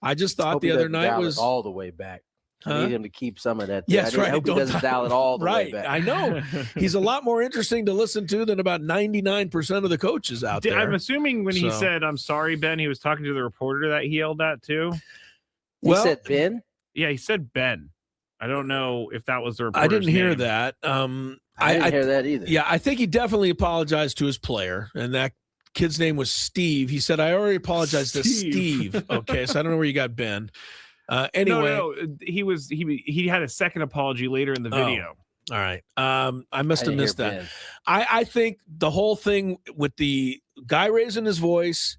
I just thought the other night was all the way back. I need him to keep some of that. Yes, right. I hope he doesn't dial it all the way back. I know. He's a lot more interesting to listen to than about 99% of the coaches out there. I'm assuming when he said, "I'm sorry, Ben," he was talking to the reporter that he yelled at too. He said Ben? Yeah, he said Ben. I don't know if that was the reporter's I didn't hear name. that. I didn't hear that either. Yeah, I think he definitely apologized to his player, and that kid's name was Steve. He said, "I already apologized to Steve." Okay, so I don't know where you got Ben. Anyway, no, he had a second apology later in the video. All right. I must have missed that. I think the whole thing with the guy raising his voice,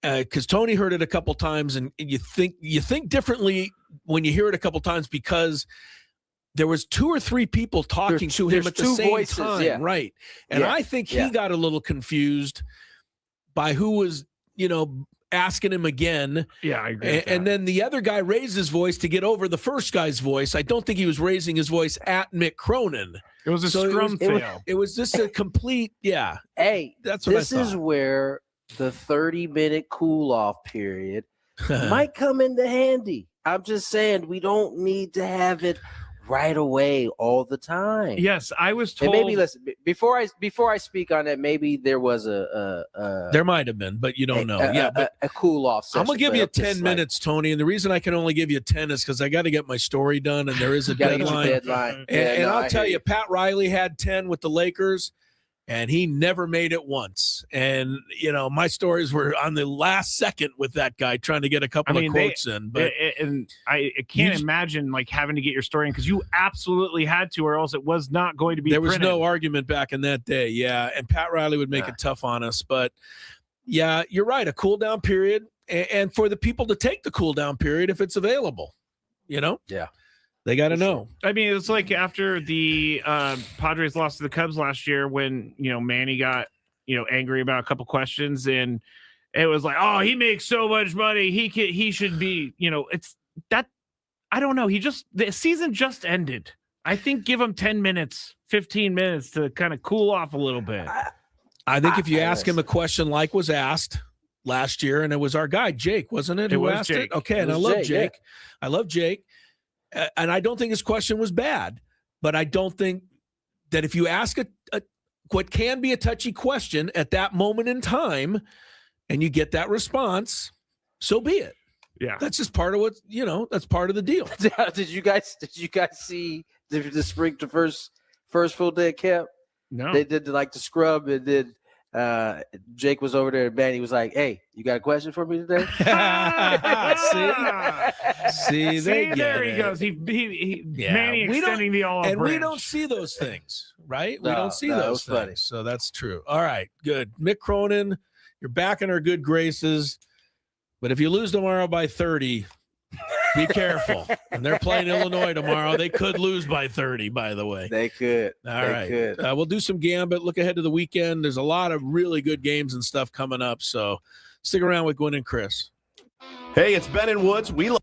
because Tony heard it a couple times, and you think differently when you hear it a couple times, because there was 2 or 3 people talking to him at the same time, right? And I think he got a little confused by who was, asking him again. Yeah, I agree. And then the other guy raised his voice to get over the first guy's voice. I don't think he was raising his voice at Mick Cronin. It was a scrum fail. It was just a complete, Hey, that's what this is where the 30-minute cool-off period might come into handy. I'm just saying, we don't need to have it right away all the time. Yes, I was told. And maybe listen, before I speak on that, maybe there was there might have been, but you don't know. But a cool off session. I'm gonna give you 10 minutes, Tony, and the reason I can only give you 10 is because I got to get my story done, and there is a deadline. And I'll tell you, Pat Riley had 10 with the Lakers, and he never made it once. And my stories were on the last second with that guy trying to get a couple of quotes in. But I can't imagine having to get your story in, because you absolutely had to, or else it was not going to be. There was no argument back in that day. Yeah, and Pat Riley would make it tough on us. But yeah, you're right. A cool down period, and for the people to take the cool down period if it's available. Yeah. They got to know. I mean, it's like after the Padres lost to the Cubs last year, when Manny got angry about a couple questions, and it was like, "Oh, he makes so much money. He should be." It's that. I don't know. The season just ended. I think give him 10 minutes, 15 minutes to kind of cool off a little bit. I think if you ask him a question like was asked last year, and it was our guy Jake, wasn't it? Who asked it? Okay, and I love Jake. I love Jake. And I don't think his question was bad, but I don't think that if you ask what can be a touchy question at that moment in time, and you get that response, so be it. Yeah, that's just part of what that's part of the deal. Did you guys see the spring to first full day of camp? No, they did the scrub, and then Jake was over there, and Manny was like, "Hey, you got a question for me today?" See, there he goes. Manny extending the olive and branch. we don't see those things, right? We No, don't see no, it those was things. funny. So that's true. All right, good. Mick Cronin, you're back in our good graces. But if you lose tomorrow by 30, Be careful. And they're playing Illinois tomorrow. They could lose by 30, by the way. They could. All right. We'll do some Gambit. Look ahead to the weekend. There's a lot of really good games and stuff coming up. So stick around with Gwynn and Chris. Hey, it's Ben and Woods. We love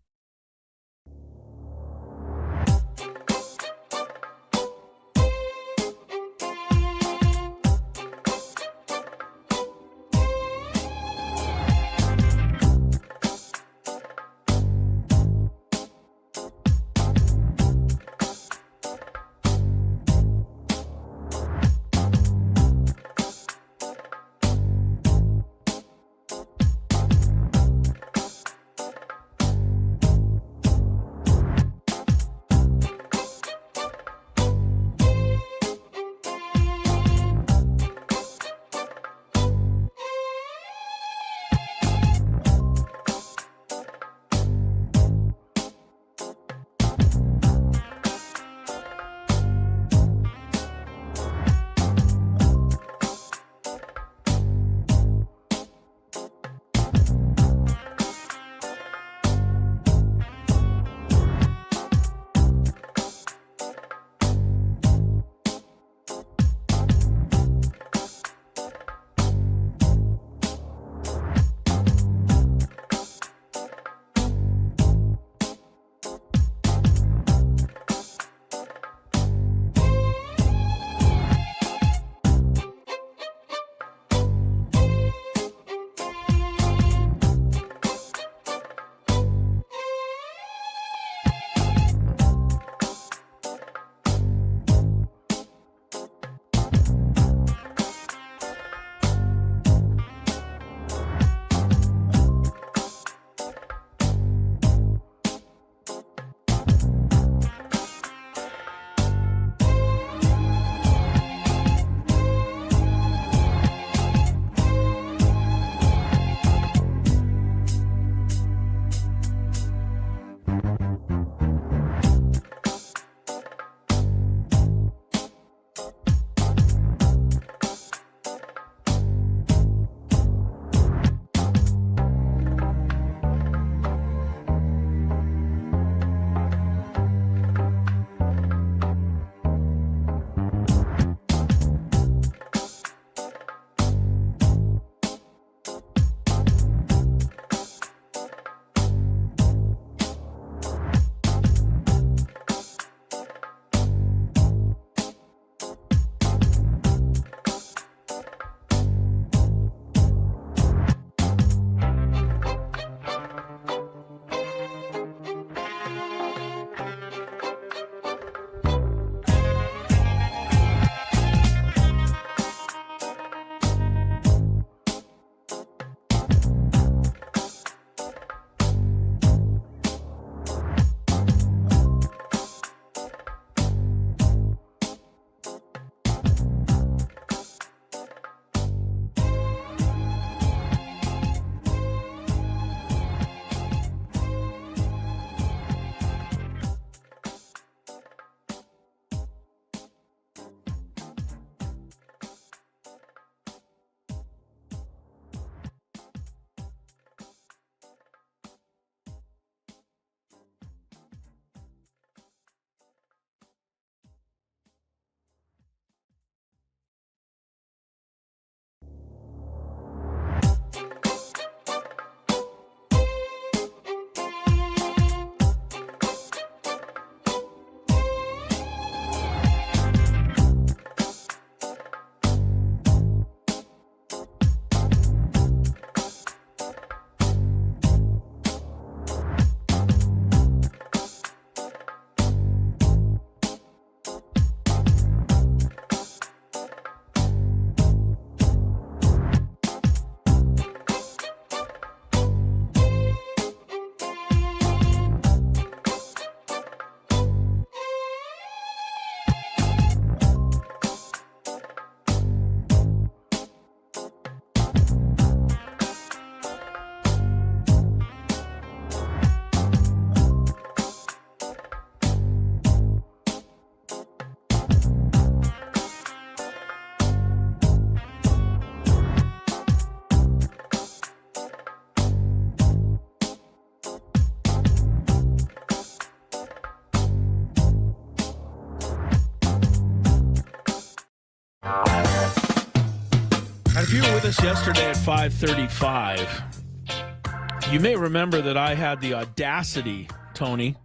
if you were with us yesterday at 5:35, you may remember that I had the audacity, Tony,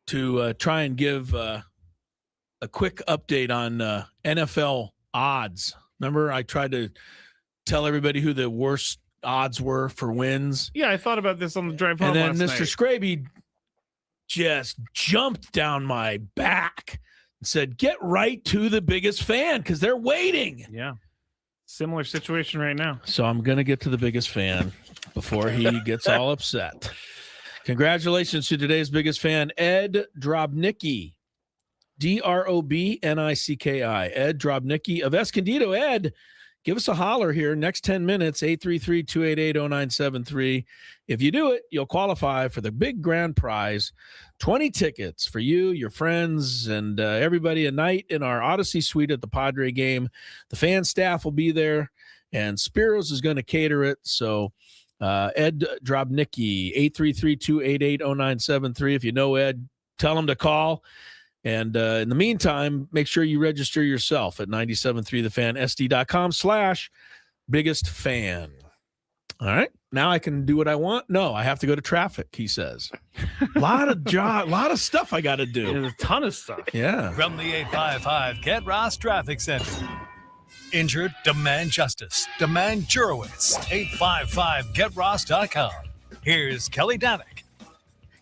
to try and give a quick update on NFL odds. Remember, I tried to tell everybody who the worst odds were for wins. Yeah, I thought about this on the drive home. And then last Mr. night. Scraby just jumped down my back and said, "Get right to the biggest fan because they're waiting." Yeah. Similar situation right now. So I'm going to get to the biggest fan before he gets all upset. Congratulations to today's biggest fan, Ed Drobnicki. Drobnicki. Ed Drobnicki of Escondido. Ed, give us a holler here. Next 10 minutes, 833-288-0973. If you do it, you'll qualify for the big grand prize. 20 tickets for you, your friends, and everybody a night in our Odyssey suite at the Padre game. The fan staff will be there, and Spiros is going to cater it. So Ed Drobnicki, 833-288-0973. If you know Ed, tell him to call. And in the meantime, make sure you register yourself at 973thefan.sd.com/biggest fan. All right. Now I can do what I want. No, I have to go to traffic, he says. A lot of stuff I got to do. There's a ton of stuff. Yeah. From the 855 Get Ross Traffic Center. Injured? Demand justice. Demand Jurowitz. 855GetRoss.com. Here's Kelly Danick.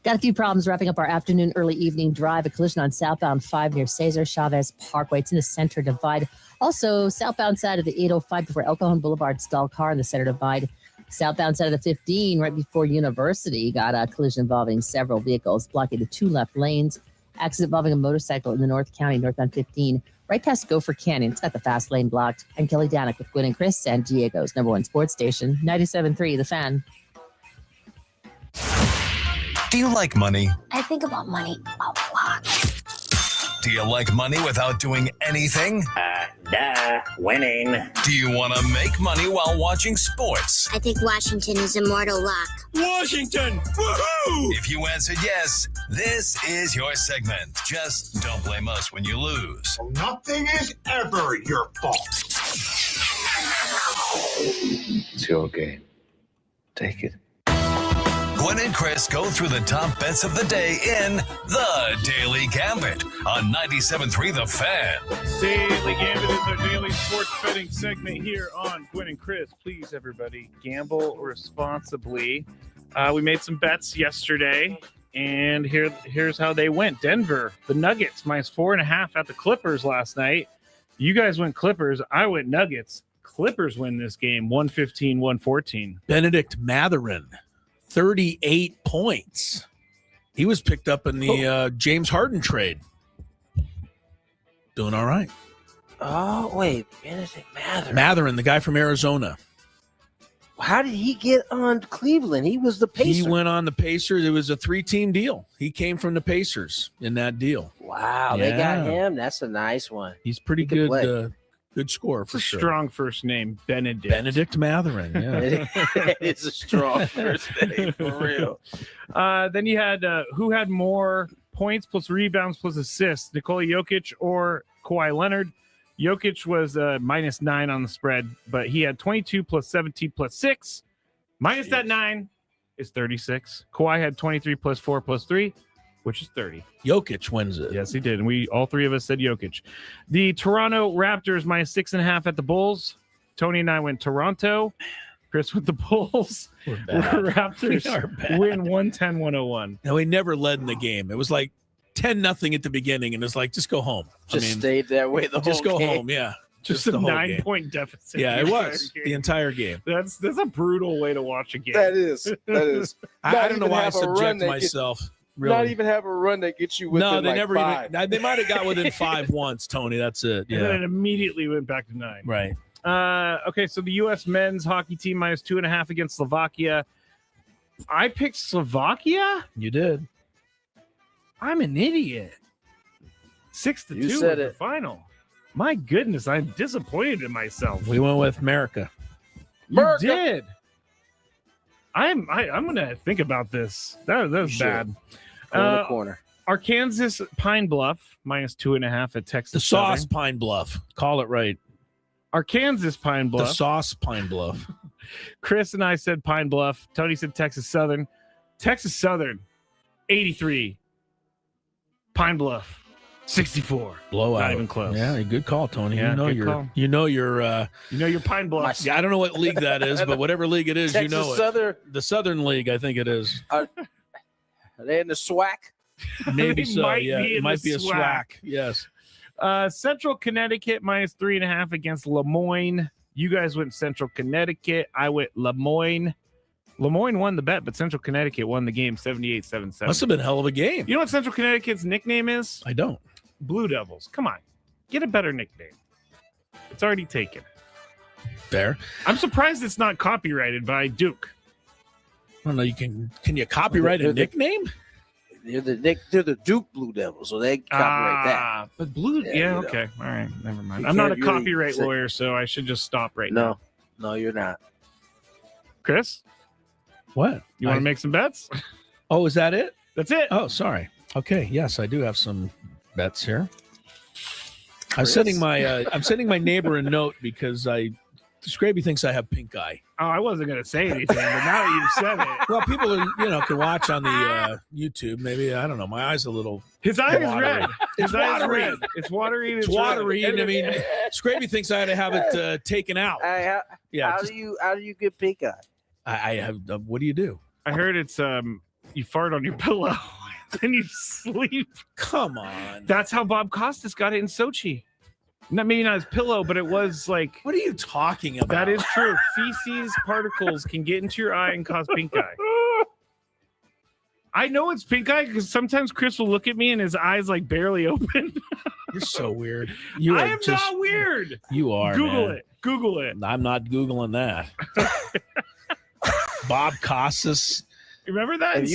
Got a few problems wrapping up our afternoon, early evening drive. A collision on southbound 5 near Cesar Chavez Parkway. It's in the center divide. Also, southbound side of the 805 before El Cajon Boulevard, stalled car in the center divide. Southbound side of the 15 right before University. Got a collision involving several vehicles, blocking the 2 left lanes. Accident involving a motorcycle in the North County, northbound 15, right past Gopher Canyon. It's got the fast lane blocked. I'm Kelly Danick with Gwynn and Chris, San Diego's #1 sports station, 97.3 The Fan. Do you like money? I think about money a lot. Do you like money without doing anything? Winning. Do you want to make money while watching sports? I think Washington is immortal luck. Washington! Woohoo! If you answered yes, this is your segment. Just don't blame us when you lose. Nothing is ever your fault. It's your game. Take it. Gwynn and Chris go through the top bets of the day in The Daily Gambit on 97.3 The Fan. Daily Gambit is our daily sports betting segment here on Gwynn and Chris. Please, everybody, gamble responsibly. We made some bets yesterday, and here's how they went. Denver, the Nuggets, -4.5 at the Clippers last night. You guys went Clippers. I went Nuggets. Clippers win this game, 115-114. Benedict Mathurin, 38 points. He was picked up in the James Harden trade. Doing all right. Oh, wait. Benedict Mathurin. Mathurin, the guy from Arizona. How did he get on Cleveland? He was the Pacers. He went on the Pacers. It was a 3-team deal. He came from the Pacers in that deal. Wow, they got him. That's a nice one. He's pretty good. Good score for sure. Strong first name, Benedict. Benedict Mathurin. Yeah, it's a strong first name for real. Then you had who had more points plus rebounds plus assists, Nikola Jokic or Kawhi Leonard? Jokic was -9 on the spread, but he had 22 plus 17 plus 6. Minus that 9 is 36. Kawhi had 23 plus 4 plus 3, which is 30. Jokic wins it. Yes, he did. And all three of us said Jokic. The Toronto Raptors -6.5 at the Bulls. Tony and I went Toronto. Chris with the Bulls. Raptors win 110-101. No, he never led in the game. It was like 10-0 at the beginning, and it's like, just go home. Stayed that way the whole game. Just go home, yeah. Just a 9-point deficit. Yeah, it was the entire game. That's a brutal way to watch a game. That is. I don't know why I subject myself. Really. Not even have a run that gets you within they never 5. even. They might have got within 5 once, Tony. That's it. Yeah. And then it immediately went back to 9. Right. Okay, so the U.S. men's hockey team -2.5 against Slovakia. I picked Slovakia. You did. I'm an idiot. 6-2 You said was the it. final. My goodness, I'm disappointed in myself. We went with America. You did. I'm gonna think about this. That was bad. Corner. Arkansas Pine Bluff -2.5 at Texas. The sauce Southern. Pine Bluff. Call it right. Arkansas Pine Bluff. The sauce Pine Bluff. Chris and I said Pine Bluff. Tony said Texas Southern. Texas Southern, 83. Pine Bluff, 64. Blowout. Not even close. Yeah, good call, Tony. Yeah, you know good your call. you know your Pine Bluff. I don't know what league that is, but whatever league it is, Texas you know it. Southern. The Southern League, I think it is. Are they in the SWAC? Maybe They so. might Yeah, be it in might the be a SWAC. Yes. Central Connecticut -3.5 against Lemoyne. You guys went Central Connecticut. I went Lemoyne. Lemoyne won the bet, but Central Connecticut won the game 78-77. Must have been a hell of a game. You know what Central Connecticut's nickname is? I don't. Blue Devils. Come on. Get a better nickname. It's already taken. Fair. I'm surprised it's not copyrighted by Duke. I don't know. Can you copyright a nickname? They're the Duke Blue Devils, so they copyright that. But Blue, yeah, okay. All right, never mind. I'm not a copyright lawyer, so I should just stop right now. No, you're not. Chris? What? You want to make some bets? Oh, is that it? That's it. Oh, sorry. Okay. Yes, I do have some bets here. I'm sending my neighbor a note because Scraby thinks I have pink eye. Oh, I wasn't going to say anything, but now that you've said it. Well, people are, can watch on the YouTube. Maybe, I don't know. My eye's a little. His eye is watery. red. It's watery. Red. It's watery. It's watery. And I mean, Scraby thinks I had to have it taken out. How do you get pink eye? I have. What do you do? I heard it's you fart on your pillow and you sleep. Come on. That's how Bob Costas got it in Sochi. Maybe not his pillow, but it was like. What are you talking about? That is true. Feces particles can get into your eye and cause pink eye. I know it's pink eye because sometimes Chris will look at me and his eyes like barely open. You're so weird. I am not weird. You are. Google man. it. Google it. I'm not Googling that. Bob Costas. Remember that? If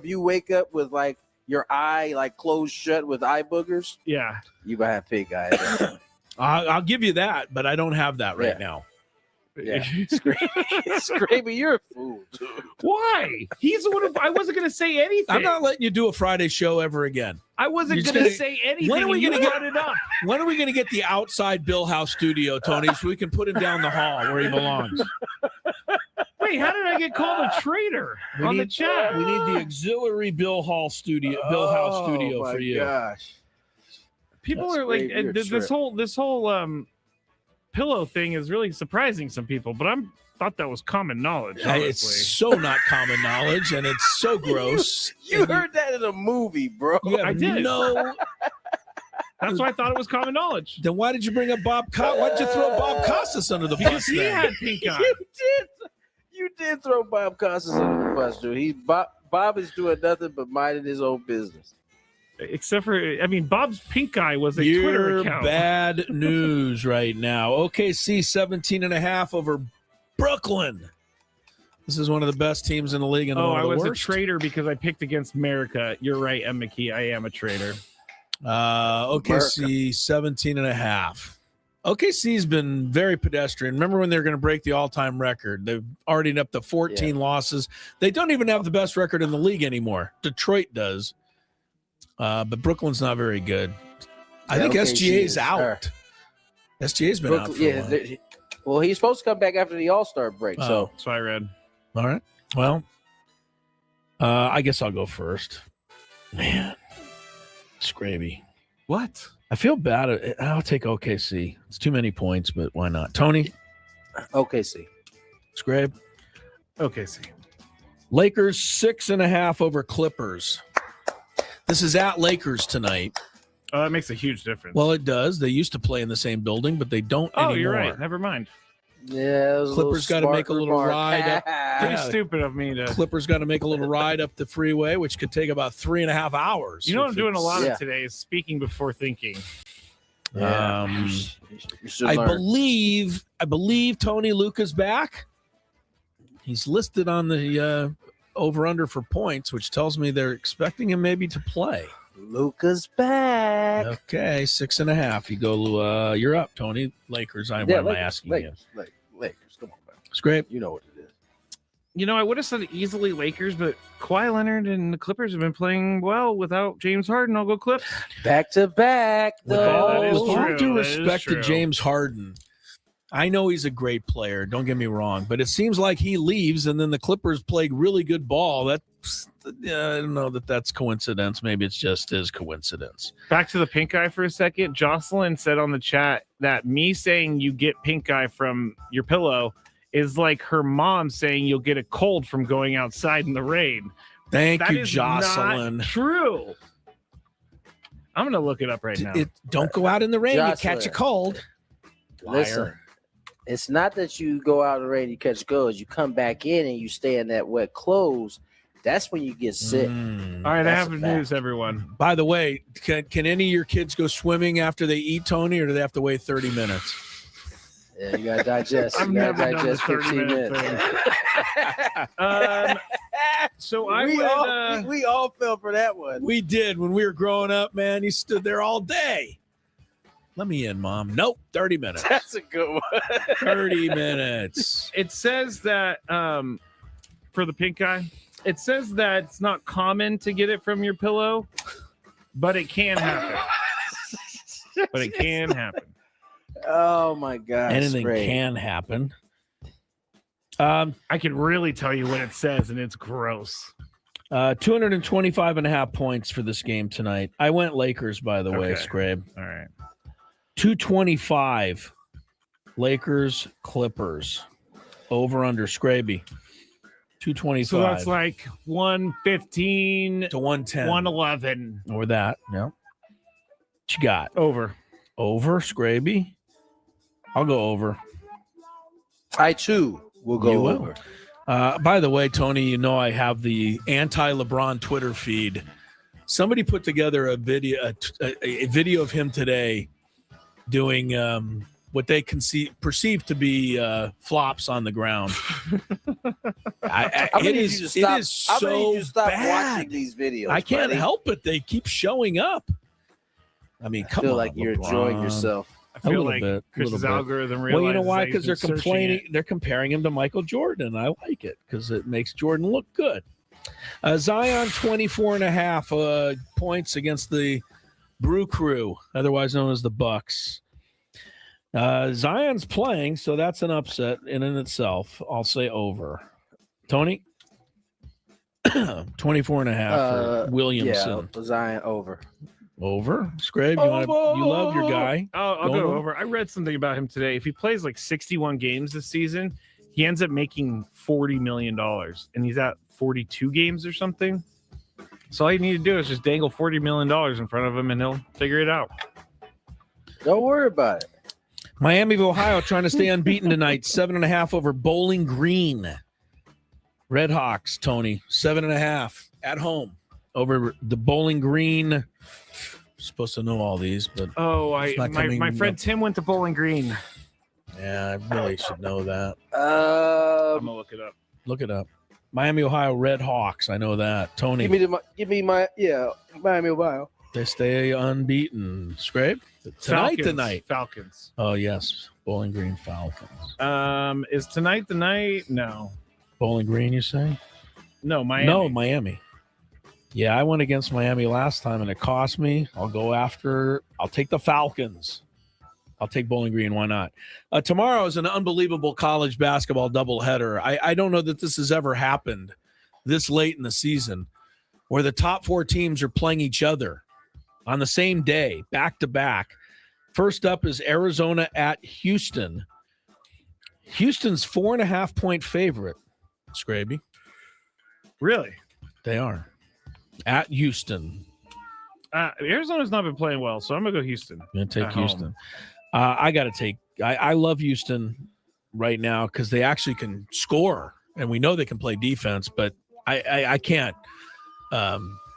you wake up with like your eye like closed shut with eye boogers, yeah, you might have pink eye. I'll give you that, but I don't have that right now. Yeah, Scraby, you're a fool. Dude. Why? He's the one. I wasn't going to say anything. I'm not letting you do a Friday show ever again. I wasn't going to say anything. When are we going to get it up? When are we going to get the outside Bill House studio, Tony, so we can put him down the hall where he belongs? Wait, how did I get called a traitor the chat? We need the auxiliary Bill House studio for you. Gosh. People are like this whole pillow thing is really surprising some people, but thought that was common knowledge. It's so not common knowledge, and it's so gross. You heard that in a movie, bro. I did. No. That's why I thought it was common knowledge. Then why did you bring up Bob Costas? Why did you throw Bob Costas under the bus? Because he had pink eye. You did throw Bob Costas under the bus, dude. Bob is doing nothing but minding his own business. Except for, Bob's pink eye was a Twitter account. Bad news right now. OKC 17.5 over Brooklyn. This is one of the best teams in the league. And I was worst. a traitor because I picked against America. You're right, M. McKee. I am a traitor. OKC 17.5. OKC's been very pedestrian. Remember when they were going to break the all-time record? They've already up to 14 losses. They don't even have the best record in the league anymore. Detroit does. But Brooklyn's not very good. I think SGA's out. SGA's been out for a while. Well, he's supposed to come back after the All-Star break. So that's what I read. All right. Well, I guess I'll go first. Man, Scraby. What? I feel bad. I'll take OKC. It's too many points, but why not? Tony? OKC. Scrabe? OKC. Lakers 6.5 over Clippers. This is at Lakers tonight. Oh, that makes a huge difference. Well, it does. They used to play in the same building, but they don't anymore. Oh, you're right. Never mind. Yeah, Clippers got to make a little ride up. Pretty stupid of me to. Clippers got to make a little ride up the freeway, which could take about 3.5 hours. You know what I'm doing a lot of today is speaking before thinking. I believe Tony Luca's back. He's listed on the over-under for points, which tells me they're expecting him maybe to play. Luca's back. Okay, 6.5. You go. You're up, Tony. Lakers. Why am I asking you? Lakers. Come on, man. It's great. You know what it is. I would have said easily Lakers, but Kawhi Leonard and the Clippers have been playing well without James Harden. I'll go Clips. Back to back, With though. all due respect to James Harden, I know he's a great player. Don't get me wrong, but it seems like he leaves, and then the Clippers played really good ball. I don't know that that's coincidence. Maybe it's just his coincidence. Back to the pink eye for a second. Jocelyn said on the chat that me saying you get pink eye from your pillow is like her mom saying you'll get a cold from going outside in the rain. Thank you, is Jocelyn. Not true. I'm going to look it up right now. Don't go out in the rain. Jocelyn, you catch a cold. Listen, it's not that you go out in the rain, you catch colds. You come back in and you stay in that wet clothes. That's when you get sick. All right, I have news, everyone. By the way, can any of your kids go swimming after they eat, Tony, or do they have to wait 30 minutes? Yeah, you gotta digest. I've You gotta never done digest the 15 minutes. So we all fell for that one. We did when we were growing up, man. You stood there all day. Let me in, Mom. Nope, 30 minutes. That's a good one. 30 minutes. It says that for the pink eye, it says that it's not common to get it from your pillow, but it can happen. Oh my God. Anything Spray. can happen. I can really tell you what it says, and it's gross. 225.5 points for this game tonight. I went Lakers, by the way, Scrabe. All right. 225. Lakers, Clippers. Over under Scraby. 225. So that's like 115 to 110. 111. Or that. Yeah. What you got? Over. Over, Scraby? I'll go over. I too will go over. By the way, Tony, I have the anti-LeBron Twitter feed. Somebody put together a video of him today doing what they perceive to be flops on the ground. It is so bad. Watching these videos. I can't buddy. help it. They keep showing up. I mean, come on. I feel like you're enjoying LeBron. yourself. I feel like Chris's algorithm realizes. Well, you know why? Because they're searching complaining. it. They're comparing him to Michael Jordan. I like it because it makes Jordan look good. Zion 24.5 points against the Brew Crew, otherwise known as the Bucks. Zion's playing, so that's an upset in and itself. I'll say over. Tony? 24.5 for Williamson. Yeah, Zion over. Over? Scrabe, you love your guy. I'll go over. I read something about him today. If he plays like 61 games this season, he ends up making $40 million, and he's at 42 games or something. So all you need to do is just dangle $40 million in front of him, and he'll figure it out. Don't worry about it. Miami of Ohio trying to stay unbeaten tonight. 7.5 over Bowling Green. Red Hawks, Tony. 7.5 at home over the Bowling Green. Supposed to know all these, but my friend Tim went to Bowling Green. Yeah, I really should know that. I'm gonna look it up. Look it up. Miami, Ohio Red Hawks. I know that. Tony, Give me Miami, Ohio. they stay unbeaten. Scrape tonight. Falcons. Oh yes, Bowling Green Falcons. Is tonight the night? No. Bowling Green, you say? No, Miami. No, Miami. Yeah, I went against Miami last time, and it cost me. I'll take the Falcons. I'll take Bowling Green. Why not? Tomorrow is an unbelievable college basketball doubleheader. I don't know that this has ever happened this late in the season where the top 4 teams are playing each other on the same day, back to back. First up is Arizona at Houston. Houston's 4.5-point favorite, Scraby. Really? They are. At Houston. Arizona's not been playing well, so I'm going to go Houston. I'm going to take Houston. I got to take – I love Houston right now because they actually can score, and we know they can play defense, but I can't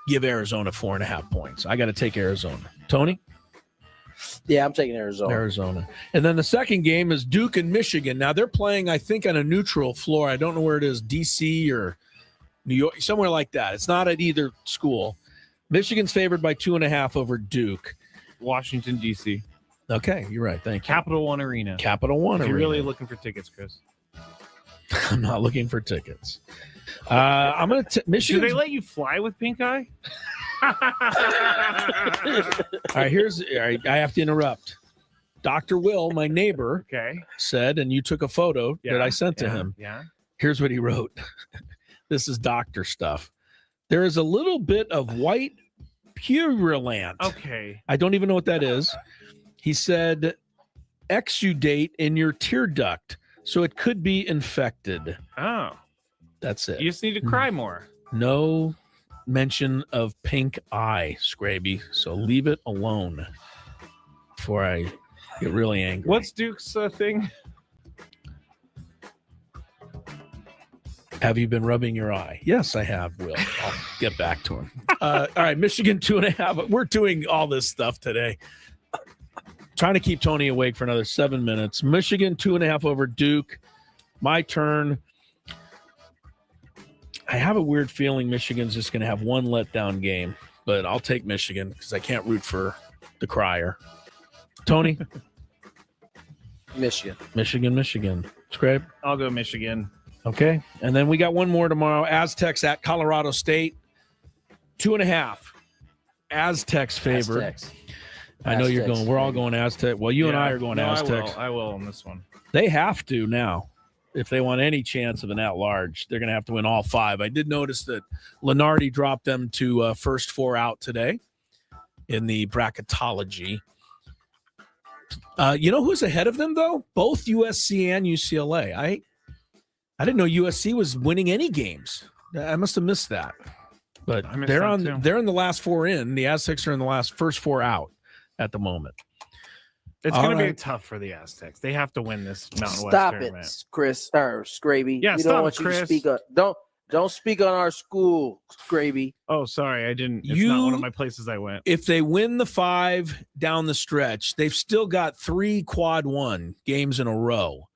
give Arizona 4.5 points. I got to take Arizona. Tony? Yeah, I'm taking Arizona. And then the second game is Duke and Michigan. Now, they're playing, I think, on a neutral floor. I don't know where it is, D.C. or New York, somewhere like that. It's not at either school. Michigan's favored by 2.5 over Duke. Washington, D.C. Okay, you're right. Thank you. Capital One Arena. Capital One if Arena. You're really looking for tickets, Chris. I'm not looking for tickets. I'm going to Michigan. Do they let you fly with pink eye? All right, I have to interrupt. Dr. Will, my neighbor, said, and you took a photo that I sent to him. Yeah. Here's what he wrote. This is doctor stuff. There is a little bit of white purulent. Okay. I don't even know what that is. He said, exudate in your tear duct, so it could be infected. Oh. That's it. You just need to cry more. No mention of pink eye, Scraby, so leave it alone before I get really angry. What's Duke's thing? Have you been rubbing your eye? Yes, I have, Will. I'll get back to him. All right, Michigan 2.5. We're doing all this stuff today. Trying to keep Tony awake for another 7 minutes. Michigan 2.5 over Duke. My turn. I have a weird feeling Michigan's just going to have one letdown game, but I'll take Michigan because I can't root for the crier. Tony? Michigan. Scrape? I'll go Michigan. Okay. And then we got one more tomorrow. Aztecs at Colorado State. 2.5. Aztecs favored. Aztecs. I know you're going. We're all going Aztec. Well, you and I are going Aztecs. I will on this one. They have to now. If they want any chance of an at-large, they're going to have to win all 5. I did notice that Lenardi dropped them to first 4 out today in the bracketology. You know who's ahead of them, though? Both USC and UCLA. I didn't know USC was winning any games. I must have missed that. But they're in the last 4 in. The Aztecs are in the first 4 out at the moment. It's going to be tough for the Aztecs. They have to win this Mountain West tournament. Stop it, Chris or Scraby. Yeah, we stop don't want you Chris. to speak on. Don't speak on our school, Scraby. Oh, sorry, I didn't. It's not one of my places I went. If they win the 5 down the stretch, they've still got 3 quad 1 games in a row.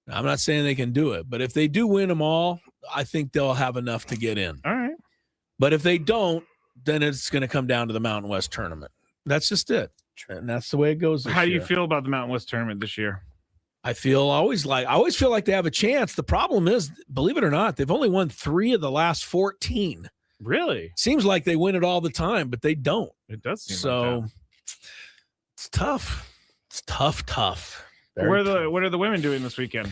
I'm not saying they can do it, but if they do win them all, I think they'll have enough to get in. All right. But if they don't, then it's going to come down to the Mountain West tournament. That's just it. And that's the way it goes this How do you year. feel about the Mountain West tournament this year? I always feel like they have a chance. The problem is, believe it or not, they've only won 3 of the last 14. Really? Seems like they win it all the time, but they don't. It does seem so. Like that. It's tough. It's tough. What are the women doing this weekend?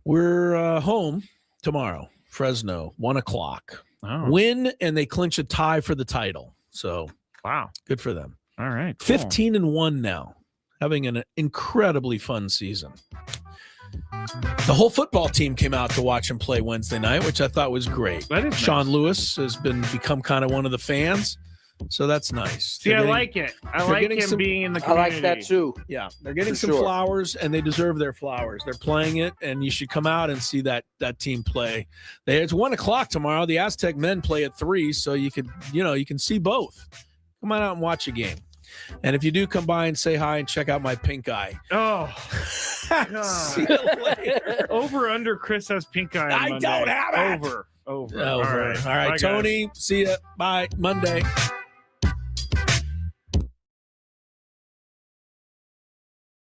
We're home tomorrow. Fresno, 1:00. Oh. Win and they clinch a tie for the title. So wow, good for them. All right, cool. 15-1 now, having an incredibly fun season. The whole football team came out to watch him play Wednesday night, which I thought was great. That is Sean nice. Lewis has become kind of one of the fans, so that's nice. See, I like it. I like him being in the community. I like that too. Yeah, they're getting For some sure. flowers, and they deserve their flowers. They're playing it, and you should come out and see that team play. It's 1:00 tomorrow. The Aztec men play at 3, so you can see both. Come on out and watch a game. And if you do come by and say hi and check out my pink eye. Oh, see you later. Over under Chris has pink eye. On I Monday. don't have it. Over. All right, Bye, Tony. guys. See ya. Bye. Monday.